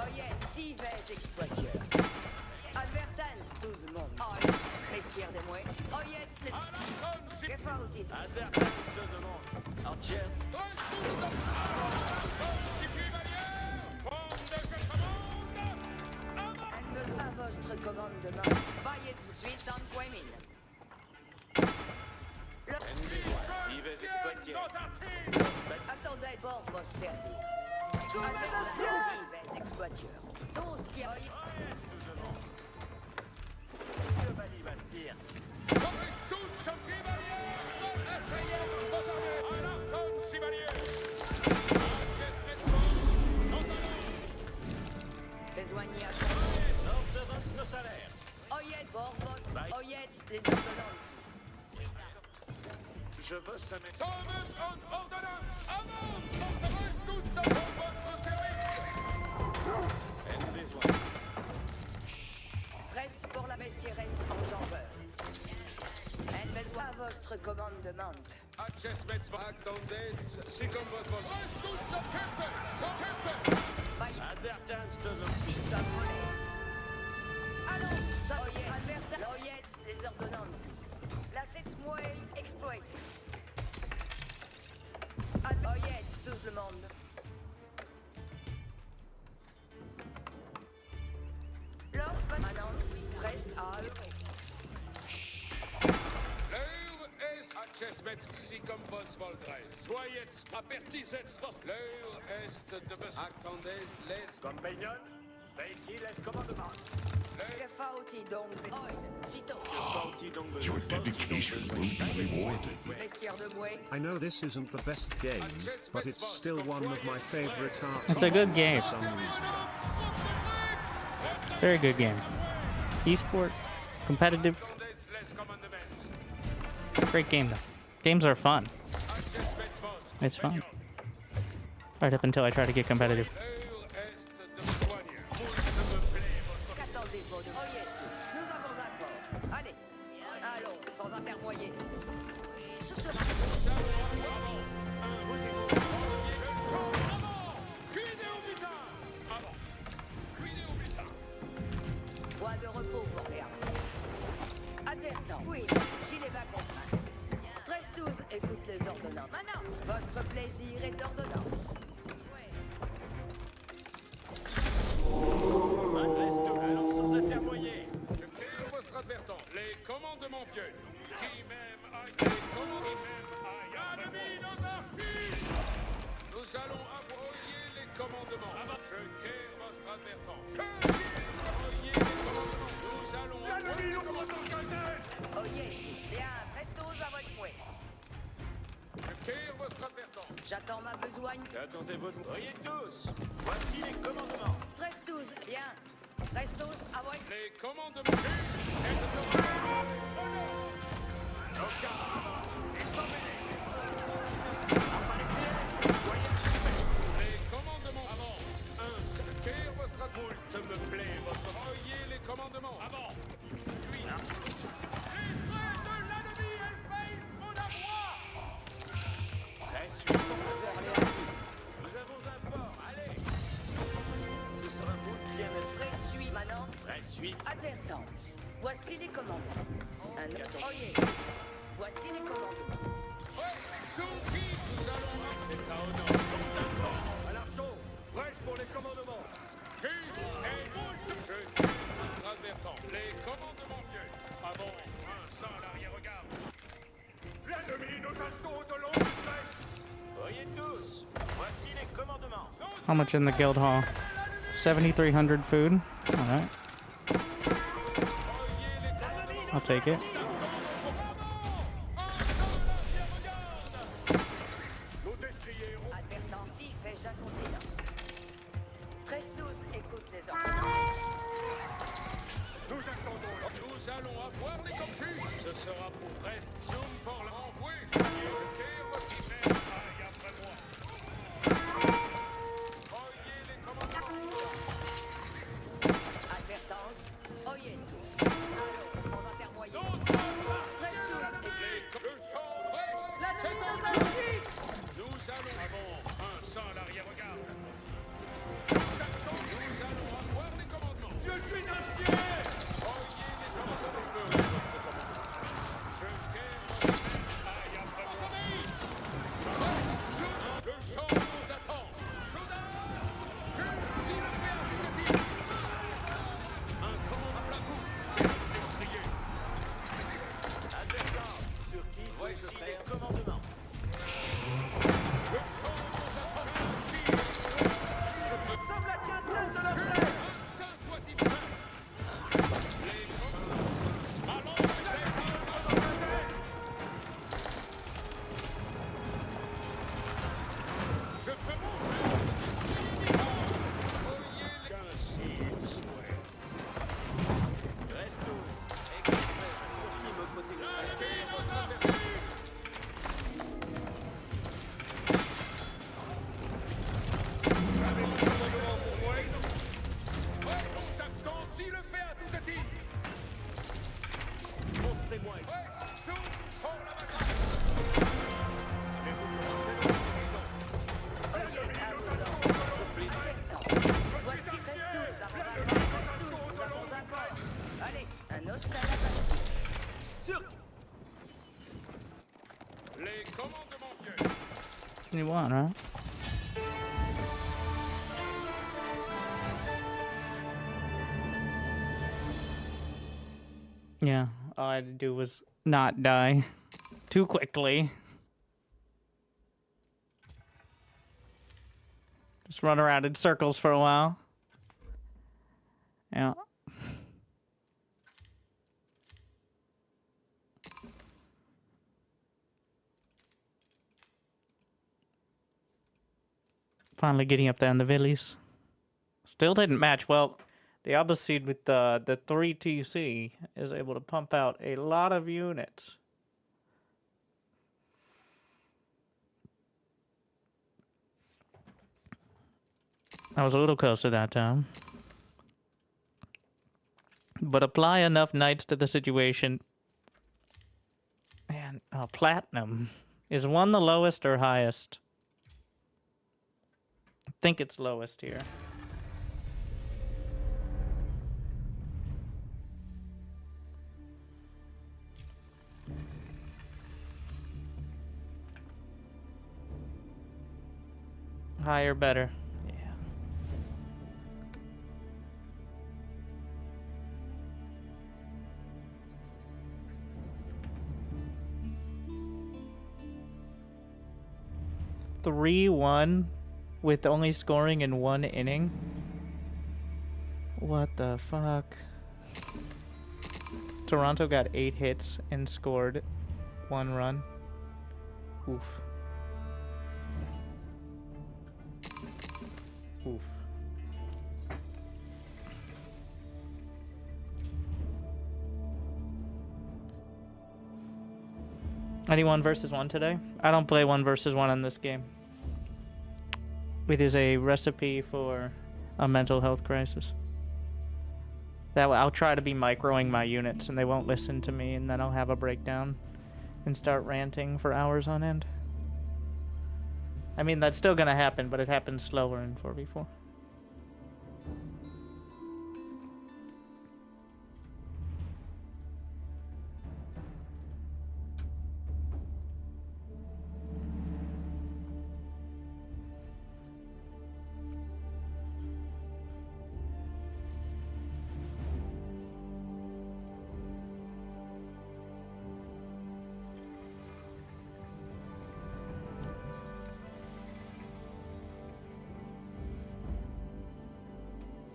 Oyez, si vais exploiteur. Advertance, tout le monde. Christière des mois. Oyez, les... Gefautit. Advertance de demande. Archers. À votre commandement. Veuillez suis en point mine. Si vous exploitiez. Attendez pour vos services. Advertance, si vais exploiter. quatuor. Tous tirent. Chevalier Bastille. Sommes tous chevaliers. Essayez vos armées. À l'arson, chevalier. Besoigné à Ordre de votre salaire. Oyez, Borbon. Oyez, les ordonnances. Je veux ça met. Thomas en ordonnance. Avant, porterez tous à votre service. Ai-nous besoin? Reste pour la bestieresse en jambeur. Elle besoin à votre commandement. Acces met actondens, si comme vos vol. Reste tous à chefe. Advertance de nos. Si ta volette. Allons, ça oyez, Alberta. Oyez, les ordonnances. La 7 mois exploité. Oyez, tout le monde. L'ordre annonce reste à eux. L'heure est acces met si comme vos vol. Soyez apertisets vos. L'heure est de vos actondens les. Compagnon, ben ici, laisse commandement. Que faut-il donc? Oil, sitôt. Parti donc de Your dedication will be rewarded. Vestiaire de bouée. I know this isn't the best game, but it's still one of my favorite art. It's a good game. For some reason. Very good game. Esport, competitive, Actondens les commandements. great game though. Games are fun. Acces met vos. It's fun. Right up until I try to get competitive. L'heure est de vos soigner. Moult me plaît votre. Qu'attendez-vous de oyez tous? Nous avons un port. Allez, allons, sans intermoyer. Ce sera point de repos pour les armées. Advertant, oui, gilet bas contraint. 13-12, écoute les ordonnances. Maintenant, votre plaisir est d'ordonnance. Adresse tout, alors sans intermoyer. Je prie votre advertant, les commandements vieux, qui même aillent, les commandements même aillent, ennemis nos archives. Nous allons envoyer les commandements. Je quitte votre advertant. Envoyez les commandements. Nous allons envoyer les commandements. Oyez tous, bien, 13-12 à votre fouet. Je quitte votre advertant. J'attends ma besogne. Attendez votre. Voyez tous. Voici les commandements. 13-12, bien. 13-12 à votre. Les commandements vieux, et ce sera les commandements avant. Je quitte votre advertant. Moult me plaît votre. Envoyez les commandements. Avant. Puis, les traits de l'ennemi Elfaïs au lavoir. La suite. Nous avons un port. Allez. Ce sera vous bien esprit. Suis maintenant. La suite. Advertance. Voici les commandements. Un autre. Oyez tous. Voici les commandements. Souki, nous allons C'est un honneur. À l'arceau, prêche pour les commandements. Fils et moult. Je quitte notre advertant. Les commandements vieux. Avant, un sans l'arrière-regard. L'ennemi nous assaut de longue flèche. Voyez tous. Voici les commandements. How much in the guild hall? 7,300 food. All right, I'll take it. Nos destriers ont Advertance, fais un continent. 13-12, écoute les ordres. nous attendons. Nous allons avoir les corpus. Ce sera pour Rest Zoom pour l'envoi. Je quitte votre même aille après moi. Envoyez les commandements. Advertance, oyez tous. Allons, sans intermoyer. 13-12, écoute. Le champ reste. C'est en vie. Nous allons avant un sans l'arrière-regard. Nous allons avoir les commandements. Je suis un chien. Envoyez les commandements. Je quitte votre même aille après moi. Destiny 1, right? Yeah, all I had to do was not die too quickly. Just run around in circles for a while. Yeah. Finally getting up there in the villies. Still didn't match. Well, the Abbasid with the 3TC is able to pump out a lot of units. I was a little closer that time. But apply enough knights to the situation. Man, platinum. Is one the lowest or highest? I think it's lowest here. Higher, better. Yeah. (3-1) with only scoring in 1 inning. What the fuck? Toronto got 8 hits and scored 1 run. Oof. Oof. Any 1 versus 1 today? I don't play 1 versus 1 in this game. It is a recipe for a mental health crisis. That way, I'll try to be microing my units and they won't listen to me, and then I'll have a breakdown and start ranting for hours on end. I mean, that's still gonna happen, but it happens slower in 4v4.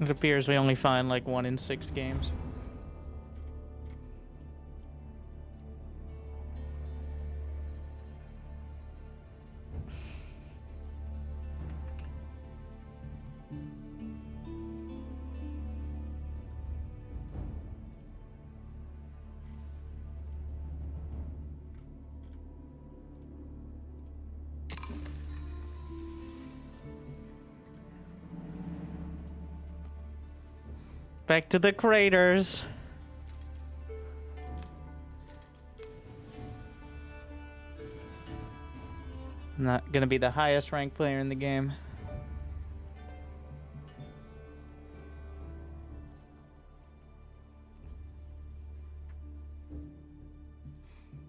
It appears we only find like 1 in 6 games. Back to the craters. I'm not gonna be the highest ranked player in the game.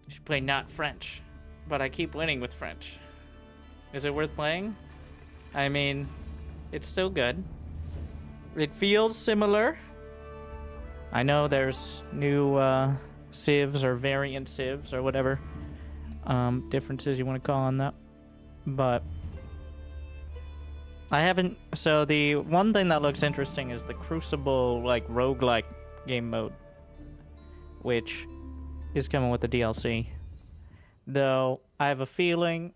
Should play not French, but I keep winning with French. Is it worth playing? I mean, it's still good. It feels similar. I know there's new civs or variant civs or whatever differences you want to call on that, but I haven't. So the one thing that looks interesting is the Crucible like roguelike game mode, which is coming with the DLC. Though I have a feeling,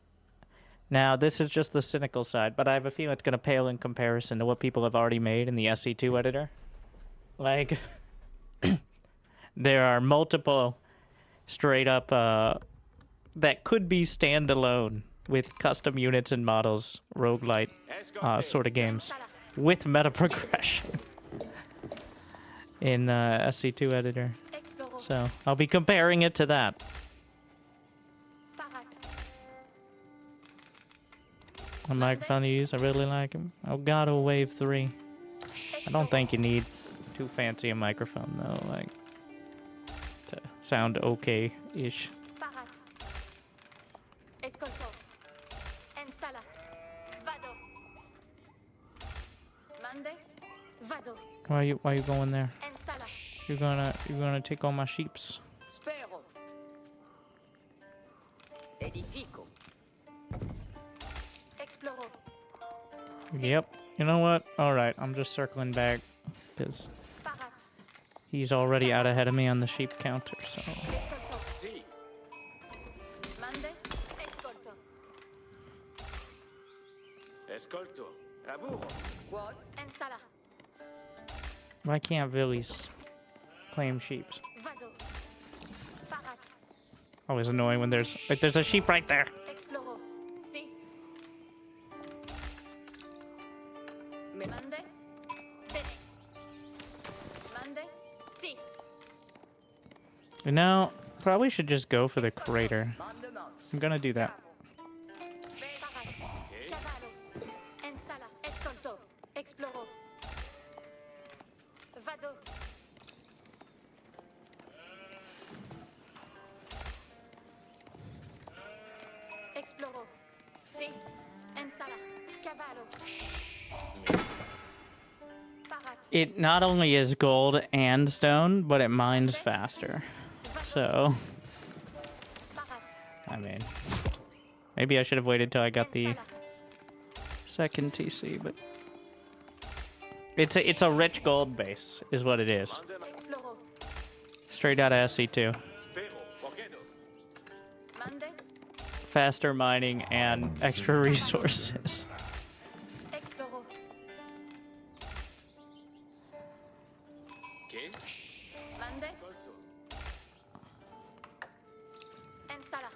now this is just the cynical side, but I have a feeling it's going to pale in comparison to what people have already made in the SC2 editor. Like, there are multiple straight up that could be standalone with custom units and models, roguelite sort of games with meta progression in SC2 editor. So I'll be comparing it to that. The microphone you use, I really like him. Elgato Wave 3. I don't think you need too fancy a microphone though, like to sound okay-ish. Mandes, vado, Why you going there? ensala, You're gonna take all my sheeps. Spero. Edifico. exploro, Yep. You know what? All right. I'm just circling back because parat, he's already out ahead of me on the sheep counter. So escolto, Si. Mandes, escolto, Escolto. Laburo. What? ensala, why can't Villies claim sheeps? vado, parat, Always annoying when there's a sheep right there. exploro, si. Mandes, bene. Mandes, si. You know, probably should just go for the crater. Mandements. I'm gonna do that. Parat, cavallo, ensala, escolto, exploro, vado, exploro, si, ensala, cavallo, parat, It not only is gold and stone, but it mines faster. So, parat, I mean, maybe I should have waited till I got the ensala, second TC, but it's a rich gold base, is what it is. exploro, Straight out of SC2. Spero. Pochedo. Mandes, Faster mining and extra resources. exploro, Che? Mandes, Escolto. ensala,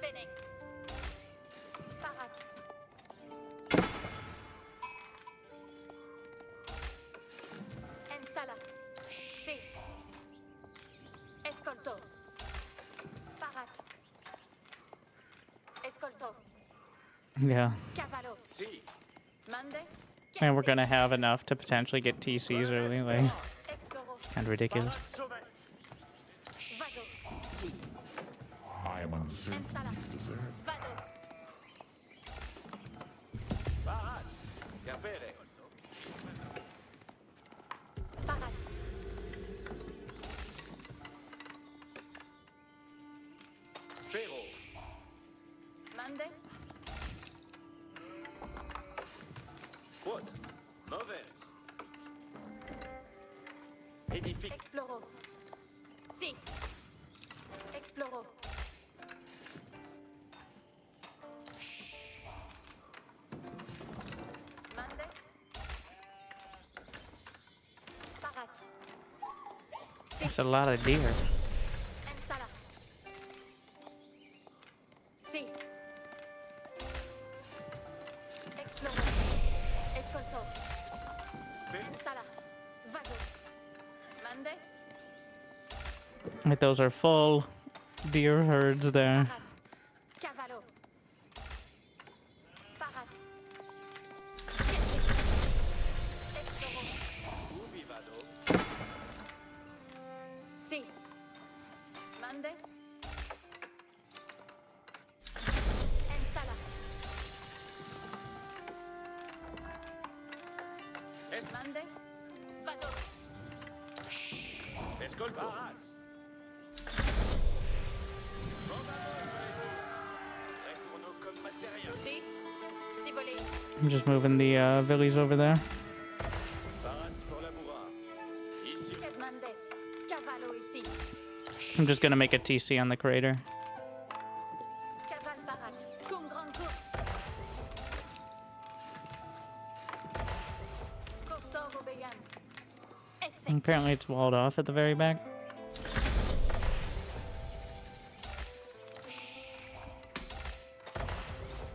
bene, parat, ensala, si, escolto, parat, escolto, Yeah. cavallo, Si. Mandes, And we're gonna have enough to potentially get TCs early, like, exploro, kind of ridiculous. Sauvet. vado, I am uncertain ensala, you deserve. vado, Parat. Capere. parat, Spero. Mandes, Quod. Movens. Edific. exploro, si, exploro, Mandes, parat, That's a lot of deer. ensala, si, exploro, escolto, Spero. ensala, vado, Mandes, Like, those are full deer herds there. parat, cavallo, parat, exploro, Ubi vado. si, Mandes, ensala, Mandes, vado, Escolto. Parat. Retourno comme matériel. si, si volé, I'm just moving the villies over there. Parat pour labourar. Ici. Mandes, cavallo ici, I'm just gonna make a TC on the crater. caval parat, cum grand course, cursor obéissance, And apparently it's walled off at the very back.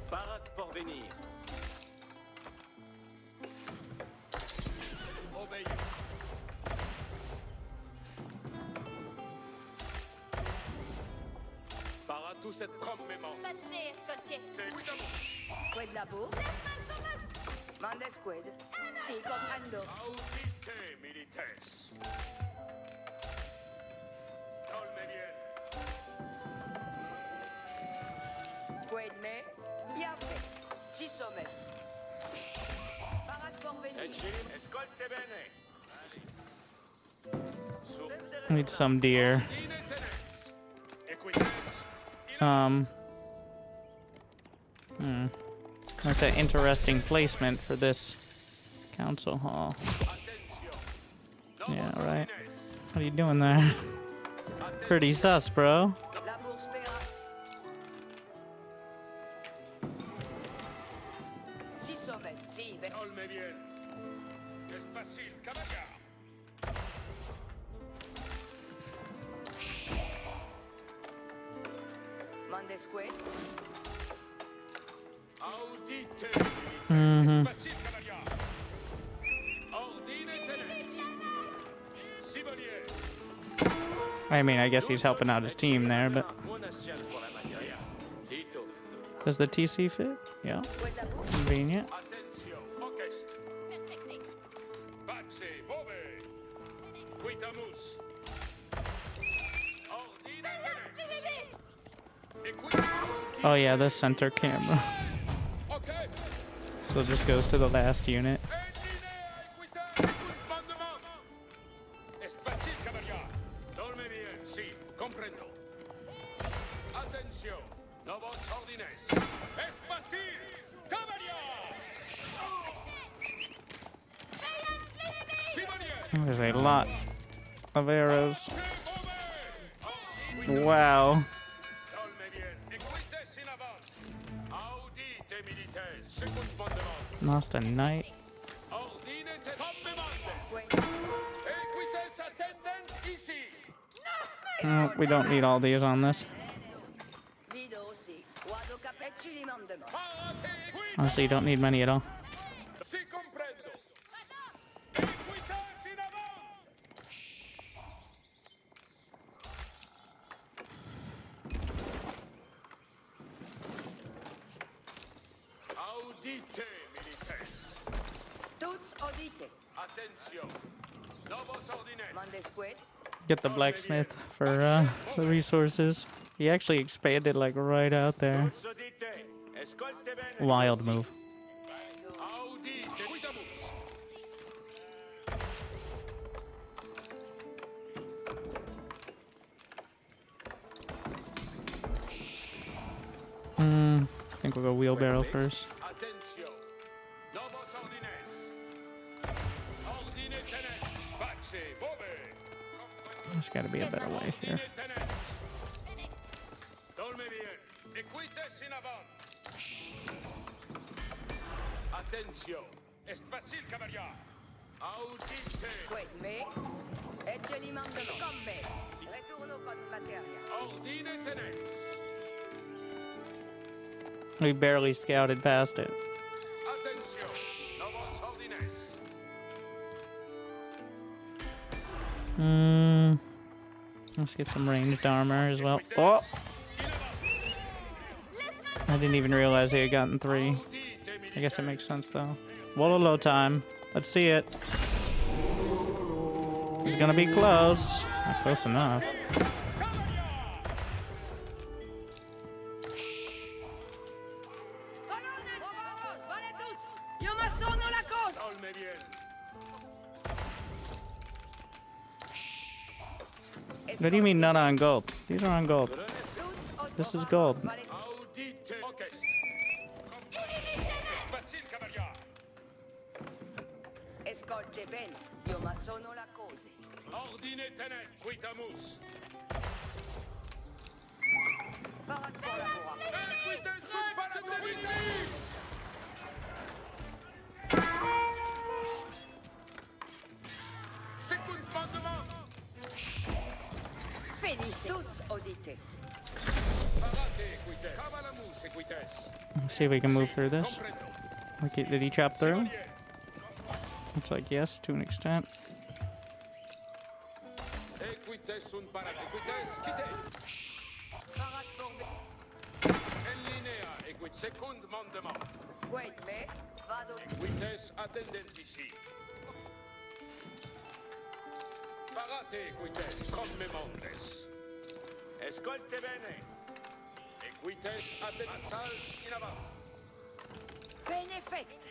Parat pour venir. Obéis. Parat tout cette trompe mémoire. Patché, escoltier, Quid labo? Mandes quid? Si, comprendo. Audite, milites. Dolmeniel. Quid me? Ya fait. Ci sommes. Parade porvenir. Escolte bene. I need some deer. That's an interesting placement for this council hall. Yeah, right. What are you doing there? Pretty sus, bro. La bourse paiera. Ci sommes. Si, ben. Olme bien. Es facile, cavalier. Mandesque. Audite. Mhm. Es facile, cavalier. Ordine tenet. Sibolier. I mean, I guess he's helping out his team there, but does the TC fit? Yeah. Convenient. Attention, orchestre. Perfecté. Pace, bove. Quitamus. Ordine tenet. Equip. Oh yeah, the center camera. Okay. So it just goes to the last unit. Es fácil, cavalier. Dorme bien, sí, comprendo. Atención, novos órdenes. Es fácil, cavalier. Sibolier. There's a lot of arrows. Wow. Dorme bien. Equites in avant. Audite milites. Second mandement. Lost a knight. Ordine te commande. Equites attendant ici. Oh, we don't need all these on this. Vido aussi. Guardo capecci li mandement. Parate, equites. Honestly, you don't need many at all. Si comprendo. Equites in avant. Audite milites. Tuts audite. Attention. Novos ordines. Mandesque. Get the blacksmith for the resources. He actually expanded like right out there. Sodite. Escolte bene. Wild move. Audite. Quitamus. I think we'll go wheelbarrow first. Attention. Novos ordines. Ordine tenet. Pace, bove. There's got to be a better way here. Ordine tenet. Dorme bien. Equites in avant. Attention. Est facile, cavalier. Audite. Quet me. Ecce li mandement. Comme me. Retourno con materia. Ordine tenet. We barely scouted past it. Attention. Novos ordines. Let's get some ranged armor as well. Oh! I didn't even realize he had gotten 3. I guess it makes sense though. Wololo time. Let's see it. He's gonna be close. Not close enough. Colonne, vamos, vale tuts. Io ma sono la cosa. Dorme bien. What do you mean not on gold? These are on gold. This is gold. Audite. Orchestre. Est facile, cavalier. Escolte bene. Io ma sono la cosa. Ordine tenet. Quitamus. Parade pour la bourra. Equites in paragoniti. Second mandement. Félice. Tuts audite. Parate, equites. Cavalamus, equites. Let's see if we can move through this. Comprendo. Okay, did he chop through? Sibolier. Looks like yes, to an extent. Equites sunt parat. Equites, quitte. Parade pour me. En linea, equit second mandement. Quet me. Vado. Equites attendent ici. Parate, equites, comme mondes. Escolte bene. Equites attendent. Assals in avant. Benefect.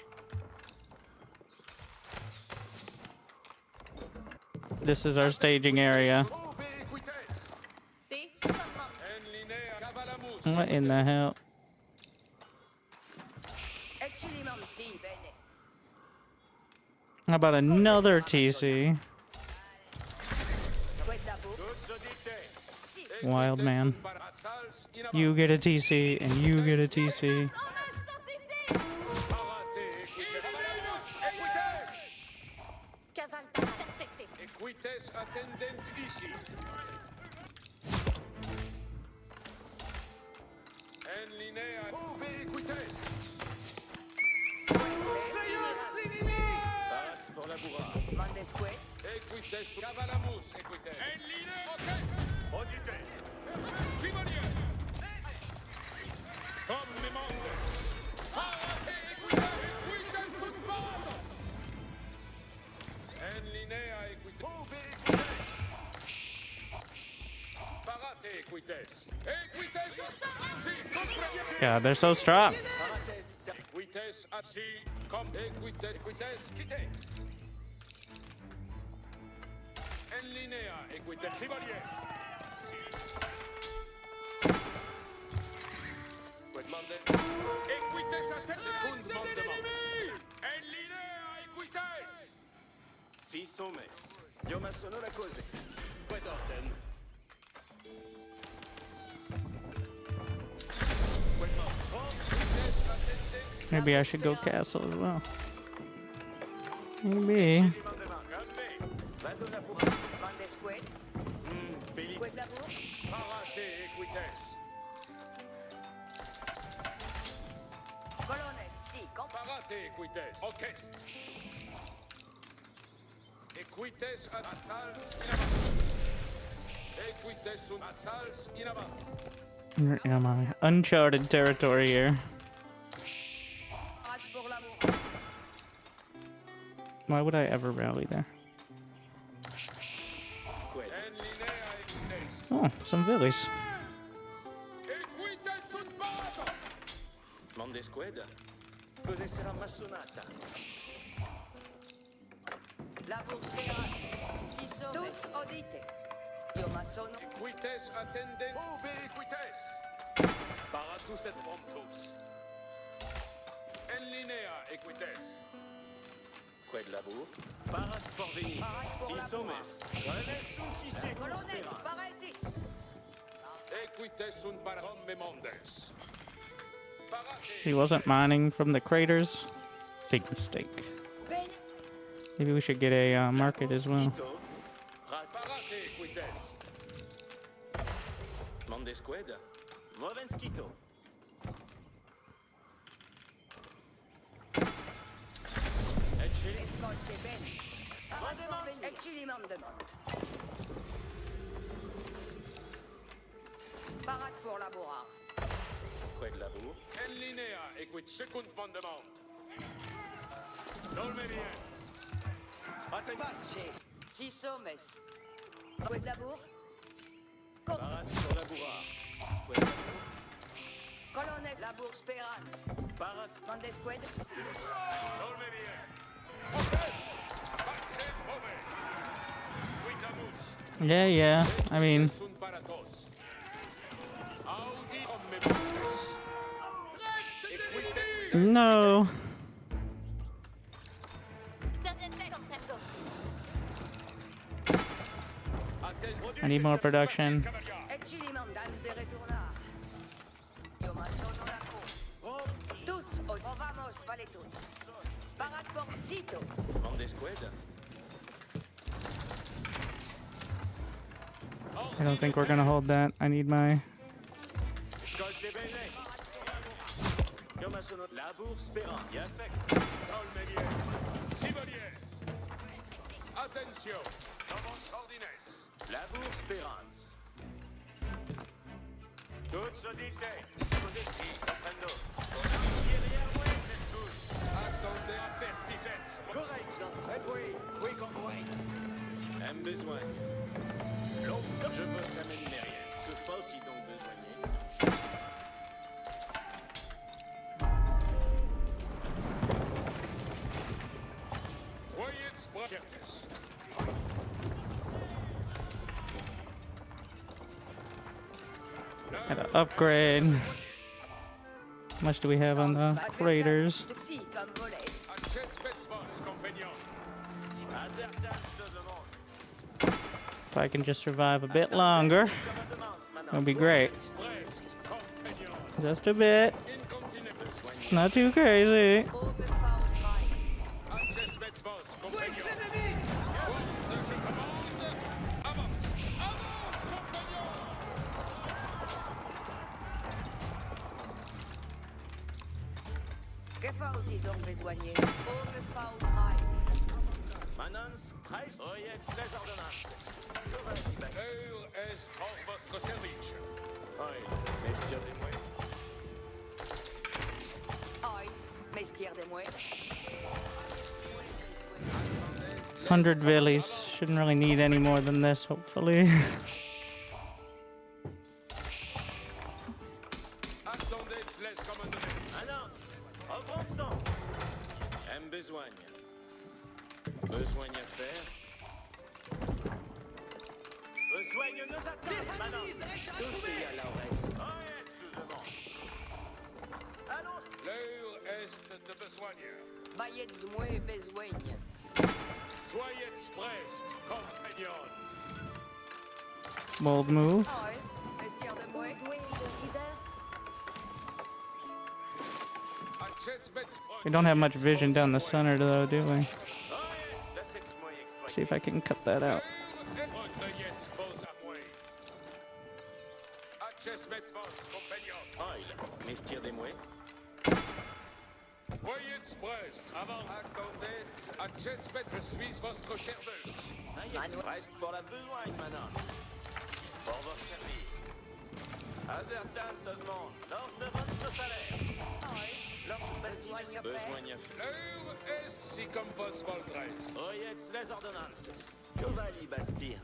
This is our staging area. Ove equites. Si, commande. En linea cavalamus. What in the hell? Eccilimam si, bene. How about another TC? Quid labor. Tuts odite. Wild man. Equites sunt asals in avant. You get a TC and you get a TC. Parate equites. Cavalamus equites. Cavale perfecté. Equites attendent ici. En linea ove equites. Pax pour la bourrade. Mandesque. Equites cavalamus equites. En linea otes. Odite. Simonies. Comme mondes. Parate equites. Equites sunt parados. En linea equites. Ove equites. Parate equites. Equites. Si, comprenez. God, they're so strong. Equites assi, com equites quite. En linea equites civalier. Quid mande. Equites a secund mandement. En linea equites. Si somes. Io ma sono la cose. Quid ordem. Quid mande. Equites attendent. Maybe I should go castle as well. Maybe. Vado la pour. Mandesque. Félix. Quid labor. Parate equites. Colonel, si, Parate equites. Orchestre. Equites asals in avant. Equites sunt asals in avant. Where am I? Uncharted territory here. Rage pour l'amour. Why would I ever rally there? En linea equites. Oh, some villies. Equites sunt parados. Mondesqued. Cos'è sarà massonata? Labor speranza. Si somes. Tuts odite. Io ma sono. Equites attendent. Ove equites. Paratus et promptus. En linea equites. Quid labor? Parat pour venir. Parat pour Si la somes. Renes sunt ici. Colonel, paratis. Equites sunt para homme mondes. Parate. He wasn't mining from the craters. Big mistake. Bene. Maybe we should get a market as well. Quito. Parate equites. Mondesqued. Movenskito. Escolte bene. Parat pour venir. Eccilimam demande. Parat pour laborar. Quid labor? En linea equit secund mandement. Dolme bien. Pace. Si somes. Quid labor. Com. Parat pour la bourrade. Quid labor? Colonel, labor speranza. Parat. Mandesque. Dolme bien. Pace pome. Quitamus. Yeah. I mean, Sunt paratos. Audi homme mondes. Equite. no. Certainement comprendo. I need more production. Eccilimam dans de retornar. Io ma sono la co. Tuts ovamos vale tuts. Parat por sito. Mondesqued. I don't think we're gonna hold that. I need my. Scolte bene. Io ma sono labor sperant. Gli affect. Dolme bien. Civaliers. Attention. Nomos ordines. Labor sperance. Tuts odite. Cos'è comprendo? Attendez avertisets. Correct, gentil. Oui, compris. Même besoin. L'autre, je veux ça m'éliminer rien. Que faut-il donc besoigner? Gotta upgrade. How much do we have on the craters? Si, comme volets. If I can just survive a bit longer, that'll be great. Just a bit. Not too crazy. Que faut-il donc besoigner? Oberfahrtrein. Manons, Preis, oh jetzt les ordonnances. L'heure est en votre service. Oui, messieurs des mouets. Aïe, mestière des mouets. 100 villies. Shouldn't really need any more than this, hopefully. Attendez, les commandements. Manons, avance donc. Besogne. Besogne à faire. Besogne nous attend, Manons. Tous pays à Laurette. Oh, excusez-moi. Allons. L'heure est de besogne. Bayets mouets besoigne. Soyez prest, compagnon. Bold move. Aïe, mestière des mouets. We don't have much vision down the center though, do we? See if I can cut that out. Mestier des mouets. Soyez prest. Avant. Attendez, je suis votre serveuse. Reste pour la besogne, Manons. Pour vous servir. Adertan se demande, lors de votre salaire. Besogne à faire. L'heure est si comme vos voldrez. Oyez les ordonnances. Chevalier Bastille.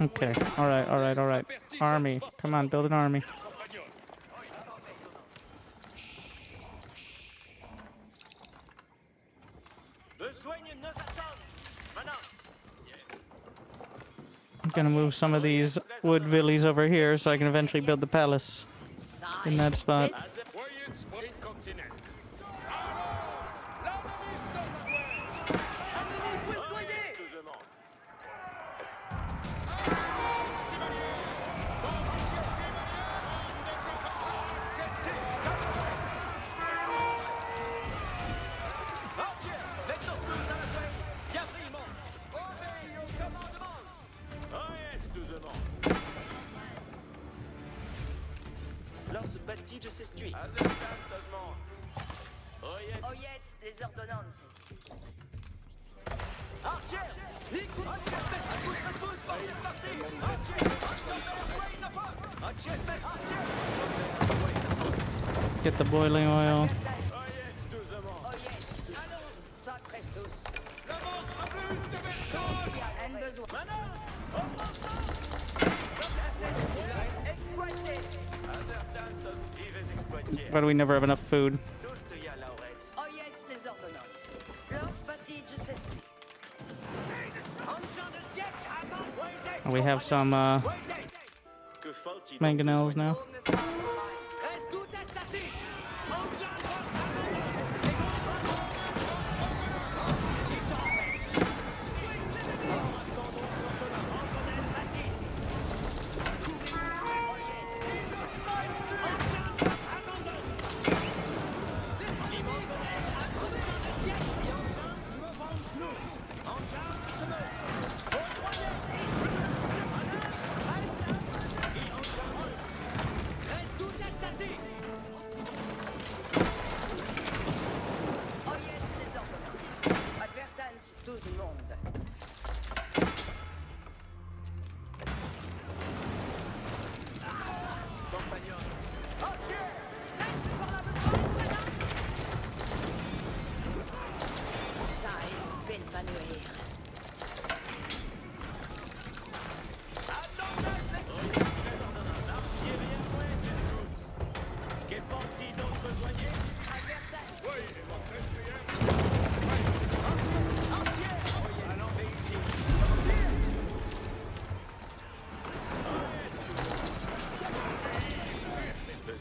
Okay, alright, alright, alright. Army. Come on, build an army. I'm gonna move some of these wood villas over here so I can eventually build the palace in that spot. Oyez les ordonnances. Get the boiling oil. But we never have enough food. We have some mangonels now.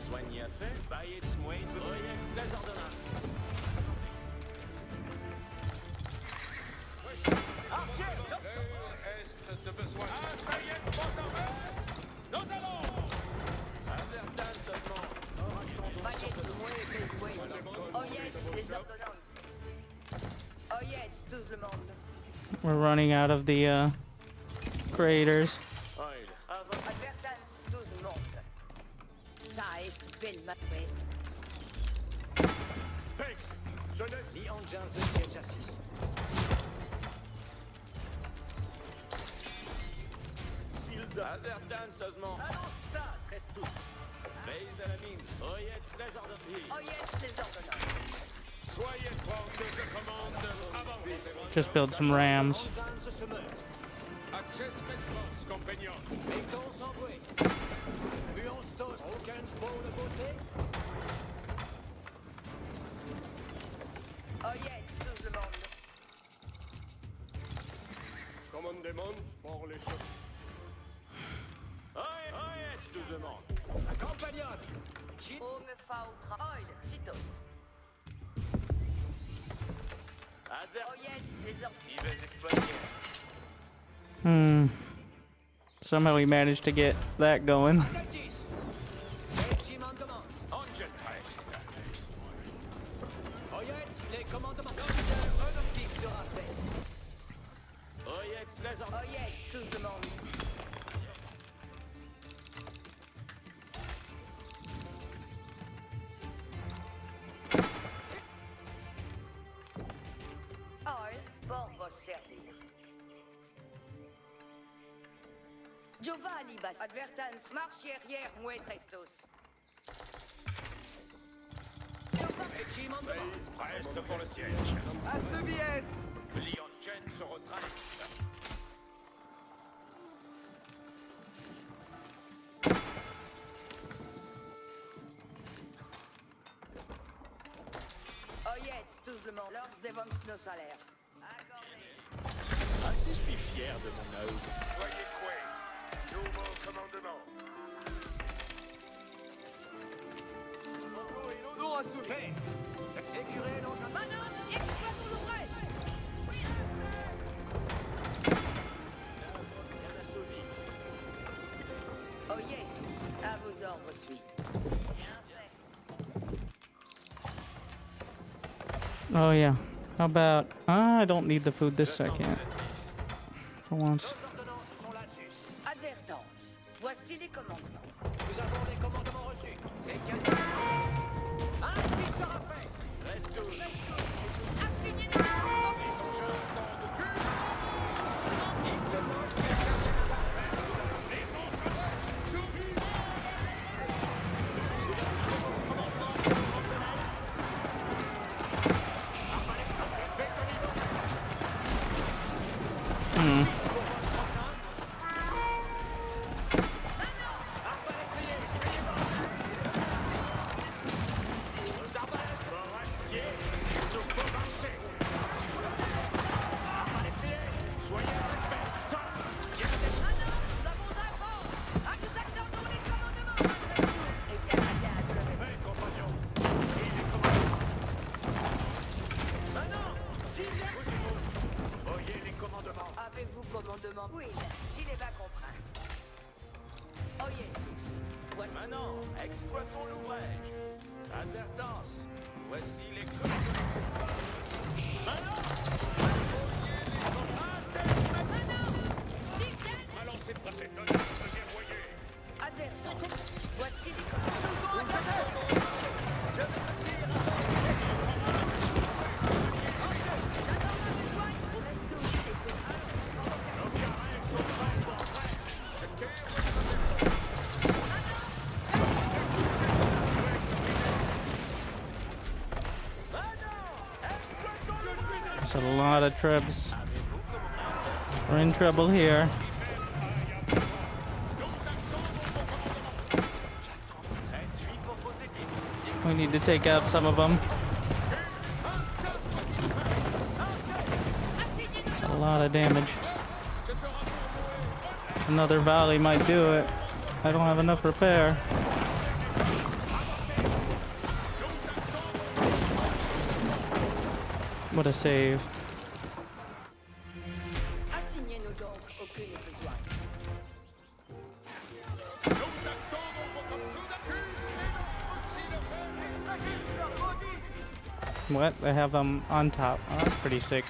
soigner à fait. Baillez-moi, voyez les ordonnances. Archer, Est de besoin. Nous allons. Avertan seulement. Baguette-moi, baise-moi. Oyez, les ordonnances. Oyez, tous le monde. We're running out of the creators. Oil. Advertance, tous le monde. Ça est belle matouette. Pex, jeunesse. Ni engins de siège à 6. Silda. Avertan seulement. Allons ça, Trestus. Veille à la mine. Oyez les ordonnances. Oyez, les ordonnances. Soyez prompt, je commande. Avancez. Just build some rams. Engins se meurent. Access Metros, compagnon. Mettons en bruit. Buons tous. Aucun spawn de beauté. Oyez, tous le monde. Commandement pour les choses. Oyez, tout le monde. Compagnonne. Chit. Oh, me fa au travail. Chitost. Advert. Oyez, les ordonnances. Ils veulent exploiter. Somehow we managed to get that going. Attaquis. Régiment demande. Engine presse. Oyez, les commandements. Un aussi sera fait. Oyez, les ordres. Oyez, tous le monde. Oil, bon vos servir. Jova libas. Advertance, marche arrière, moi Trestos. Régiment demande. Preste pour le siège. À ce biais. Lion Chen se retraite. Oyez, tous le monde. Lors dévance nos salaires. Accordez. Assez, je suis fier de mon œuvre. Soyez quoi? Nouveau commandement. Encore une odeur à souffler. Écurez l'engin. Madame, exploitons l'ouvrage. Bien assommé. Oyez tous, à vos ordres suis. Bien fait. Oh yeah. How about I don't need the food this second. For once. Nos ordonnances sont là-dessus. Advertance. Voici les commandements. Nous avons des commandements reçus. C'est quasi. Un qui sera fait. Reste tous. Assigné les Les engins attendent de cul. Avez-vous commandement? Oui, gilet bas contraint. Oyez tous. Maintenant, exploitons l'ouvrage. Advertance. Voici les commandements. Maintenant. Balancez de précédent, verrouillé. Advertance. Voici les commandements. J'adore la besoin. Reste tous et There's a lot of trebs. We're in trouble here. We need to take out some of them. A lot of damage. Another volley might do it. I don't have enough repair. What a save. Assignez-nous donc aucune besoin. Nous attendons votre Sudacus et notre Magie. What? They have them on top. Oh, that's pretty sick.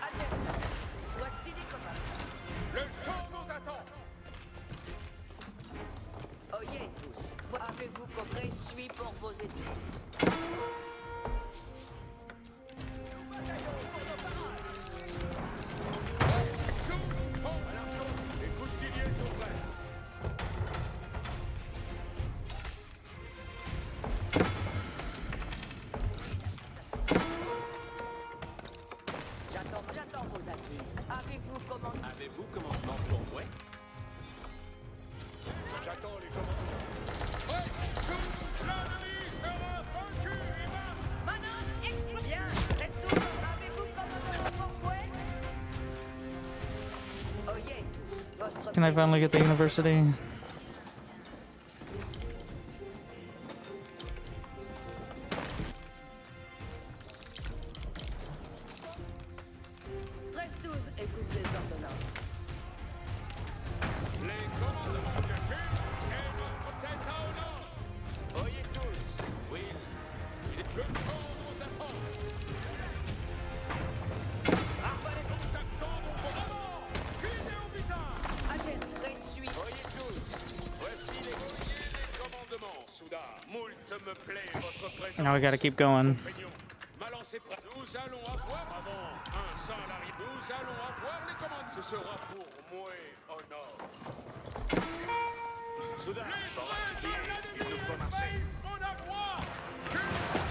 Advertance. Voici les commandes. Le champ nous attend. Oyez tous. Avez-vous compris? Suis pour vos études. Les coustiliers sont prêts. J'attends vos avises. Avez-vous commandement pour moi? J'attends les commandements. Ouais, sous l'ennemi sera vaincu et va. Manon, explose. Bien. Restons. Avez-vous commandement pour moi? Oyez tous. Votre Can I finally get the university? Trestus écoute les ordonnances. Les commandements de juste et notre c'est à honneur. Oyez tous. Will. Il est le champ nous attend. Nous attendons vos morts. Vidéo vital. Advertez, suis. Oyez tous. Voici les Voyez les commandements, Souda. Moult me plaît votre présence. Now we gotta keep going. Compagnon. Ma lancée prête. Nous allons avoir avant un salarié. Nous allons avoir les commandes. Ce sera pour moi honneur. Soudain. Les Bon, traits tiens, de il nous faut l'ennemi marcher. mon avoir. Que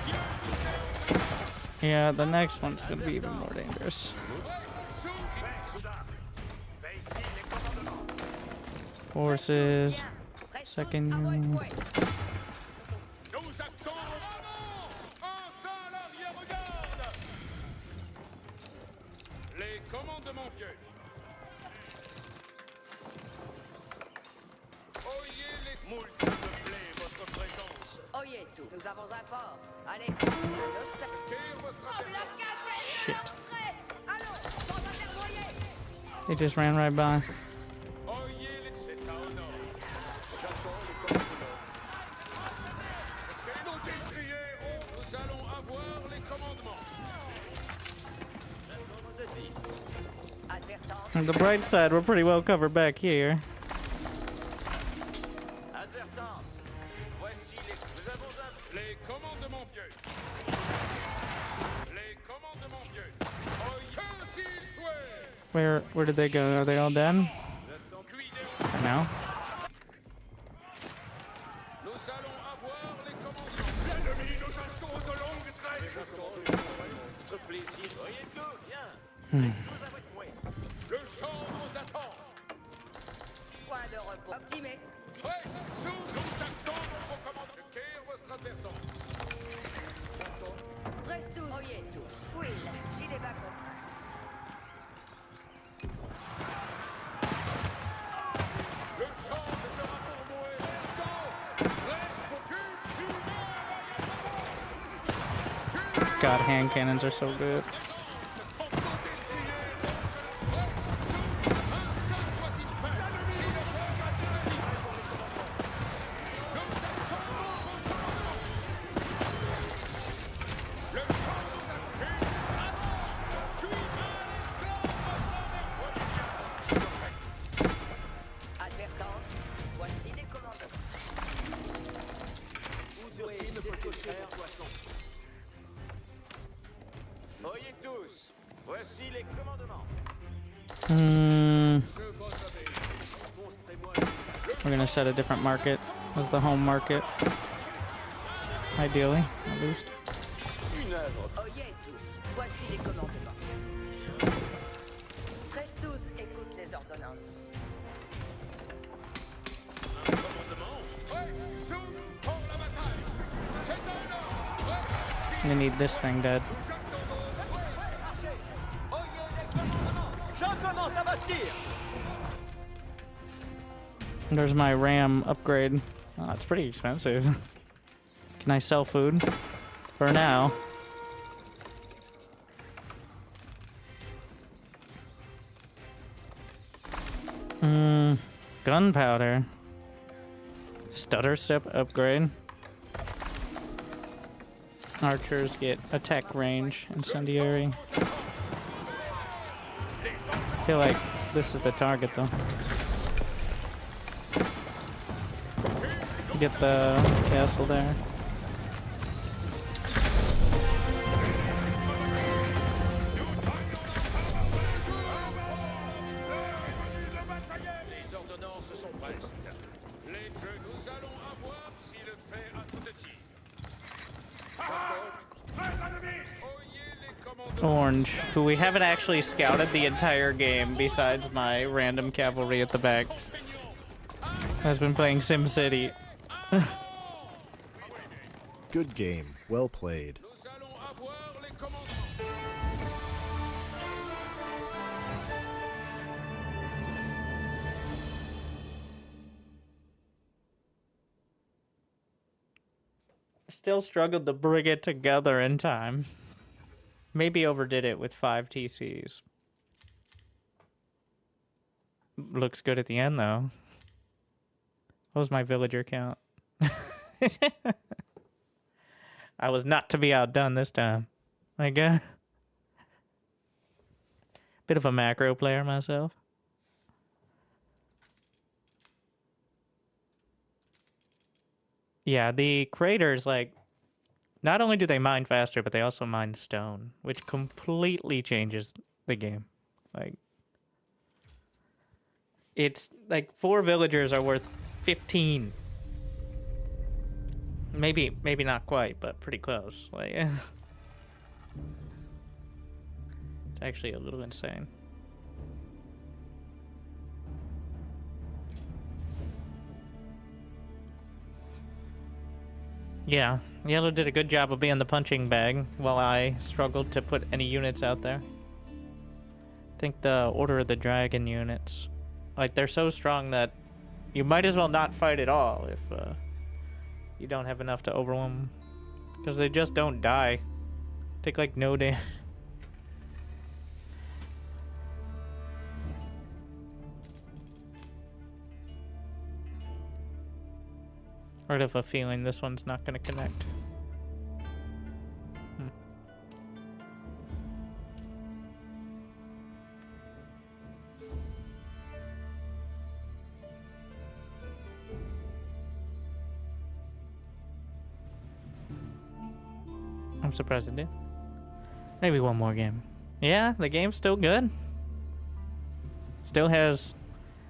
Dieu nous aide. Yeah, the next one's gonna be even more dangerous. Sous. Soudain. Fais ici les commandements. Forces. Trestus, Second à votre unit. fouet. Nous attendons avant un salarié regarde. Les commandements vieux. Oyez les Moult me plaît votre présence. Oyez tout. Nous avons un fort. Allez. Un obstacle. Quai votre Shit. Allons, dans un dévoyé. They just ran right by. Oyez les c'est à honneur. J'attends les commandements. Que nos destriers ont, nous allons avoir les commandements. J'attends vos avis. Advertance. On the bright side, we're pretty well covered back here. Advertance. Voici les. Nous avons un. Les commandements vieux. Les commandements vieux. Oyez s'il souhaite. Where did they go? Are they all dead? Cuidez. No. Nous allons avoir les commandements. L'ennemi nous assaut de longue traite. J'attends les commandements. Votre plaisir. Voyez tout. Bien. Expose avec moi. Le champ nous attend. Point de repos. Optimé. Prêt, sous, nous attendons vos commandes. Le quai votre advertance. Trestus, oyez tous. Will, gilet bas contraint. Le champ sera pour moi. Go. Prêt, focus, suivez. God, hand cannons are so good. Advertance. Voici les commandements. Oyez tous. Voici les commandements. We're gonna set a different market as the home market. Ideally, at least. Oyez tous. Voici les commandements. Trestus écoute les ordonnances. Un commandement. Prêt, sous, pour la bataille. C'est un ordre. Prêt, I need this thing dead. J'en commence à bastir. There's my RAM upgrade. Oh, that's pretty expensive. Can I sell food? For now. Gunpowder. Stutter step upgrade. Archers get attack range, incendiary. I feel like this is the target though. Get the castle there. Les ordonnances sont prestes. Les jeux, nous allons avoir si le fait à tout de tir. Oyez les commandements. Orange, who we haven't actually scouted the entire game besides my random cavalry at the back, has been playing SimCity. Good game. Well played. Nous allons avoir les commandements. Still struggled to bring it together in time. Maybe overdid it with 5 TCs. Looks good at the end though. What was my villager count? I was not to be outdone this time. I guess. Bit of a macro player myself. Yeah, the craters, like, not only do they mine faster, but they also mine stone, which completely changes the game. Like, it's like 4 villagers are worth 15. Maybe not quite, but pretty close. Like, it's actually a little insane. Yeah, Yellow did a good job of being the punching bag while I struggled to put any units out there. I think the Order of the Dragon units, like, they're so strong that you might as well not fight at all if you don't have enough to overwhelm them. Because they just don't die. Take, like, no damage. I have a feeling this one's not going to connect. I'm surprised it did. Maybe one more game. Yeah, the game's still good. Still has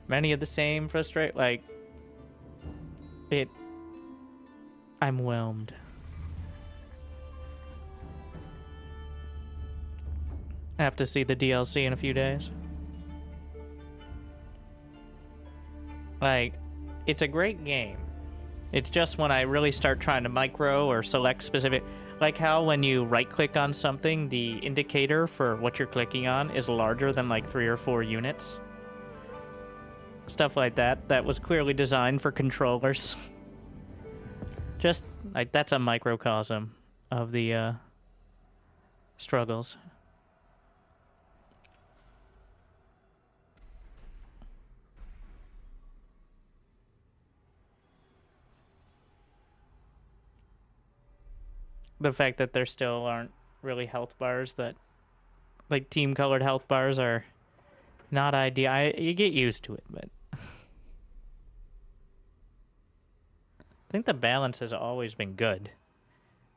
many of the same like, I'm whelmed. I have to see the DLC in a few days. Like, it's a great game. It's just when I really start trying to micro or select specific, like how when you right-click on something, the indicator for what you're clicking on is larger than like 3 or 4 units. Stuff like that. That was clearly designed for controllers. Just, like, that's a microcosm of the struggles. The fact that there still aren't really health bars that, like, team-colored health bars are not ideal. You get used to it, but I think the balance has always been good.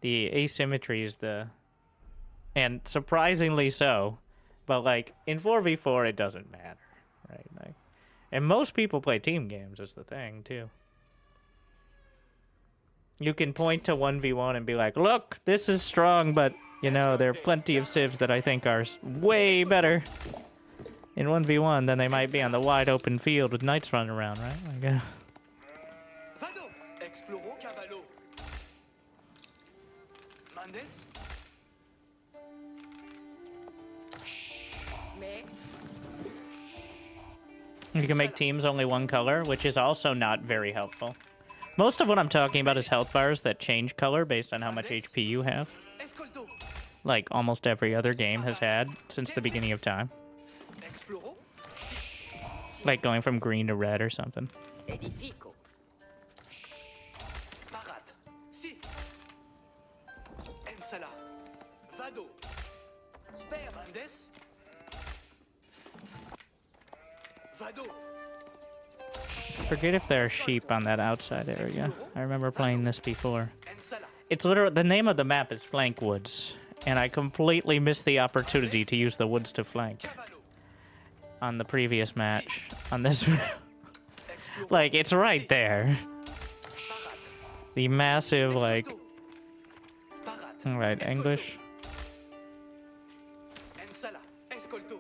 The asymmetry is and surprisingly so, but, like, in 4v4 it doesn't matter, right? Like, and most people play team games is the thing too. You can point to 1v1 and be like, look, this is strong, but, you know, there are plenty of civs that I think are way better in 1v1 than they might be on the wide open field with knights running around, right? Like, Vado! Explorons Cavallo. Mandes? Mais you can make teams only one color, which is also not very helpful. Most of what I'm talking about is health bars that change color based on how much HP you have. Escolto. Like almost every other game has had since the beginning of time. Explorons. Like going from green to red or something. Edifico. Parat. Si. Ensala. Vado. Spare. Bandes. Vado. Forget if there are sheep on that outside area. I remember playing this before. Ensala. It's literally the name of the map is Flank Woods, and I completely missed the opportunity to use the woods to flank Cavallo. on the previous match. On this, like Exploro. it's right there. Parat. The massive like. Parat. All right, Escolto. English. Ensala. Escolto.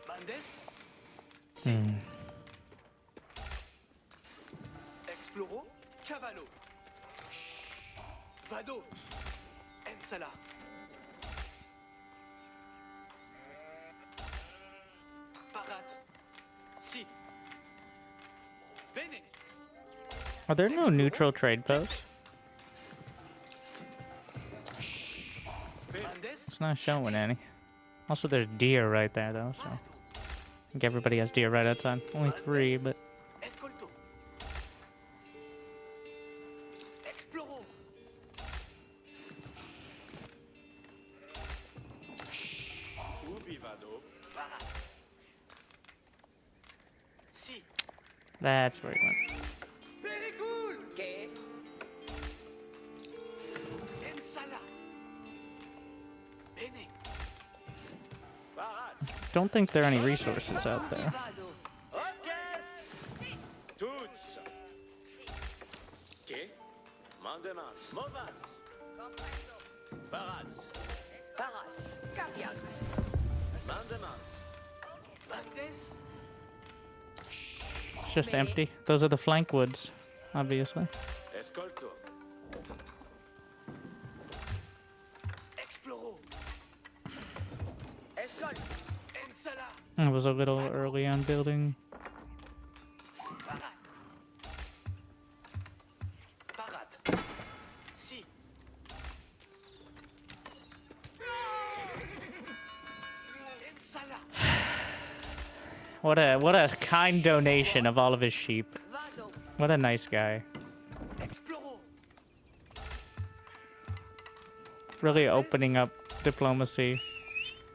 Bandes. Si. Exploro. Cavallo. Vado. Ensala. Parat. Si. Bene. Are there no neutral trade posts? Bandes. It's not showing any. Also, there's deer right there though, so I think everybody has deer right outside. Only 3, but Escolto. Exploro. Ubi vado? Parat. Si. that's where he went. Very cool. Che? Ensala. Bene. Parat. Don't think there are any resources out there. Vado. Ok. Tuts. Che? Mandemans. Movans. Parats. Parats. Cavians. Mandemans. Bandes. It's just empty. Those are the flank woods, obviously. Escolto. Exploro. Escol. Ensala. I was a little early on building. Parat. Parat. Si. Ensala. What a kind donation of all of his sheep. Vado. What a nice guy. Exploro. Really opening up diplomacy.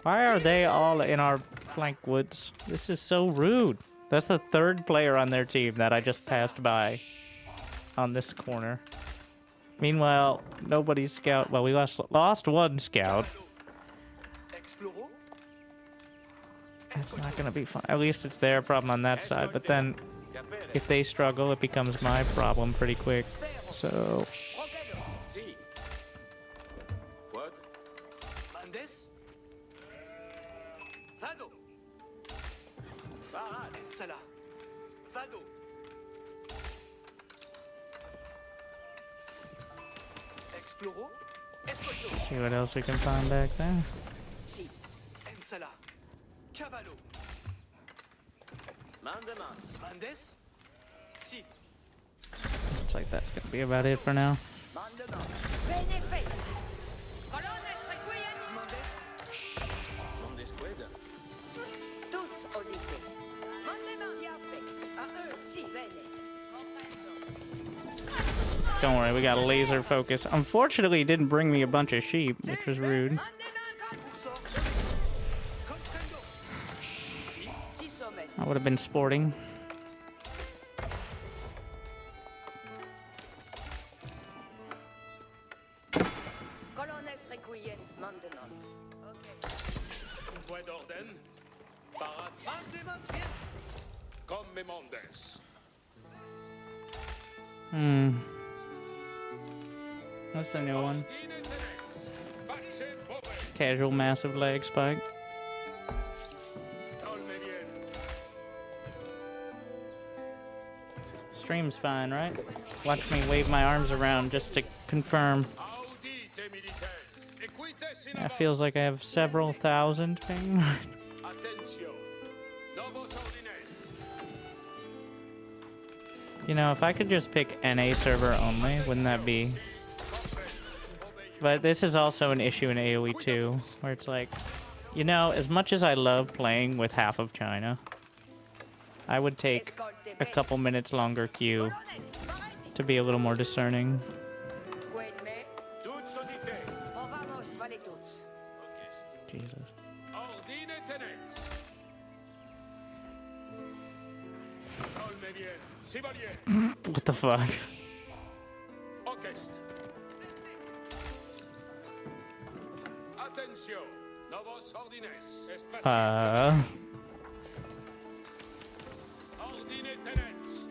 Why are they all in our flank woods? This is so rude. That's the 3rd player on their team that I just passed by on this corner. Meanwhile, nobody's scout. Well, we lost 1 scout. Exploro. It's not gonna be fun. At least it's their problem on that side. But then, if they struggle, it becomes my problem pretty quick. So, Rocado. Si. What? Bandes. Vado. Parat. Ensala. Vado. Exploro. Escolto. see what else we can find back there. Si. Ensala. Cavallo. Mandemans. Bandes. Si. Looks like that's gonna be about it for now. Mandements. Bene fede. Colones requiem. Mondes qued. Tuts audite. Mandements diape. A eux. Si. Bene. Don't worry, we got a laser focus. Unfortunately, it didn't bring me a bunch of sheep, which was rude. Mandements. Comprendo. Si. Si sommes. I would have been sporting. Colones requiem. Mandements. Ok. Point d'orden. Parat. Mandements bien. Comme Mendes. That's a new one. Dine tenex. Pace poves. Casual massive leg spike. Dolme bien. Stream's fine, right? Watch me wave my arms around just to confirm. Audite milites. Equites in That avant. feels like I have several thousand ping. Attention. Novos ordines. You know, if I could just pick NA server only, wouldn't that be? But this is also an issue in AoE too, where it's like, you know, as much as I love playing with half of China, I would take a couple minutes longer queue to be a little more discerning. Toute solidité. On vamos, vale tous. Jesus. Ordine tenets. Colme bien. Chevalier. What the fuck? Orchestre. Attention. Novos ordines. Es fácil. Ordine tenets.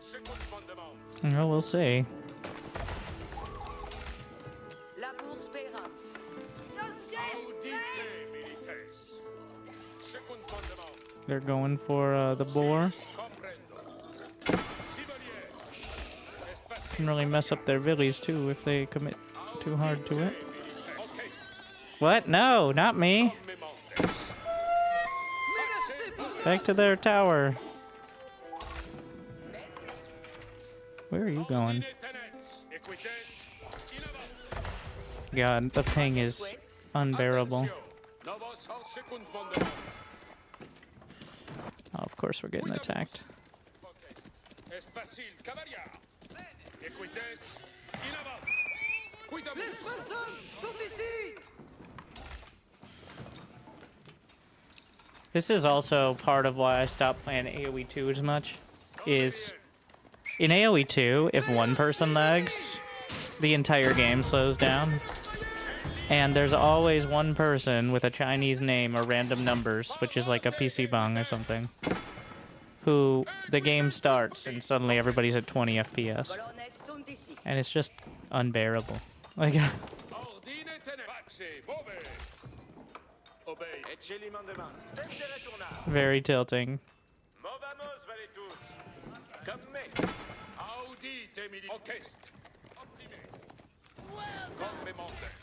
Second mandement. Well, we'll see. La bourse pérance. Audite milites. Second mandement. They're going for the boar. Comprendo. Chevalier. Es fácil. Can really mess up their villies too if they commit too hard to it. Orchestre. What? No, not me. Mementes. Back to their tower. Where are you going? Ordine tenets. Equites. In avant. God, the ping is unbearable. Attention. Novos or second mandement. Oh, of course we're getting attacked. Es fácil, cavalier. Equites. In avant. Cuidamos. This is also part of why I stopped playing AoE 2 as much. Is in AoE 2, if one person lags, the entire game slows down. And there's always one person with a Chinese name or random numbers, which is like a PC bang or something, who the game starts and suddenly everybody's at 20 FPS. Colonnes sunt ici. And it's just unbearable. Like, Ordine tenets. Pace, move. Obey. Ecce li mandement. Tente retournard. very tilting. Movamos, vale tous. Comme me. Audite milites. Orchestre. Optime. Comme mementes.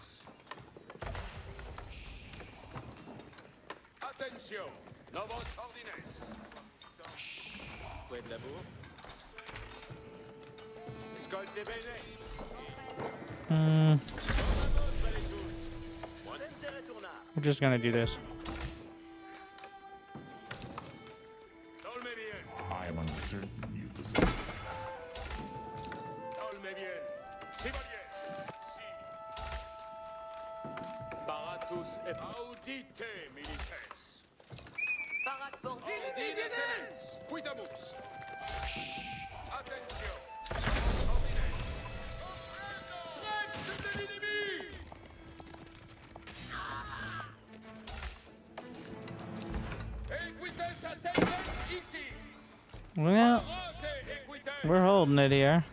Attention. Novos ordines. Fouet de la bourre. Escolte bene. Hmm, Movamos, vale tous. Tente retournard. we're just gonna do this. Dolme bien. I am uncertain you deserve. Dolme bien. Chevalier. Si. Paratus et audite milites. Parade pour Ordine tenens. Cuidamos. Attention. Ordines. Traite de l'ennemi. Equites attendent ici. Well, Rate equites. we're holding it here.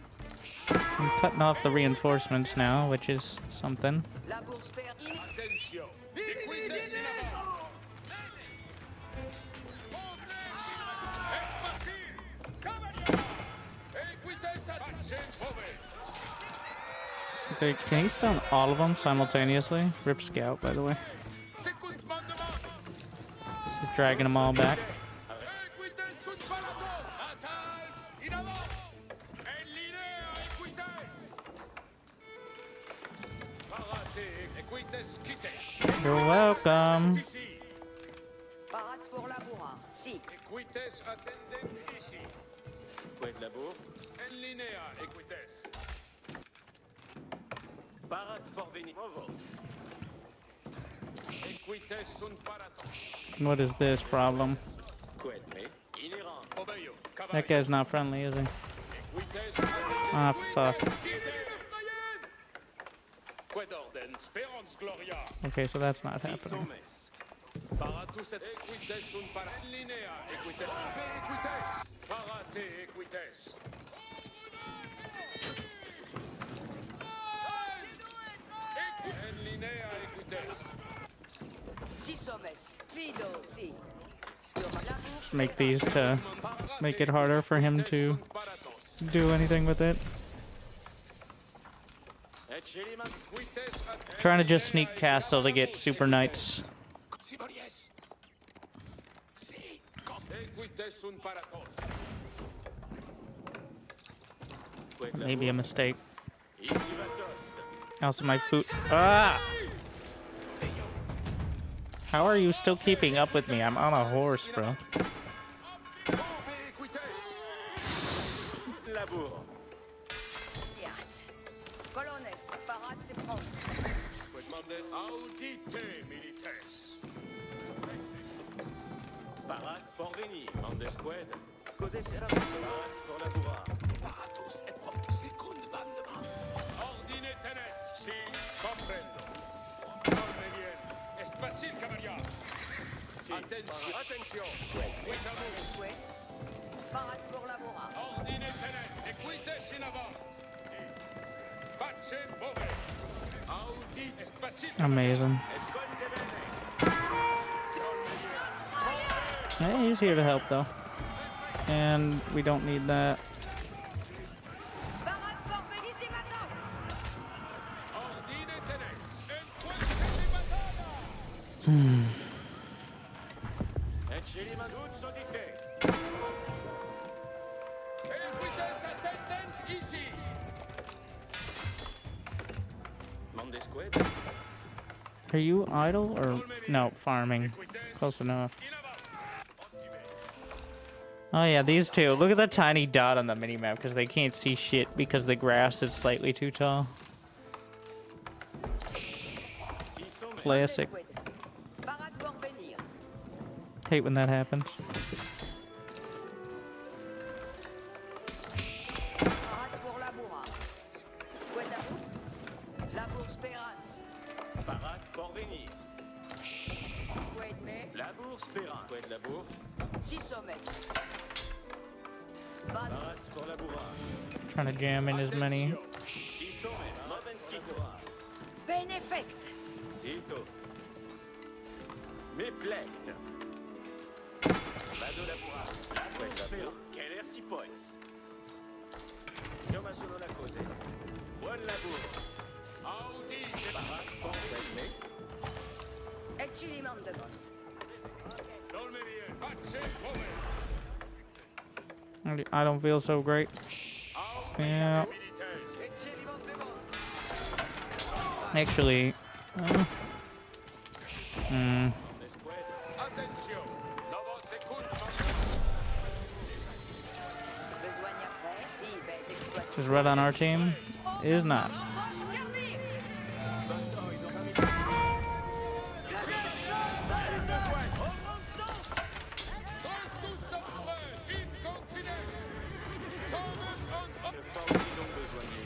I'm cutting off the reinforcements now, which is something. la bourse père. Attention. Equites in avant. Es fácil. Cavalier. Equites attendent move. Can he stun all of them simultaneously? Rip Scout, by the way. Second mandement. This is dragging them all back. Equites sunt palatos. Asals in avant. En linea equites. Parate equites quitte. You're welcome. Ici. Parade pour la bourra. Si. Equites attendent ici. Fouet de la bourre. En linea equites. Parade pour venir. Movo. Equites sunt paratos. What is this problem? Fouet me. Inhérent. Obeyo. That guy's not friendly, is he? Equites Ah, fuck. Quid ordens, sperans gloria. Okay, so that's not Six happening. mes. Paratus et equites sunt para. En linea equites. Equites. Parate equites. En linea equites. Si sommes. Vido, si. Sur la bourse. Make these to make it harder for him to do anything with it. Ecce li man. Trying to just sneak castle to get super knights. Sibolies. Si. Equites sunt paratos. Fouet de la Maybe a mistake. Ici va toast. Also, my food. Ah! How are you still keeping up with me? I'm on a horse, bro. Labour. Colones, parade, c'est prompt. Audite milites. Parade pour venir. Mande squad. Cos'è sera Parade pour labour. Paratus et propter secund bandement. Ordine tenet. Si, comprendo. Dorme bien. Est facile, camarade. Attention. Attention. Quitamus. Échoué. Parade pour labora. Ordine tenet. Equites in avant. Si. Pace move. Audite est facile. Amazing. Hey, he's here to help though. And we don't need that. Parade pour venir, c'est maintenant. Ordine tenet. Encuentre batalla. Et chez les mandouts sont dictés. Equites attendant ici. Mande squad. Are you idle or no farming? Close enough. Oh yeah, these two. Look at the tiny dot on the minimap because they can't see shit because the grass is slightly too tall. Classic. Parade pour venir. Hate when that happens. Parade pour labora. Quetamu. Labour spérance. Parade pour venir. Quetme. Labour spérant. Quid labour. Tisomes. Bad. Parade pour labour. Trying to jam in as many. Si somes. Modenskito. Benefect. Sito. Meplect. Vado labour. Quid labour. Quel air si pois. Chiama solo la cose. Buon labour. Audite. Parade pour venir. Eccilimam de mont. Dorme bien. Pace move. I don't feel so great. Yeah. Actually. Attention. Novo secund. Besogne après. Si, vais exploiter. Is red on our team? Is not. Servir. Tous savoureux. Incontinent. Somos on. Pas aussi donc besoigné.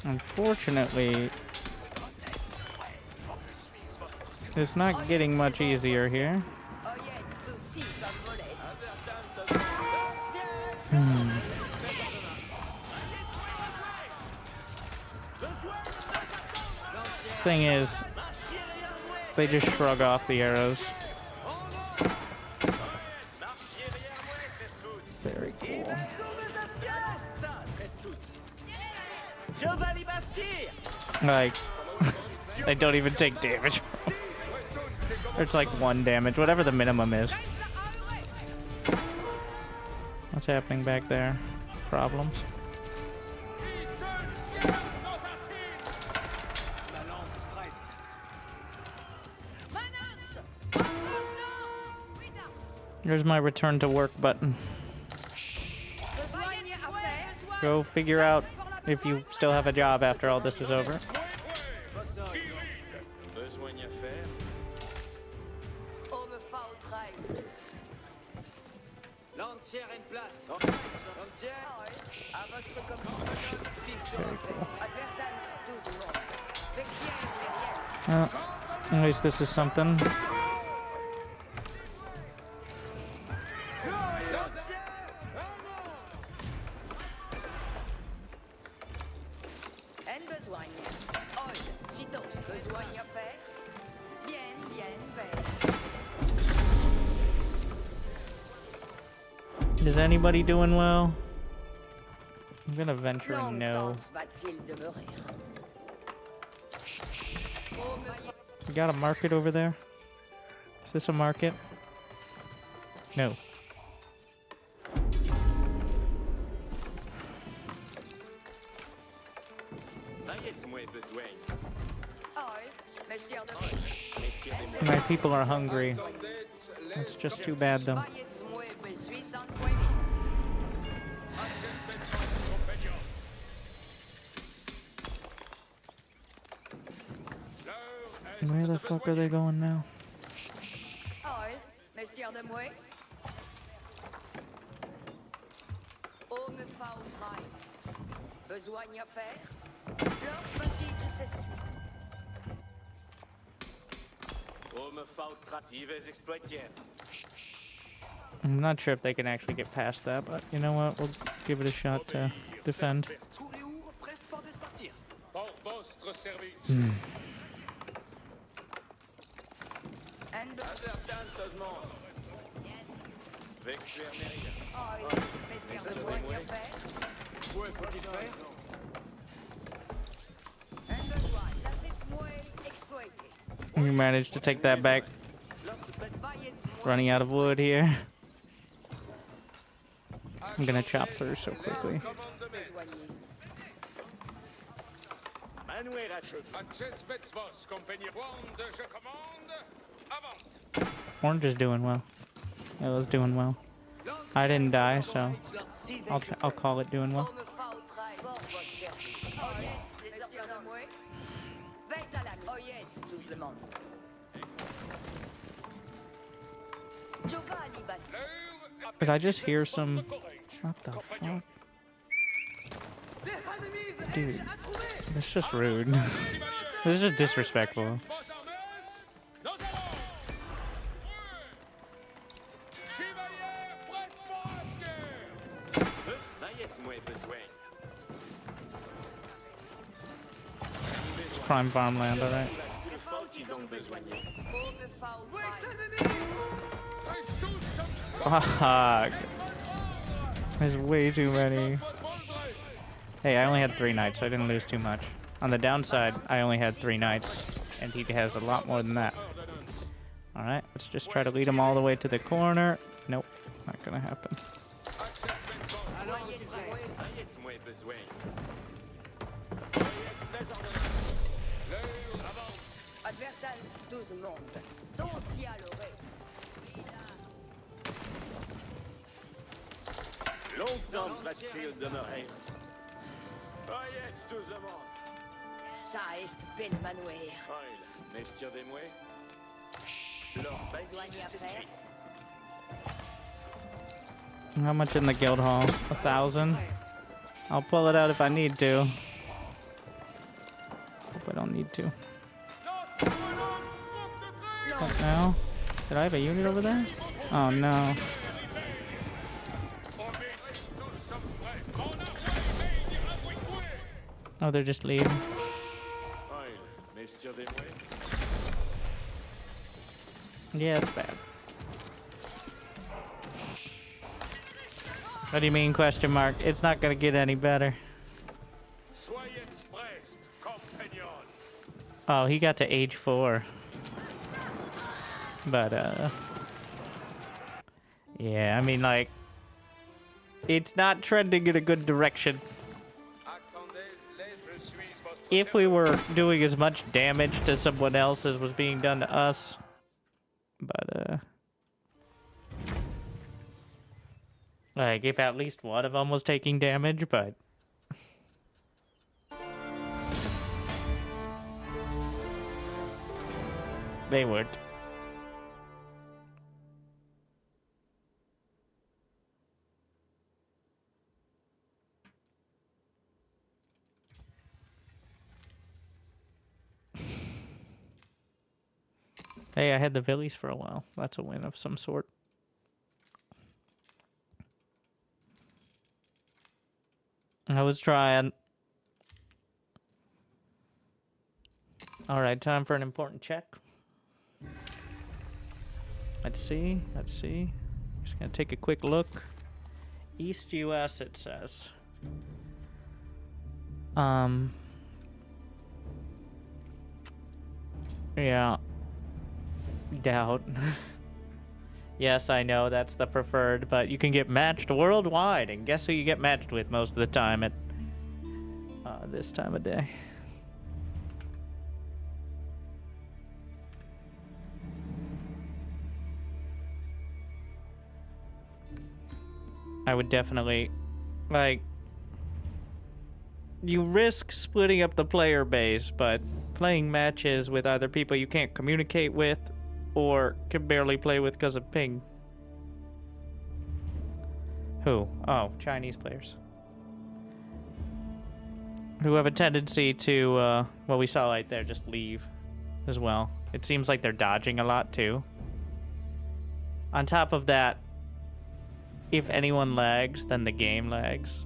Unfortunately, it's not getting much easier here. Oiets, tu si, comme volet. Thing is, they just shrug off the arrows. Very cool. Like, they don't even take damage. It's like 1 damage, whatever the minimum is. What's happening back there? Problems? Manance. Repose-nous. Here's my return to work button. Besogne après. Go figure out if you still have a job after all this is over. Besoin à faire. On me fa au train. Lancière en place. Lancière. À votre commande. Si, sur Advertance, 12 de monde. Fait bien, rien. At least this is something. En besogne. Oi, sitos, besogne à faire. Bien, bien, Is anybody doing well? I'm gonna venture a no. Longtemps va-t-il demeurer? We got a market over there? Is this a market? No. My people are hungry. That's just too bad, though. Where the fuck are they going now? I'm not sure if they can actually get past that, but you know what? We'll give it a shot to defend. We managed to take that back. Running out of wood here. I'm gonna chop through so quickly. Orange is doing well. Yellow's doing well. I didn't die, so I'll call it doing well. Did I just hear some? What the fuck? Dude, that's just rude. This is just disrespectful. Prime farmland, alright. Fuck. There's way too many. Hey, I only had 3 knights, so I didn't lose too much. On the downside, I only had 3 knights, and he has a lot more than that. Alright, let's just try to lead him all the way to the corner. Nope, not gonna happen. Longtemps va-t-il demeurer? Voyez tous le monde. Ça est belle manoir. Foil, messieurs des mouets. Besoin d'y faire. How much in the guild hall? 1,000? I'll pull it out if I need to. Hope I don't need to. What now? Did I have a unit over there? Oh no. Oh, they're just leaving. Yeah, it's bad. What do you mean, question mark? It's not gonna get any better. Oh, he got to age 4. But, yeah, I mean, like, it's not trending in a good direction. If we were doing as much damage to someone else as was being done to us. But, like, if at least one of them was taking damage, but... they weren't. Hey, I had the Villies for a while. That's a win of some sort. I was trying. Alright, time for an important check. Let's see. Just gonna take a quick look. East US, it says. Yeah. Doubt. Yes, I know that's the preferred, but you can get matched worldwide, and guess who you get matched with most of the time at this time of day? I would definitely, like, you risk splitting up the player base, but playing matches with either people you can't communicate with or can barely play with because of ping. Who? Oh, Chinese players. Who have a tendency to, well, we saw right there, just leave as well. It seems like they're dodging a lot, too. On top of that, if anyone lags, then the game lags.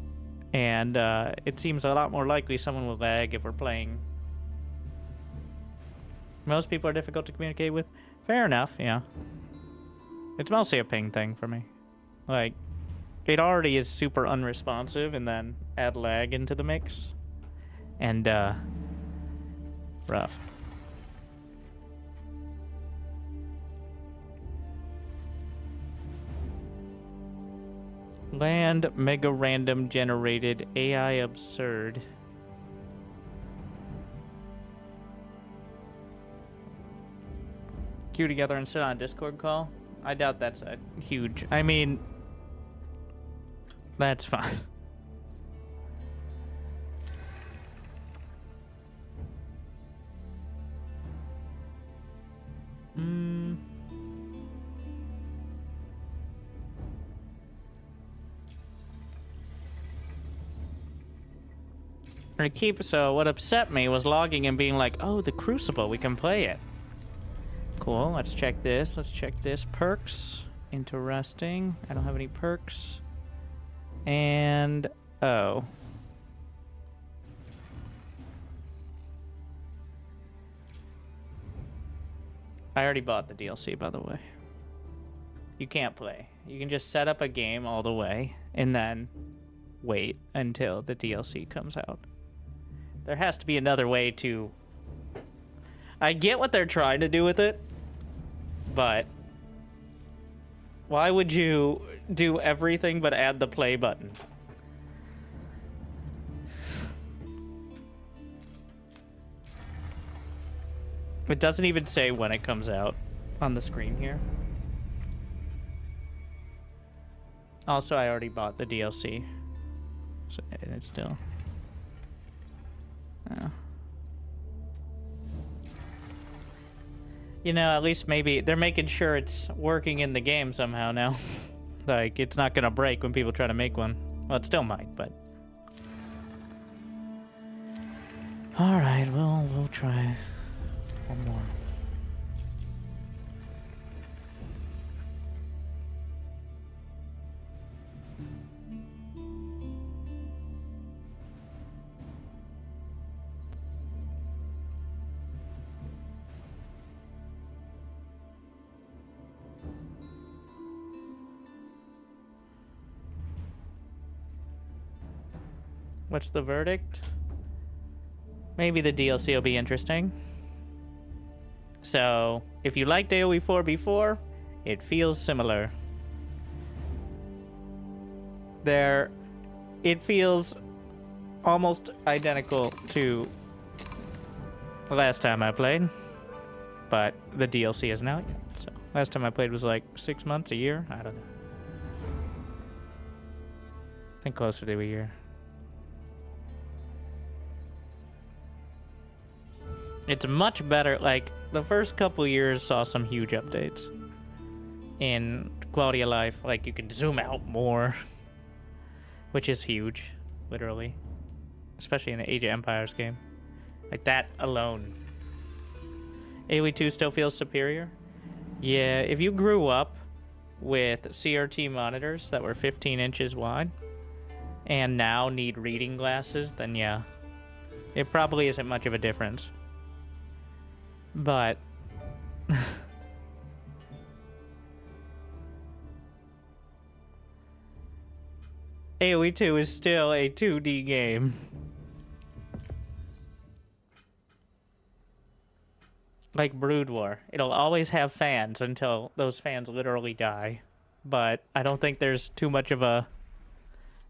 And it seems a lot more likely someone will lag if we're playing. Most people are difficult to communicate with. Fair enough, yeah. It's mostly a ping thing for me. Like, it already is super unresponsive, and then add lag into the mix. And, rough. Land mega random generated AI absurd. Queue together and sit on a Discord call? I doubt that's a huge... I mean... That's fine. So what upset me was logging and being like, oh, the Crucible, we can play it. Cool, let's check this. Let's check this. Perks. Interesting. I don't have any perks. And... oh. I already bought the DLC, by the way. You can't play. You can just set up a game all the way and then wait until the DLC comes out. There has to be another way to... I get what they're trying to do with it, but why would you do everything but add the play button? It doesn't even say when it comes out on the screen here. Also, I already bought the DLC. So, and it's still... oh. You know, at least maybe they're making sure it's working in the game somehow now. Like, it's not gonna break when people try to make one. Well, it still might, but... Alright, well, we'll try one more. What's the verdict? Maybe the DLC will be interesting. So, if you liked AoE 4 before, it feels similar. It feels almost identical to the last time I played, but the DLC isn't out yet. So, last time I played was like 6 months, a year? I don't know. I think closer to a year. It's much better. Like, the first couple years saw some huge updates in quality of life. Like, you can zoom out more, which is huge, literally. Especially in an Age of Empires game. Like, that alone. AoE 2 still feels superior. Yeah, if you grew up with CRT monitors that were 15 inches wide and now need reading glasses, then yeah. It probably isn't much of a difference. But AoE 2 is still a 2D game. Like Brood War. It'll always have fans until those fans literally die. But I don't think there's too much of a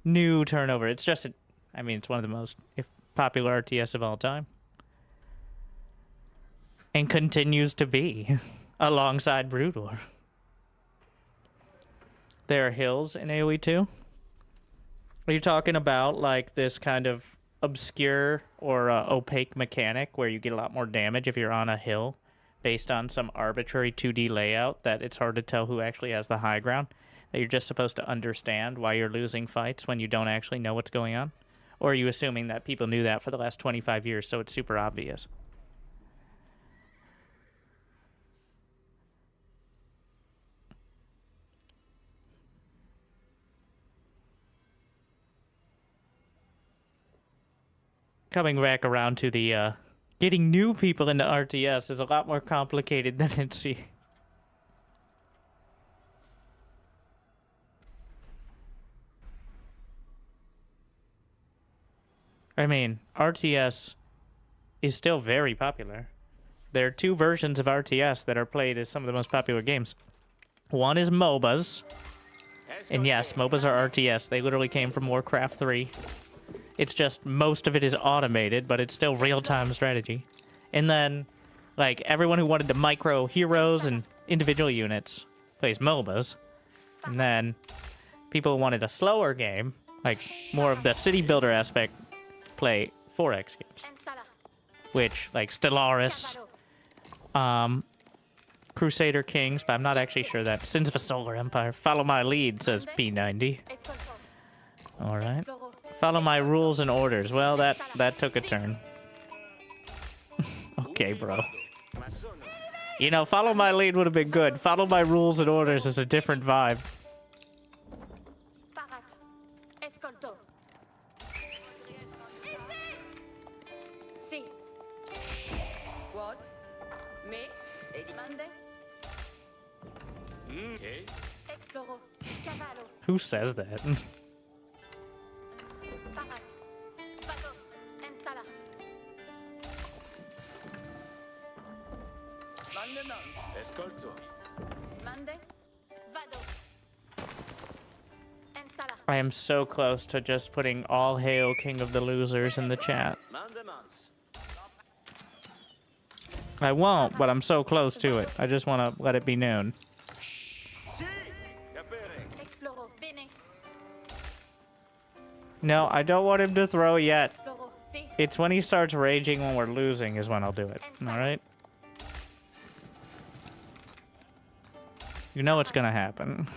new turnover. It's just, I mean, it's one of the most popular RTS of all time. And continues to be, alongside Brood War. There are hills in AoE 2. Are you talking about like this kind of obscure or opaque mechanic where you get a lot more damage if you're on a hill based on some arbitrary 2D layout that it's hard to tell who actually has the high ground? That you're just supposed to understand why you're losing fights when you don't actually know what's going on? Or are you assuming that people knew that for the last 25 years, so it's super obvious? Coming back around to the getting new people into RTS is a lot more complicated than it seems. I mean, RTS is still very popular. There are two versions of RTS that are played as some of the most popular games. One is MOBAs. And yes, MOBAs are RTS. They literally came from Warcraft 3. It's just most of it is automated, but it's still real-time strategy. And then, like, everyone who wanted to micro heroes and individual units plays MOBAs. And then people who wanted a slower game, like more of the city builder aspect, play 4X games. Which, like Stellaris, Crusader Kings, but I'm not actually sure that. Sins of a Solar Empire. Follow my lead, says P90. Alright. Follow my rules and orders. Well, that took a turn. Okay, bro. You know, follow my lead would have been good. Follow my rules and orders is a different vibe. What? Me? Okay. Who says that? Escolto. I am so close to just putting all hail King of the Losers in the chat. Mandemans. I won't, but I'm so close to it. I just want to let it be known. Si. Capere. No, I don't want him to throw yet. It's when he starts raging when we're losing is when I'll do it. Alright? You know what's gonna happen.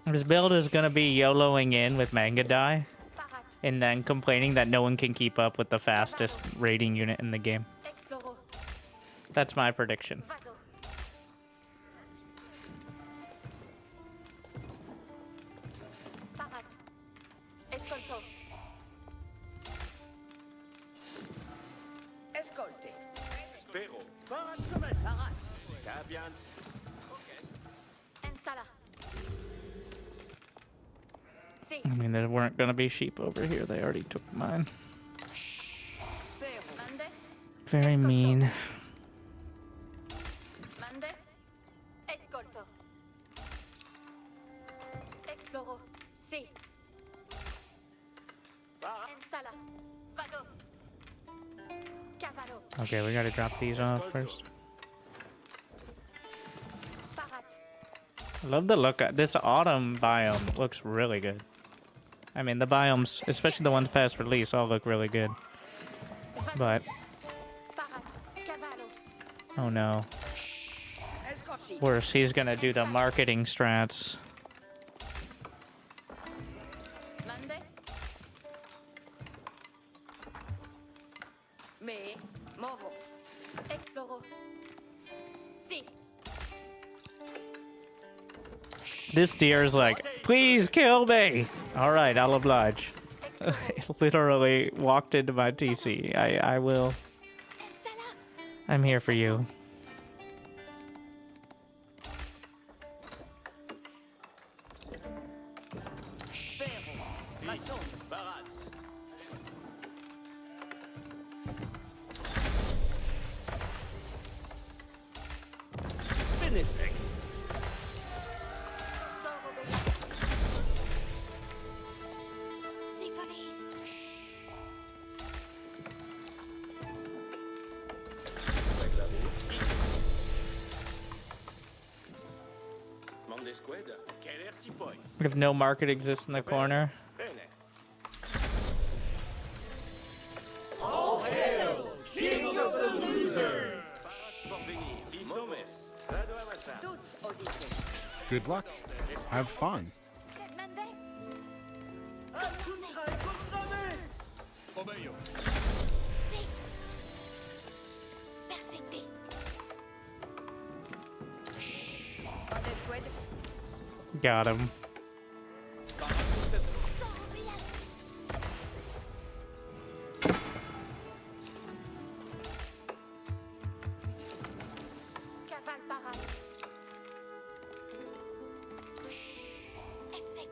This build is gonna be YOLOing in with Manga Die, and then complaining that no one can keep up with the fastest raiding unit in the game. That's my prediction. Escolte. Spero. Saras. Cabians. I mean, there weren't gonna be sheep over here. They already took mine. Spero. Very mean. Okay, we gotta drop these off first. I love the look. This autumn biome looks really good. I mean, the biomes, especially the ones past release, all look really good. But... oh no. Worse, he's gonna do the marketing strats. Me. Movo. Exploro. Si. This deer's like, please kill me! Alright, I'll oblige. It literally walked into my TC. I will. I'm here for you. squid. Quel air si pois. If no market exists in the corner. Bene. Toutes auditées. Good luck. Have fun. Mendes. Obéio. Perfecté. Mandez squid. Got him. Cavale parade. Expect.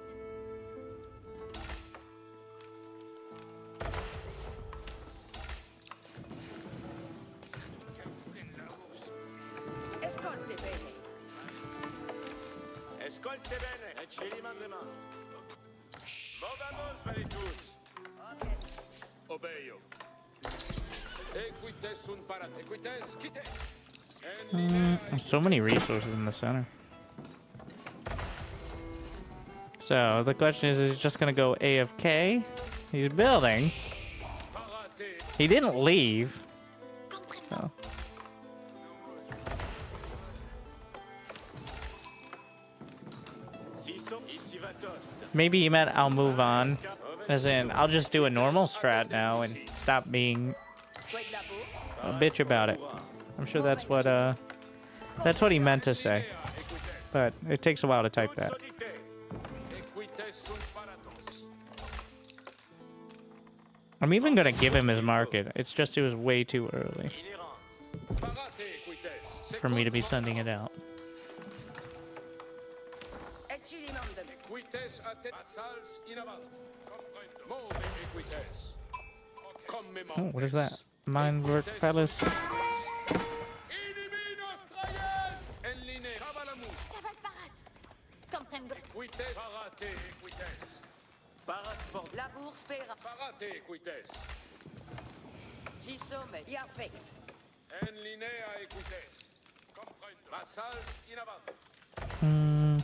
Escolte bene. Escolte bene. E ce li mandement. Vamos, valitus. Obéio. Equites sunt parat. Equites quite. There's so many resources in the center. So the question is he just gonna go AFK? He's building. Parate. He didn't leave. Comprends. So. Siso, ici va toast. Maybe he meant I'll move on. As in, I'll just do a normal strat now and stop being Squid labour. a bitch about it. I'm sure that's what he meant to say. But it takes a while to type that. Equites sunt paratos. I'm even gonna give him his market. It's just it was way too early Inhérence. Parate equites. for me to be sending it out. Et chili mandem. Equites atte. Vassals in avant. Comprendo. Move equites. Comme Oh, what is that? Mindwork Palace. Iniminos trajes. En ligne. Cavalamus. Cavale parade. Comprendo. Equites. Parate equites. Parat for Labour spera. Parate equites. Tisome. Perfect. En linea equites. Comprendo. Vassals in avant. Hmm.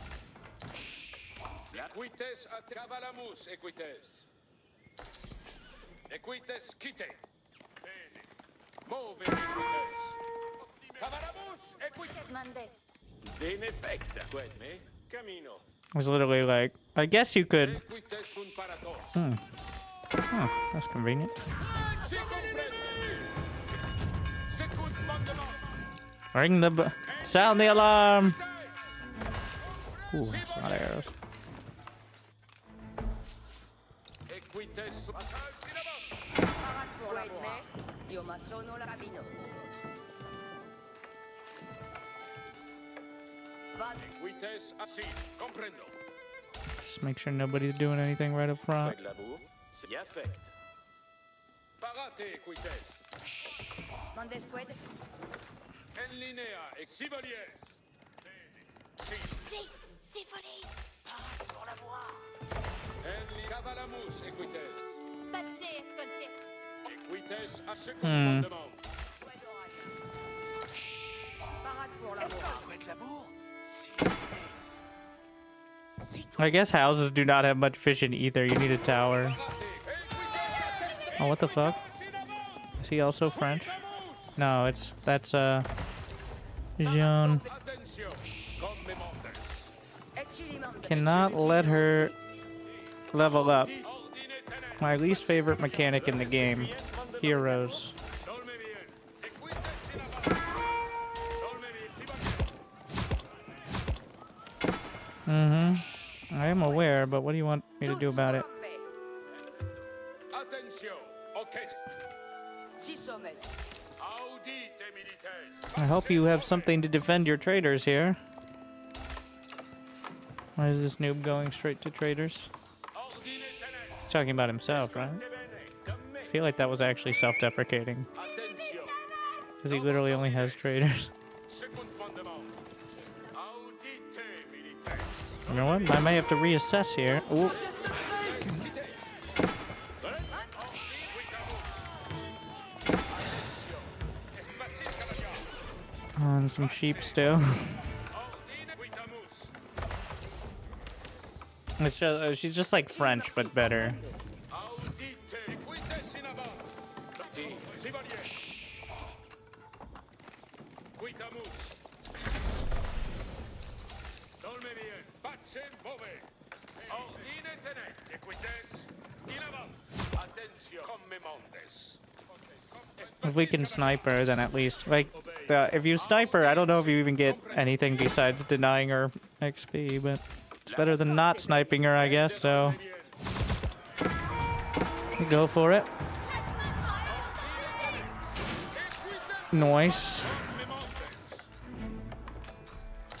Equites atte. Cavalamus equites. Equites quite. Bene. Move equites. Cavalamus equites. Mendes. deneffecta. Quid me? Camino. I was literally like, I guess you could. Equites sunt paratos. Oh, that's convenient. Si comprende. Secund mandement. Ring the sound the alarm. Ooh, that's a lot of arrows. Equites sunt. Vassals in avant. Parat pour labour. Io ma sono la cabino. Vad. Equites assi. Comprendo. Just make sure nobody's doing anything right up front. Quid labour. Si affect. Parate equites. Mandez squid. En linea ex sibolies. Si. C'est volé. En li cavalamus equites. Patché, escoltier. Equites a second mandement. Parat pour labour. I guess houses do not have much vision either. You need a tower. Oh, what the fuck? Is he also French? No, that's Jean. Attention. Comme mortes. Et chili mandem. Cannot let her level up. Ordine tenet. My least favorite mechanic in the game. Heroes. Dolme bien. Equites in avant. Dolme bien. Mm-hmm. I am aware, but what do you want me to do about it? Attention. Okay. Tisomes. Audite milites. I hope you have something to defend your traders here. Why is this noob going straight to traders? Ordine tenet. He's talking about himself, right? I feel like that was actually self-deprecating. Attention. Because he literally only has traders. Second mandement. Audite milites. You know what? I may have to reassess here. Ooh. On some sheep still. Ordine quitamus. It's just, she's just like French, but better. Audite, equites in avant. Chevalier. Quitamus. Dolme bien. Pace move. Ordine tenet. Equites in avant. Attention. Come montes. If we can snipe her, then at least like if you snipe her, I don't know if you even get anything besides denying her XP, but it's better than not sniping her, I guess. So go for it. Nice.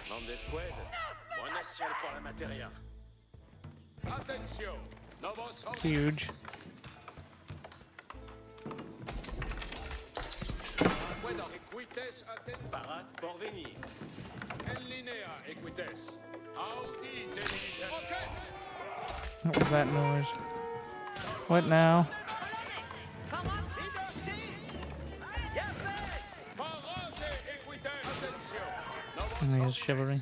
Mondes qued. Buona ciel pour la materia. Attention. Novos Huge. Equites atten. Parat pour venir. En linea equites. Audite militaire. Okay. What was that noise? What now? There's chivalry.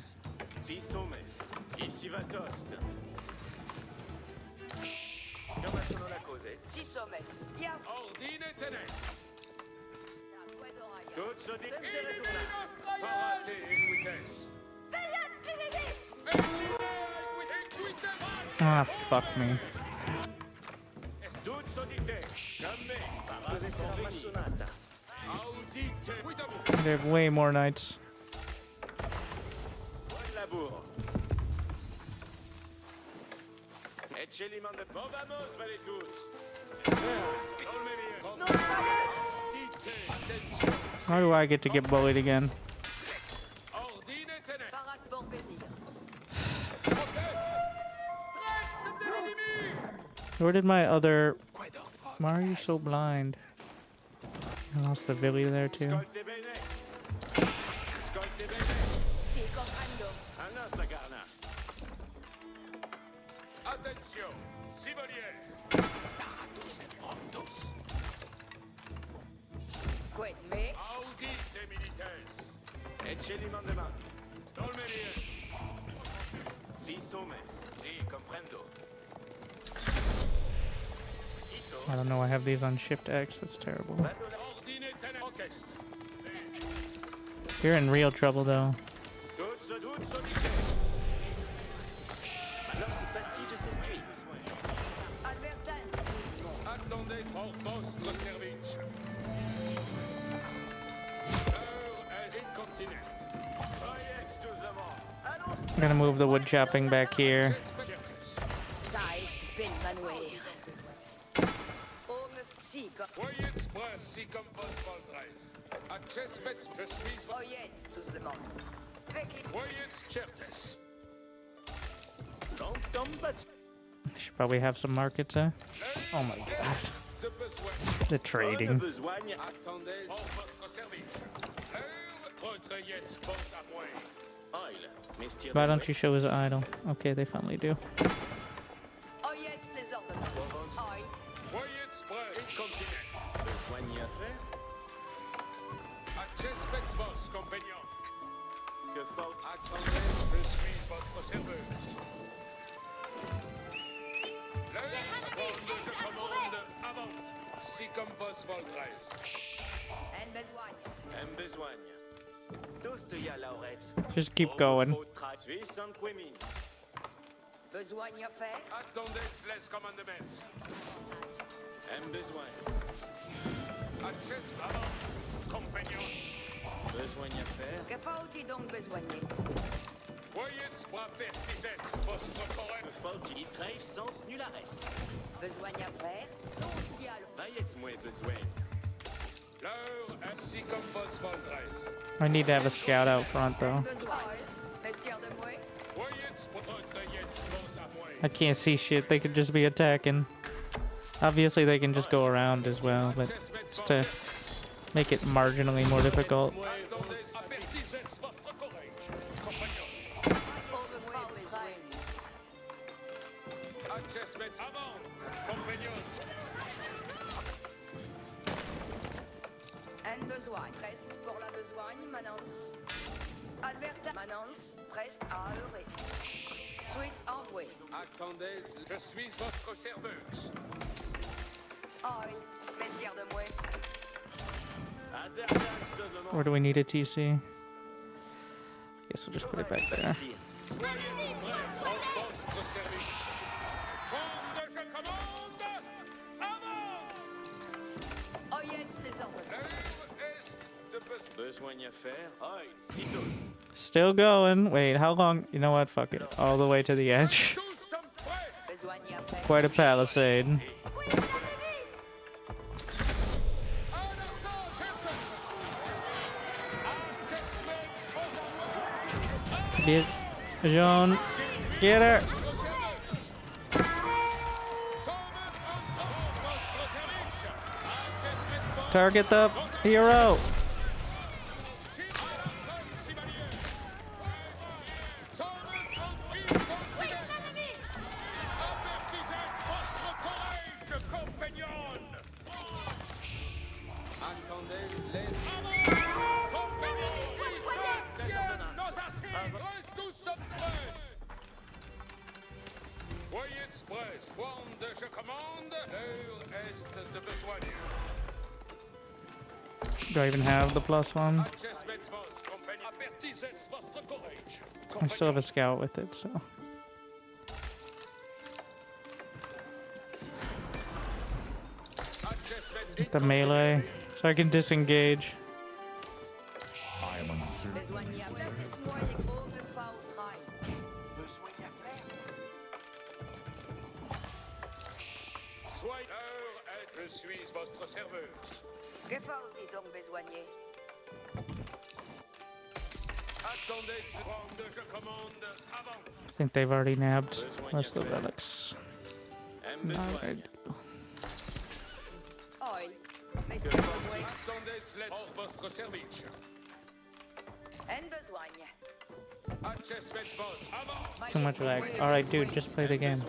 Si sommes. Ici va toast. Come sono la cose? Si sommes. Bien. Ordine tenet. Tout se dit de retourner. Parate equites. Ah, fuck me. Tout se dit. Jamais. Parate pour venir. Audite. Quitamus. They have way more knights. Bonne labour. Eccelimande. Bon vamos, valez tous. Dolme bien. Audite. Attention. How do I get to get bullied again? Ordine tenet. Parat pour venir. Where did my other... Why are you so blind? I lost the Villy there too. Scolte bene. Scolte bene. Si comprendo. Anna la garna. Attention. Chevaliers. Quid me. Audite militaires. Eccelimande man. Dolme bien. Si sommes. Si comprendo. I don't know, I have these on Shift X, that's terrible. Ordine tenet. Orchestre. You're in real trouble though. Tout se dit. Alors c'est parti, je s'essuie. Advertence. Attendez pour votre service. L'heure est incontinent. Voyez tous devant. Allons. I'm gonna move the wood chopping back here. Ça est bel manoir. Homme si comme. Voyez près si comme votre Valdrez. Accespet, je suis. Voyez tous le monde. Voyez certes. Don't tombe. I should probably have some markets, huh? Oh my god. De besoin. The trading. Besogne. Attendez pour votre service. L'heure, retrayez votre appoint. Oil. Mestier. Why don't you show his idol? Okay, they finally do. Voyez les ordonnances. Aïe. Voyez près incontinent. Besogne à faire. Accespet vos compagnons. Que faute. Attendez, je suis votre serveuse. L'heure, je commande avant. Si comme vos Valdrez. En besoin. Besogne. Tous te ya Laurette. Just keep going. Suis sans quemin. Besoin à faire. Attendez les commandements. Besogne. Accès avant. Compagnon. Besogne à faire. Que faut-il donc besoigner? Voyez pour pertisette votre corps. Faute. Il traîne sans nul arrest. Besoin à faire. Donc, dialogue. Voyez moi besoin. L'heure ainsi comme vos Valdrez. I need to have a scout out front though. Besoin. Vestiaire de moi. Voyez pour retrayez vos appoints. I can't see shit, they could just be attacking. Obviously they can just go around as well, but it's to make it marginally more difficult. Attendez apertisette votre courage. Compagnon. Homme fort besoin. Accès avant. Compagnon. Un besoin. Reste pour la besogne, manance. Adverta. Manance. Preste à leurrer. Suisse envoyé. Attendez, je suis votre serveuse. Ah oui, vestiaire de moi. Where do we need a TC? Guess we'll just put it back there. Votre service. Fonde, je commande. Avant. Oyez les ordres. L'heure est de besoin. Besoin à faire. Oi, si tous. Still going. Wait, how long? You know what? Fuck it. All the way to the edge. Tous sommes prêts. Besoin y a fait. Quite a palisade. Get Jean. Get her. Target the hero. Voyez prêts. Fonde, je commande. L'heure est de besoin. Do I even have the +1? I still have a scout with it, so. Get the melee, so I can disengage. I am uncertain. Besoin y a fait. C'est moi qui me fa au train. Soyez l'heure est. Je suis votre serveuse. Que faut-il donc besoigner? Attendez, fonde, je commande. Avant. I think they've already nabbed most of the relics. Alright. Oi, vestiaire de moi. Attendez, hors votre service. En besoin. Too much lag. Alright, dude, just play the game.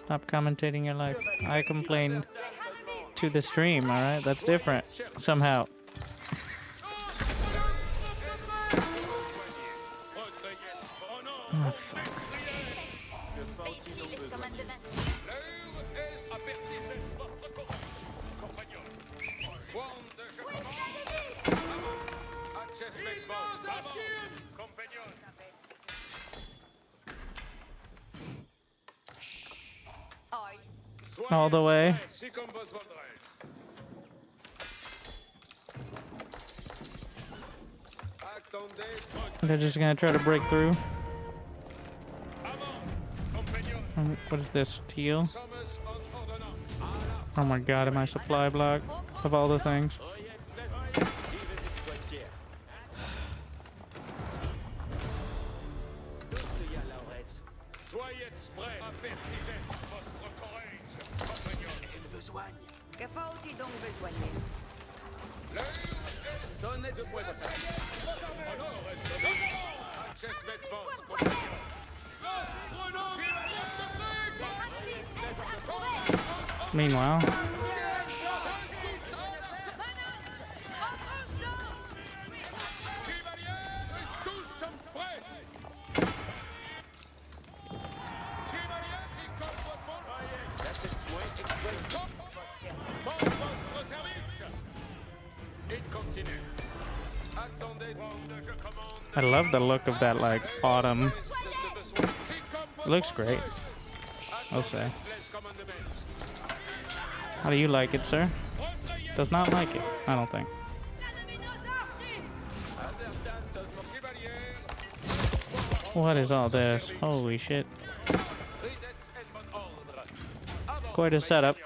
Stop commentating your life. I complain to the stream, alright? That's different. Somehow. Oh, fuck. Pays les commandements. Oi, All the way. They're just gonna try to break through. What is this? Teal? Oh my god, am I supply block of all the things? que faut-il donc besoigner? Meanwhile, I love the look of that, like, autumn. It looks great, I'll say. How do you like it, sir? Does not like it, I don't think. What is all this? Holy shit. Quite a setup.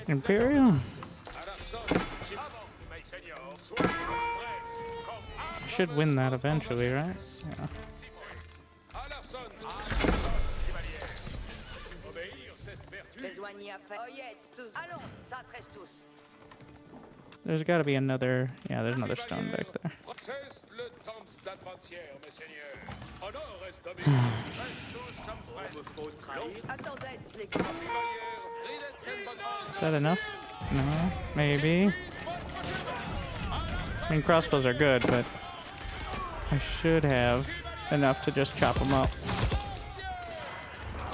Imperial? Should win that eventually, right? Yeah. There's got to be another. Yeah, there's another stone back there. C'est le temps d'avant-hier, mes seigneurs. Honor est dominé. Reste tous some prêts. Attendez, les gars. Is that enough? No, maybe. I mean, crossbows are good, but I should have enough to just chop them up.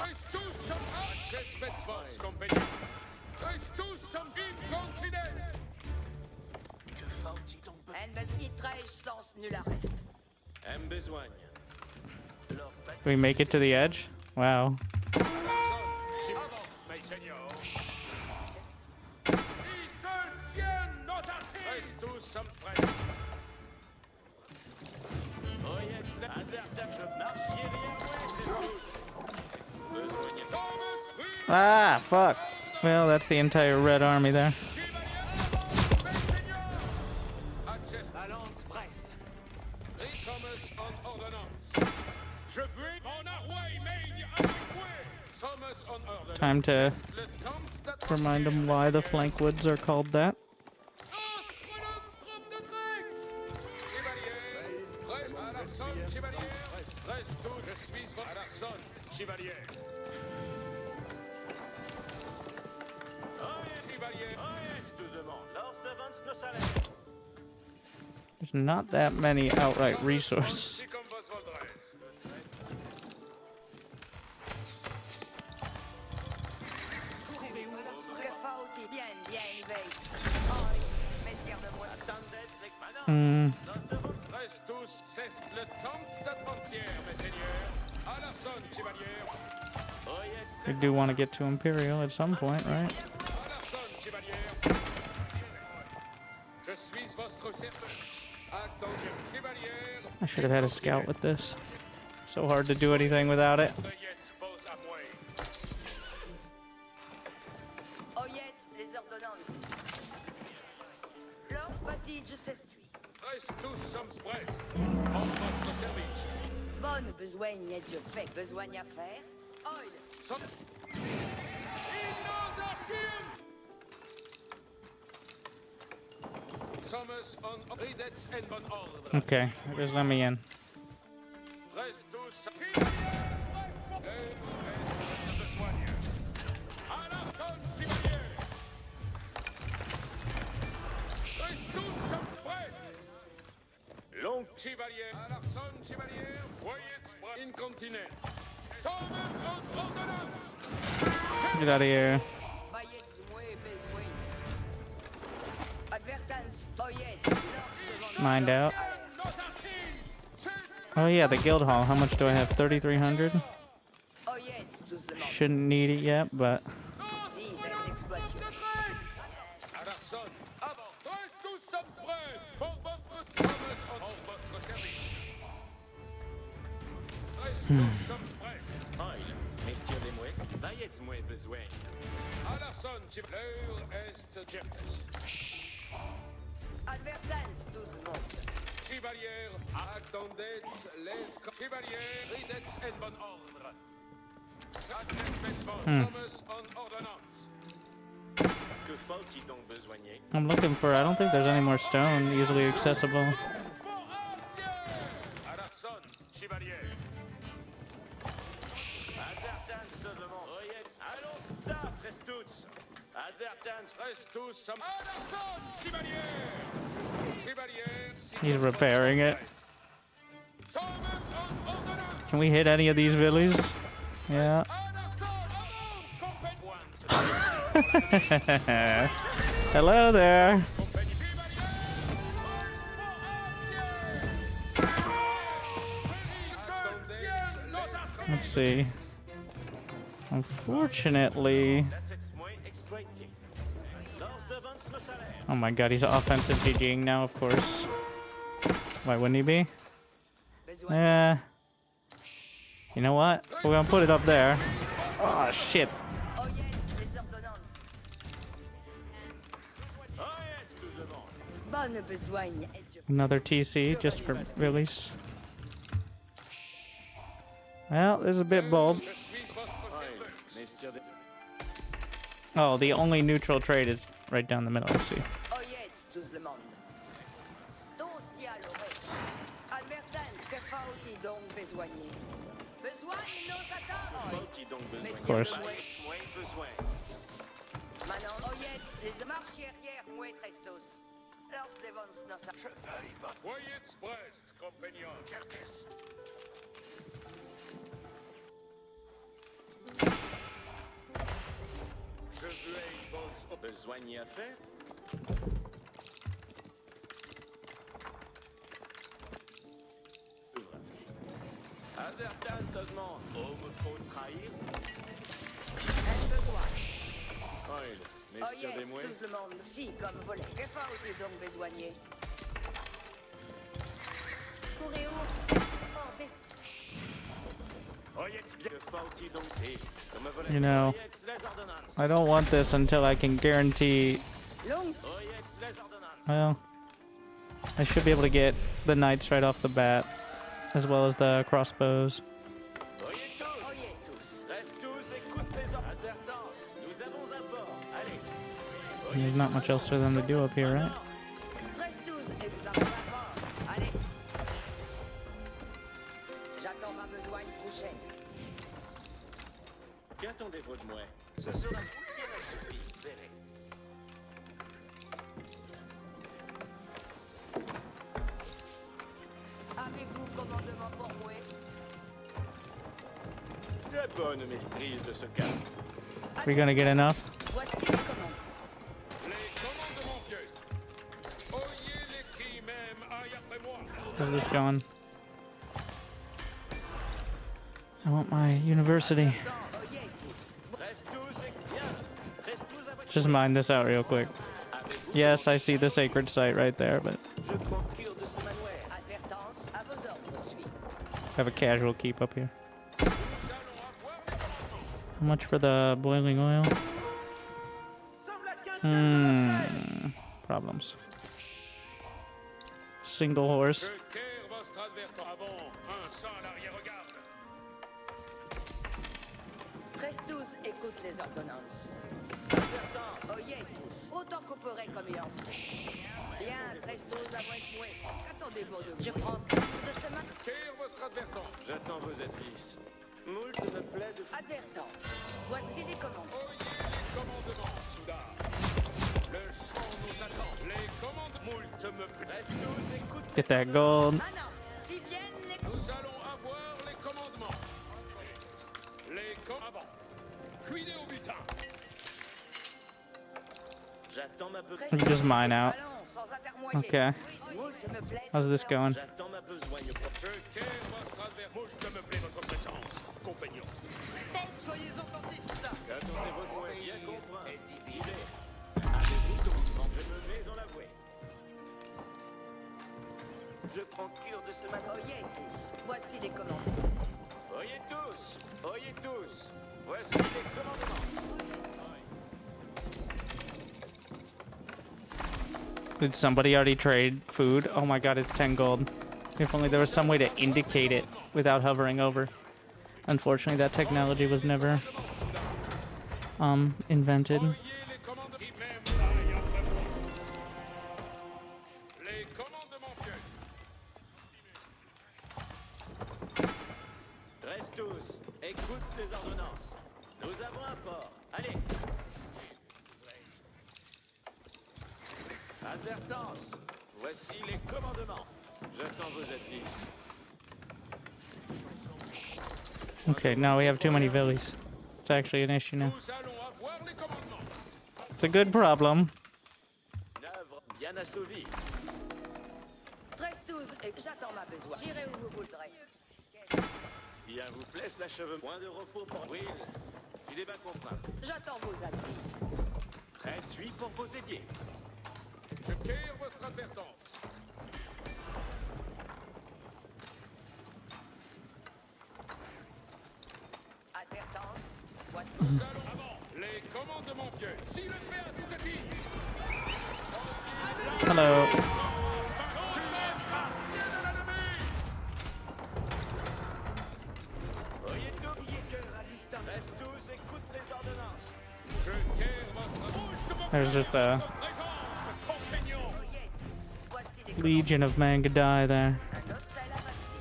Reste tous some j'espère force, compagnie. Reste tous some inconfident. Mitraille sens nul arrest. Aime besoin. Do we make it to the edge? Wow. Mes seigneurs. Ils se tiennent nos artistes. Reste tous some prêts. Ah, fuck. Well, that's the entire red army there. Time to remind them why the flank woods are called that. There's not that many outright resources. We do want to get to Imperial at some point, right? I should have had a scout with this. So hard to do anything without it. Bonne besoigne de fait, besoigne à faire. Okay, just let me in. Long chevalier, Alarson chevalier, voyez incontinent. Thomas on ordonnance. Get out of here. Mind out. Oh yeah, the guild hall. How much do I have? 3,300? Shouldn't need it yet, but... I'm looking for... I don't think there's any more stone easily accessible. He's repairing it. Can we hit any of these villies? Yeah. Hello there. Let's see. Unfortunately... Oh my god, he's offensive GGing now, of course. Why wouldn't he be? Yeah. You know what? We're gonna put it up there. Oh shit. Another TC just for release. Well, this is a bit bold. Oh, the only neutral trade is right down the middle, I see. tout le monde. Tostia l'oreille. Advertence que faut-il donc besoigner? Besoin nos attentes. Faut-il donc besoin? Of course. Moins besoin. Manon, oyez, les marches arrière, moi trestos. Lors devons nos attentes. Voyez Brest, compagnon. Certes. Je veux un boss au besoin y à faire. Advertance demande. Oh, me faut trahir. Un besoin. Oil, messieurs des Oyez, moins. tout le monde, si, comme volet. Que faut-il donc besoigner? Courez où? Hors des... Que faut-il donc dire? Comme volet. You know, Oyez les ordonnances. I don't want this until I can guarantee. Long. Oyez les ordonnances. Well, I should be able to get the knights right off the bat, as well as the crossbows. Oyez tous. Oyez tous. Reste tous, écoute les ordres. Advertance. Nous avons un port. Allez. And there's not much else for them to do up here, right? Reste tous et nous avons un port. Allez. J'attends ma besogne prochaine. Qu'attendez-vous de moi? Ce sera bien assoupi, verrez. Avez-vous commandement pour moi? La bonne maîtrise de ce cas. We gonna get enough? Voici les commandes. Les commandements vieux. Oyez les cris même, aille après moi. How's this going? I want my university. Oyez tous. Reste tous et bien. Reste tous avec Just mine this out real quick. Avez-vous Yes, I see the sacred site right there, but Je procure de ce manuel. Advertance, à vos ordres, suis. I have a casual keep up here. Nous allons avoir les commandements. How much for the boiling oil? Problems. Single horse. Je quitte votre advertant. Avons un sang à l'arrière-garde. Trestus écoute les ordonnances. Advertance. Oyez tous. Autant couperait comme il en faut. Bien, Trestus à moins de moi. Attendez-vous de moi. Je prends tout de ce matin. Quitte votre advertant. J'attends vos advices. Moult me plaît de Advertance. Voici les commandes. Oyez les commandements, soudard. Le champ nous attend. Les commandements. Moult me plaît. Reste tous, écoute. Get that gold. Maintenant, si viennent les... Nous allons avoir les commandements. Les commandements. Cuidez au butin. J'attends ma besogne. You just mine out. Allons, sans atermoyer. Okay. Moult me plaît. How's this going? J'attends ma besogne. Je quitte votre advertant. Moult me plaît votre présence, compagnon. Soyez attentifs. Qu'attendez-vous de moi? Bien comprendre. Il est. Avez-vous commandement? Je me mets en l'avouer. Je procure de ce matin. Oyez tous. Voici les commandes. Oyez tous. Oyez tous. Voici les commandements. Did somebody already trade food? Oh my god, it's 10 gold. If only there was some way to indicate it without hovering over. Unfortunately, that technology was never invented. Oyez les commandements. Qui même aille après moi. Les commandements vieux. Reste tous. Écoute les ordonnances. Nous avons un port. Allez. Advertance. Voici les commandements. J'attends vos advices. Okay, now we have too many villies. It's actually an issue now. Nous allons avoir les commandements. It's a good problem. Une œuvre bien assouvie. Trestus et j'attends ma besogne. J'irai où vous voudrez. Bien vous plaise la cheveux. Point de repos pour Will. Il est bien comprendre. J'attends vos adresses. Prêt suis pour vos aidiers. Je quitte votre advertance. Advertance. Voici. Nous allons avant. Les commandements vieux. Si le fait a tout de dit. Hello. Oyez tout. Reste tous. Écoute les ordonnances. Je quitte votre There's just a présence, compagnon. Legion of men could die there. Un hostel averti.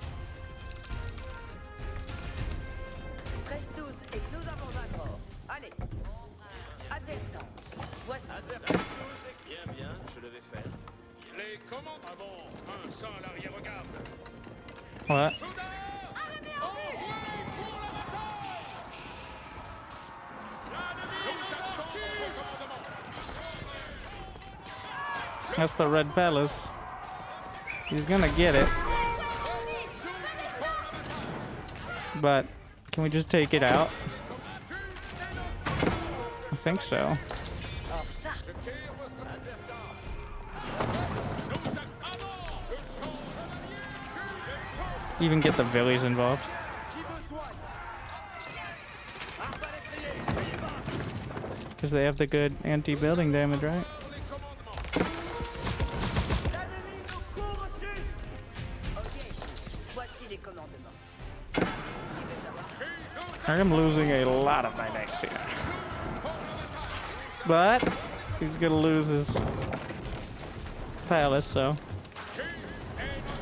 13-12 et que nous avons un mort. Allez. Advertance. Voici. Advertance, bien, bien, je le vais faire. Les commandes avant. Un sang à l'arrière-garde. What? That's the Red Palace. He's gonna get it. But can we just take it out? I think so. Or ça. Even get the Villies involved. Because they have the good anti-building damage, right? Voici les commandements. I'm losing a lot of my mechs here. But he's gonna lose his palace, so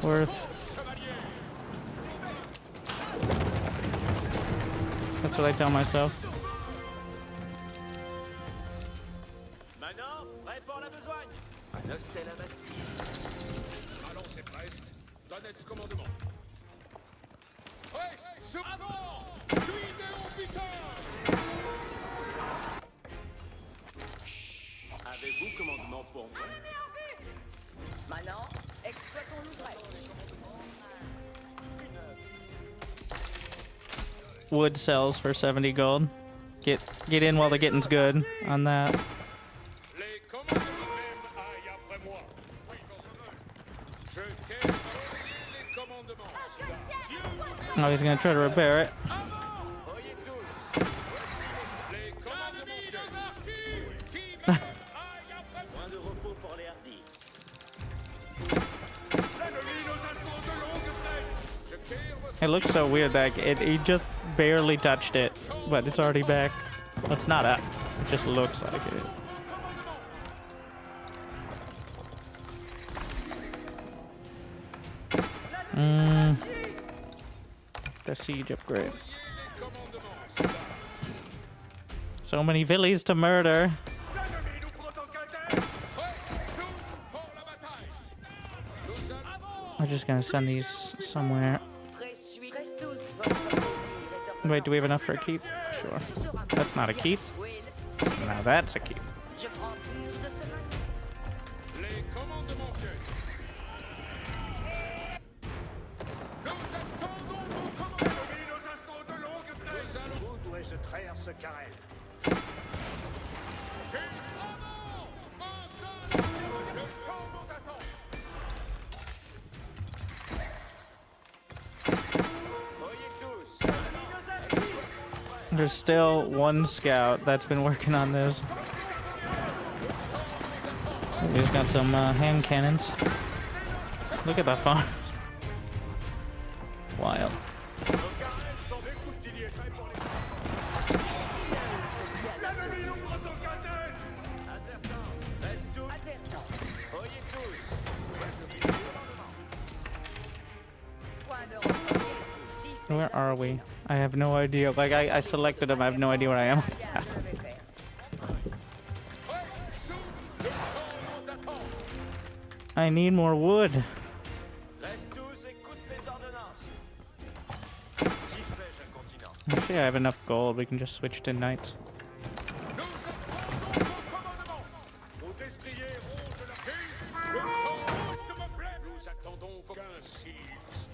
worth. That's what I tell myself. Maintenant, prêt pour la besogne. Un hostel à Bastille. Allons, c'est Brest. Donnez ce commandement. Brest, sous avant. Tuidéo, putain. Avez-vous commandement pour moi? Maintenant, exploitons l'ouvrage. Wood sells for 70 gold. Get in while the getting's good on that. Les commandements même aillent après moi. Je t'ai donné les commandements. Oh, he's gonna try to repair it. Oyez tous. Les commandements qui aillent après moi. Point de repos pour les hardis. L'ennemi nous assaut de longue traîne. Je tire votre It looks so weird that he just barely touched it, but it's already back. Well, it's not up. It just looks like it. The siege upgrade. So many villies to murder. l'ennemi nous prend en cadette. Prêt, sous pour la bataille. Nous allons. We're just gonna send these somewhere. 13-12, votre plaisir est Wait, do we have enough for a keep? Sure. That's not a keep. Now that's a keep. Je prends pire de ce matin. Les commandements viennent. Nous attendons vos commandes. L'ennemi nous assaut de longue traîne. Nous allons. Où dois-je traire ce carrel? Juste avant. Un seul. Le champ nous attend. Oyez tous. There's still one scout that's been working on this. He's got some hand cannons. Look at that farm. Wild. Advertance. Oyez tous. Point de repos. Sifflet Where are we? I have no idea. Like, I selected him. I have no idea where I am. bien, je vais faire. Brest, sous. Le champ nous attend. I need more wood. Reste tous, écoute mes ordonnances. Sifflège un continent. Actually, I have enough gold. We can just switch to knights. Nous attendons vos commandements. Vos destriers rongent la crise. Le champ, s'il vous plaît. Nous attendons vos ainsi.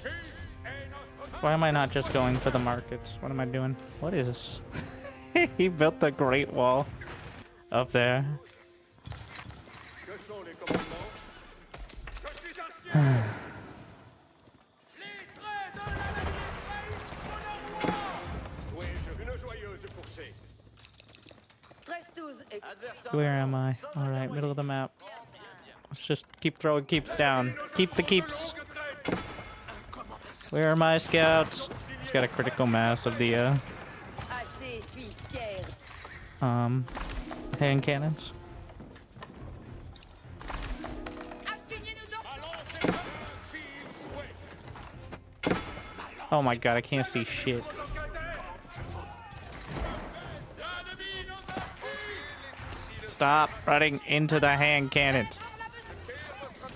Crise est notre. Why am I not just going for the markets? What am I doing? What is... He built the Great Wall up there. Que sont les commandements? Je suis ancien. Les traits de l'ennemi trahissent mon armoire. Oui, une joyeuse poussée. 13-12 et Advertance. Where am I? Alright, middle of the map. Let's just keep throwing keeps down. Keep the keeps. Where are my scouts? He's got a critical mass of the assez, suis fier. hand cannons. Assignez-nous donc. Oh my god, I can't see shit. Stop running into the hand cannons.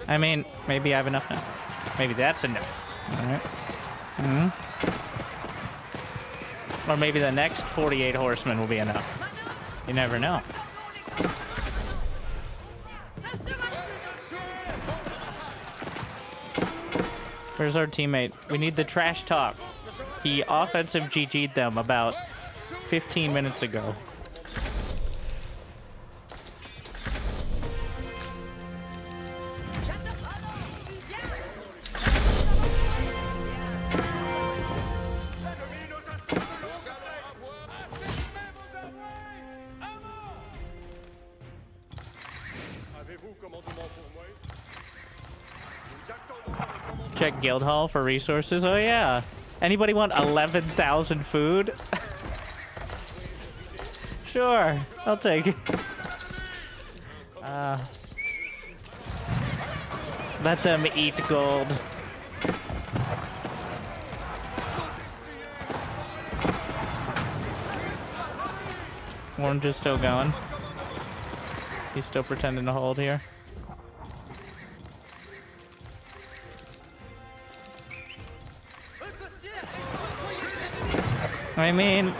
I mean, maybe I have enough now. Maybe that's enough. Alright. Or maybe the next 48 horsemen will be enough. You never know. Where's our teammate? We need the trash talk. He offensive GG'd them about 15 minutes ago. Check Guildhall for resources. Oh yeah. Anybody want 11,000 food? Sure, I'll take it. Let them eat gold. Orange is still going. He's still pretending to hold here. I mean,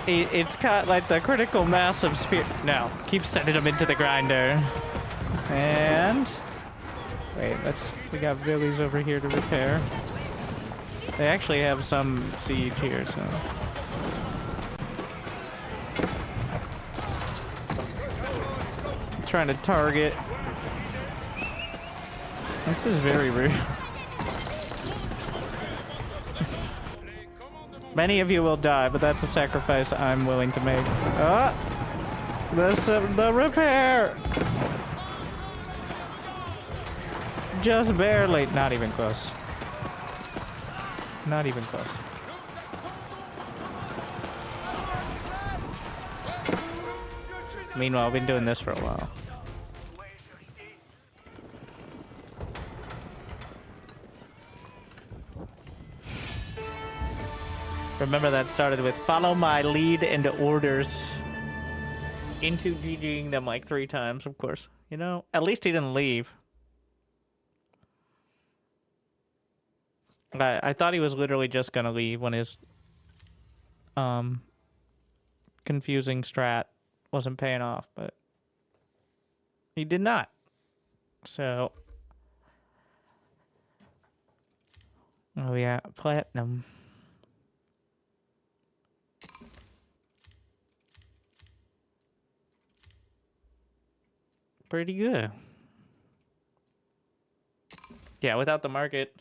it's got like the critical mass of spear. No, keep sending them into the grinder. And wait, we got villies over here to repair. They actually have some siege here, so. Trying to target. This is very rude. Many of you will die, but that's a sacrifice I'm willing to make. The repair! Just barely. Not even close. Not even close. Meanwhile, I've been doing this for a while. Remember that started with follow my lead and orders. Into GGing them like 3 times, of course. You know, at least he didn't leave. I thought he was literally just gonna leave when his confusing strat wasn't paying off, but he did not. So oh yeah, platinum. Pretty good. Yeah, without the market.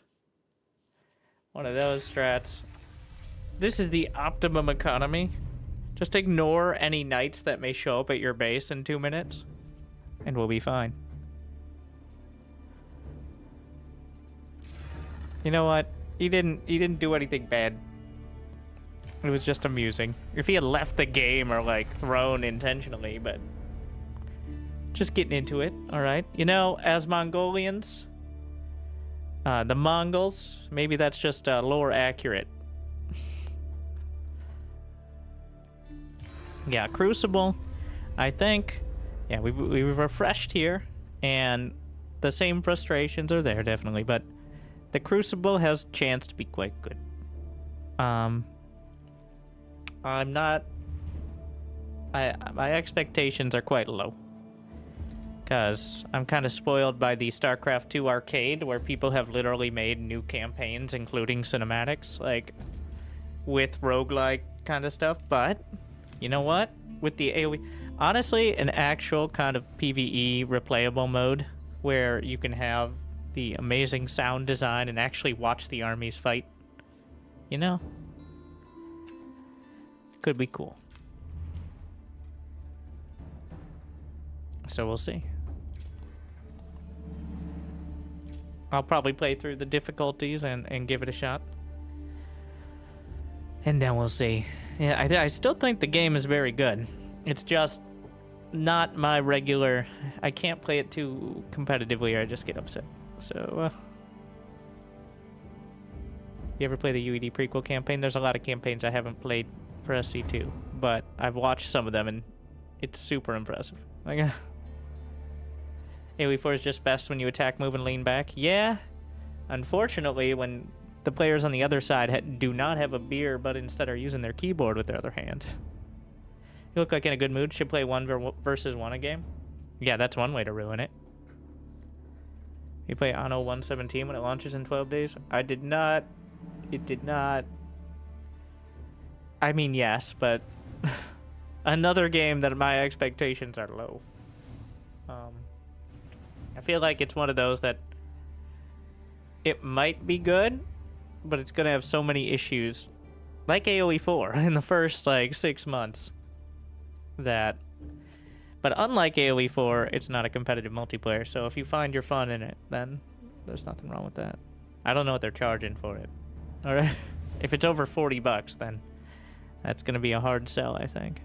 One of those strats. This is the optimum economy. Just ignore any knights that may show up at your base in 2 minutes, and we'll be fine. You know what? He didn't do anything bad. It was just amusing. If he had left the game or like thrown intentionally, but just getting into it, all right? You know, as Mongolians, the Mongols, maybe that's just lore accurate. Yeah, Crucible, I think, yeah, we've refreshed here, and the same frustrations are there, definitely, but the Crucible has chance to be quite good. I'm not... my expectations are quite low. Because I'm kind of spoiled by the StarCraft 2 arcade, where people have literally made new campaigns, including cinematics, like, with roguelike kind of stuff. But, you know what? With the AoE... Honestly, an actual kind of PvE replayable mode, where you can have the amazing sound design and actually watch the armies fight, you know? Could be cool. So we'll see. I'll probably play through the difficulties and give it a shot. And then we'll see. Yeah, I still think the game is very good. It's just not my regular... I can't play it too competitively or I just get upset. So, You ever play the UED prequel campaign? There's a lot of campaigns I haven't played for SC2, but I've watched some of them and it's super impressive. Like, AoE4 is just best when you attack, move, and lean back. Yeah, unfortunately, when the players on the other side do not have a beer, but instead are using their keyboard with their other hand. You look like in a good mood. Should play 1v1 a game. Yeah, that's one way to ruin it. You play Anno 117 when it launches in 12 days? I did not. It did not. I mean, yes, but another game that my expectations are low. I feel like it's one of those that it might be good, but it's going to have so many issues, like AoE 4 in the first, like, 6 months, that... But unlike AoE 4, it's not a competitive multiplayer, so if you find your fun in it, then there's nothing wrong with that. I don't know what they're charging for it. Alright? If it's over $40, then that's going to be a hard sell, I think.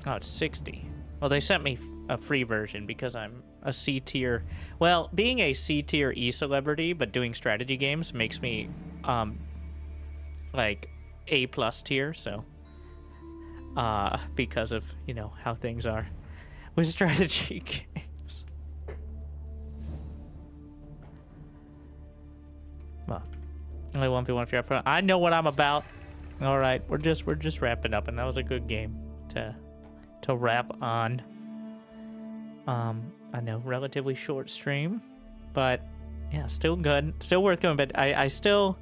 Oh, it's 60. Well, they sent me a free version because I'm a C tier. Well, being a C tier E-celebrity, but doing strategy games makes me, like, A+ tier, so... because of, you know, how things are with strategy games. Well, only 1v1 if you're up front. I know what I'm about. All right, we're just wrapping up, and that was a good game to wrap on. I know, relatively short stream, but yeah, still good, still worth going. But I still,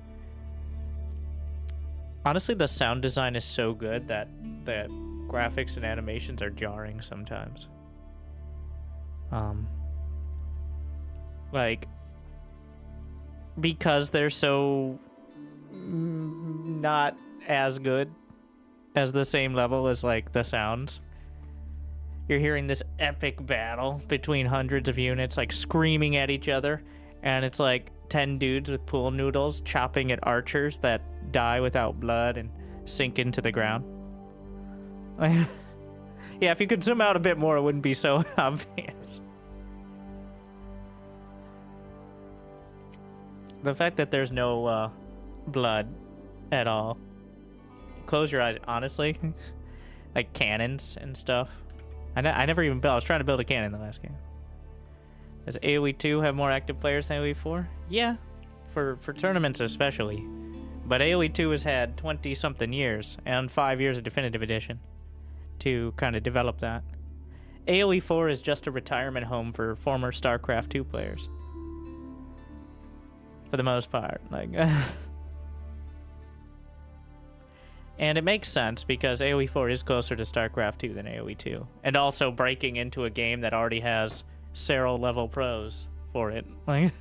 honestly, the sound design is so good that the graphics and animations are jarring sometimes. Like, because they're so not as good as the same level as, like, the sounds. You're hearing this epic battle between hundreds of units, like, screaming at each other, and it's like 10 dudes with pool noodles chopping at archers that die without blood and sink into the ground. Yeah, if you could zoom out a bit more, it wouldn't be so obvious. The fact that there's no blood at all. Close your eyes, honestly. Like cannons and stuff. I never even built. I was trying to build a cannon in the last game. Does AoE 2 have more active players than AoE 4? Yeah, for tournaments especially. But AoE 2 has had 20-something years and 5 years of Definitive Edition to kind of develop that. AoE 4 is just a retirement home for former StarCraft 2 players. For the most part. Like... And it makes sense because AoE 4 is closer to StarCraft 2 than AoE 2. And also breaking into a game that already has Serral level pros for it. Like,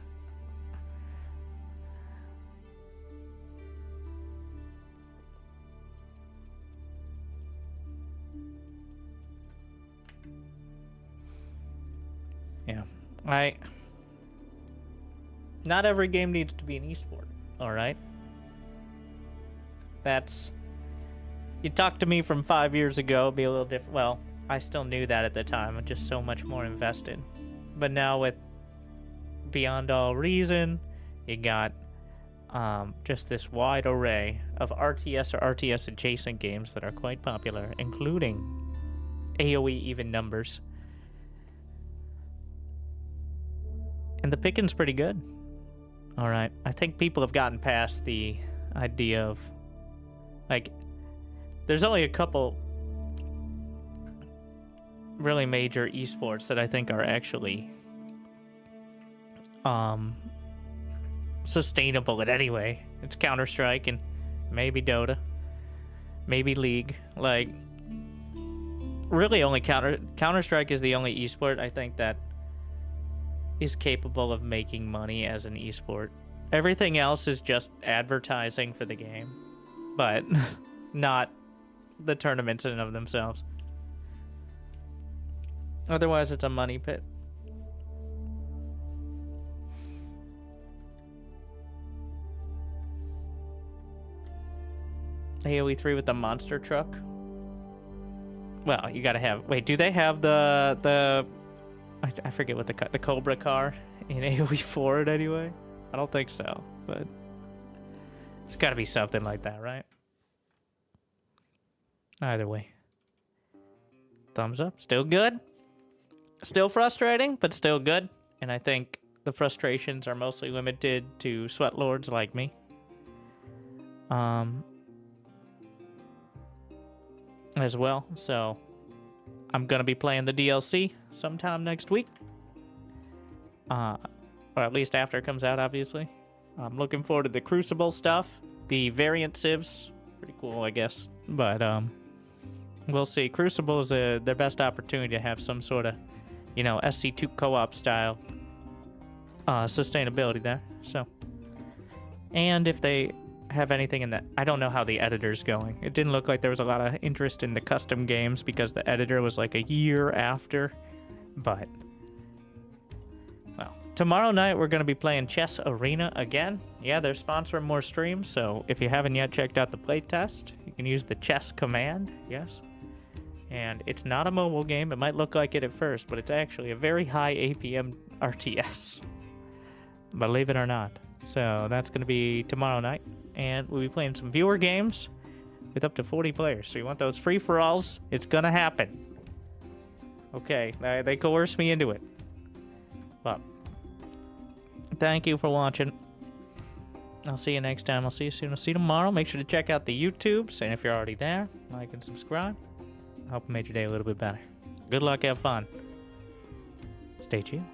yeah. Not every game needs to be an esport, alright? That's... You talk to me from 5 years ago, it'd be a little different. Well, I still knew that at the time. I'm just so much more invested. But now with Beyond All Reason, you got just this wide array of RTS or RTS adjacent games that are quite popular, including AoE even numbers. And the picking's pretty good. Alright, I think people have gotten past the idea of, like, there's only a couple really major esports that I think are actually sustainable in any way. It's Counter-Strike and maybe Dota, maybe League. Like, really only Counter-Strike is the only esport I think that is capable of making money as an esport. Everything else is just advertising for the game, but not the tournaments in and of themselves. Otherwise, it's a money pit. AoE 3 with the monster truck. Well, you gotta have... Wait, do they have the I forget what the Cobra car in AoE 4 anyway? I don't think so, but it's got to be something like that, right? Either way. Thumbs up. Still good. Still frustrating, but still good. And I think the frustrations are mostly limited to sweatlords like me. As well. So I'm going to be playing the DLC sometime next week. Or at least after it comes out, obviously. I'm looking forward to the Crucible stuff. The variant civs. Pretty cool, I guess. But, we'll see. Crucible is their best opportunity to have some sort of, you know, SC2 co-op style sustainability there. So, and if they have anything in that, I don't know how the editor's going. It didn't look like there was a lot of interest in the custom games because the editor was like a year after. But, well, tomorrow night we're going to be playing Chess Arena again. Yeah, they're sponsoring more streams, so if you haven't yet checked out the playtest, you can use the chess command, yes. And it's not a mobile game. It might look like it at first, but it's actually a very high APM RTS. Believe it or not. So that's going to be tomorrow night. And we'll be playing some viewer games with up to 40 players. So you want those free-for-alls? It's going to happen. Okay, they coerced me into it. But thank you for watching. I'll see you next time. I'll see you soon. I'll see you tomorrow. Make sure to check out the YouTubes. And if you're already there, like and subscribe. I hope it made your day a little bit better. Good luck, have fun. Stay tuned.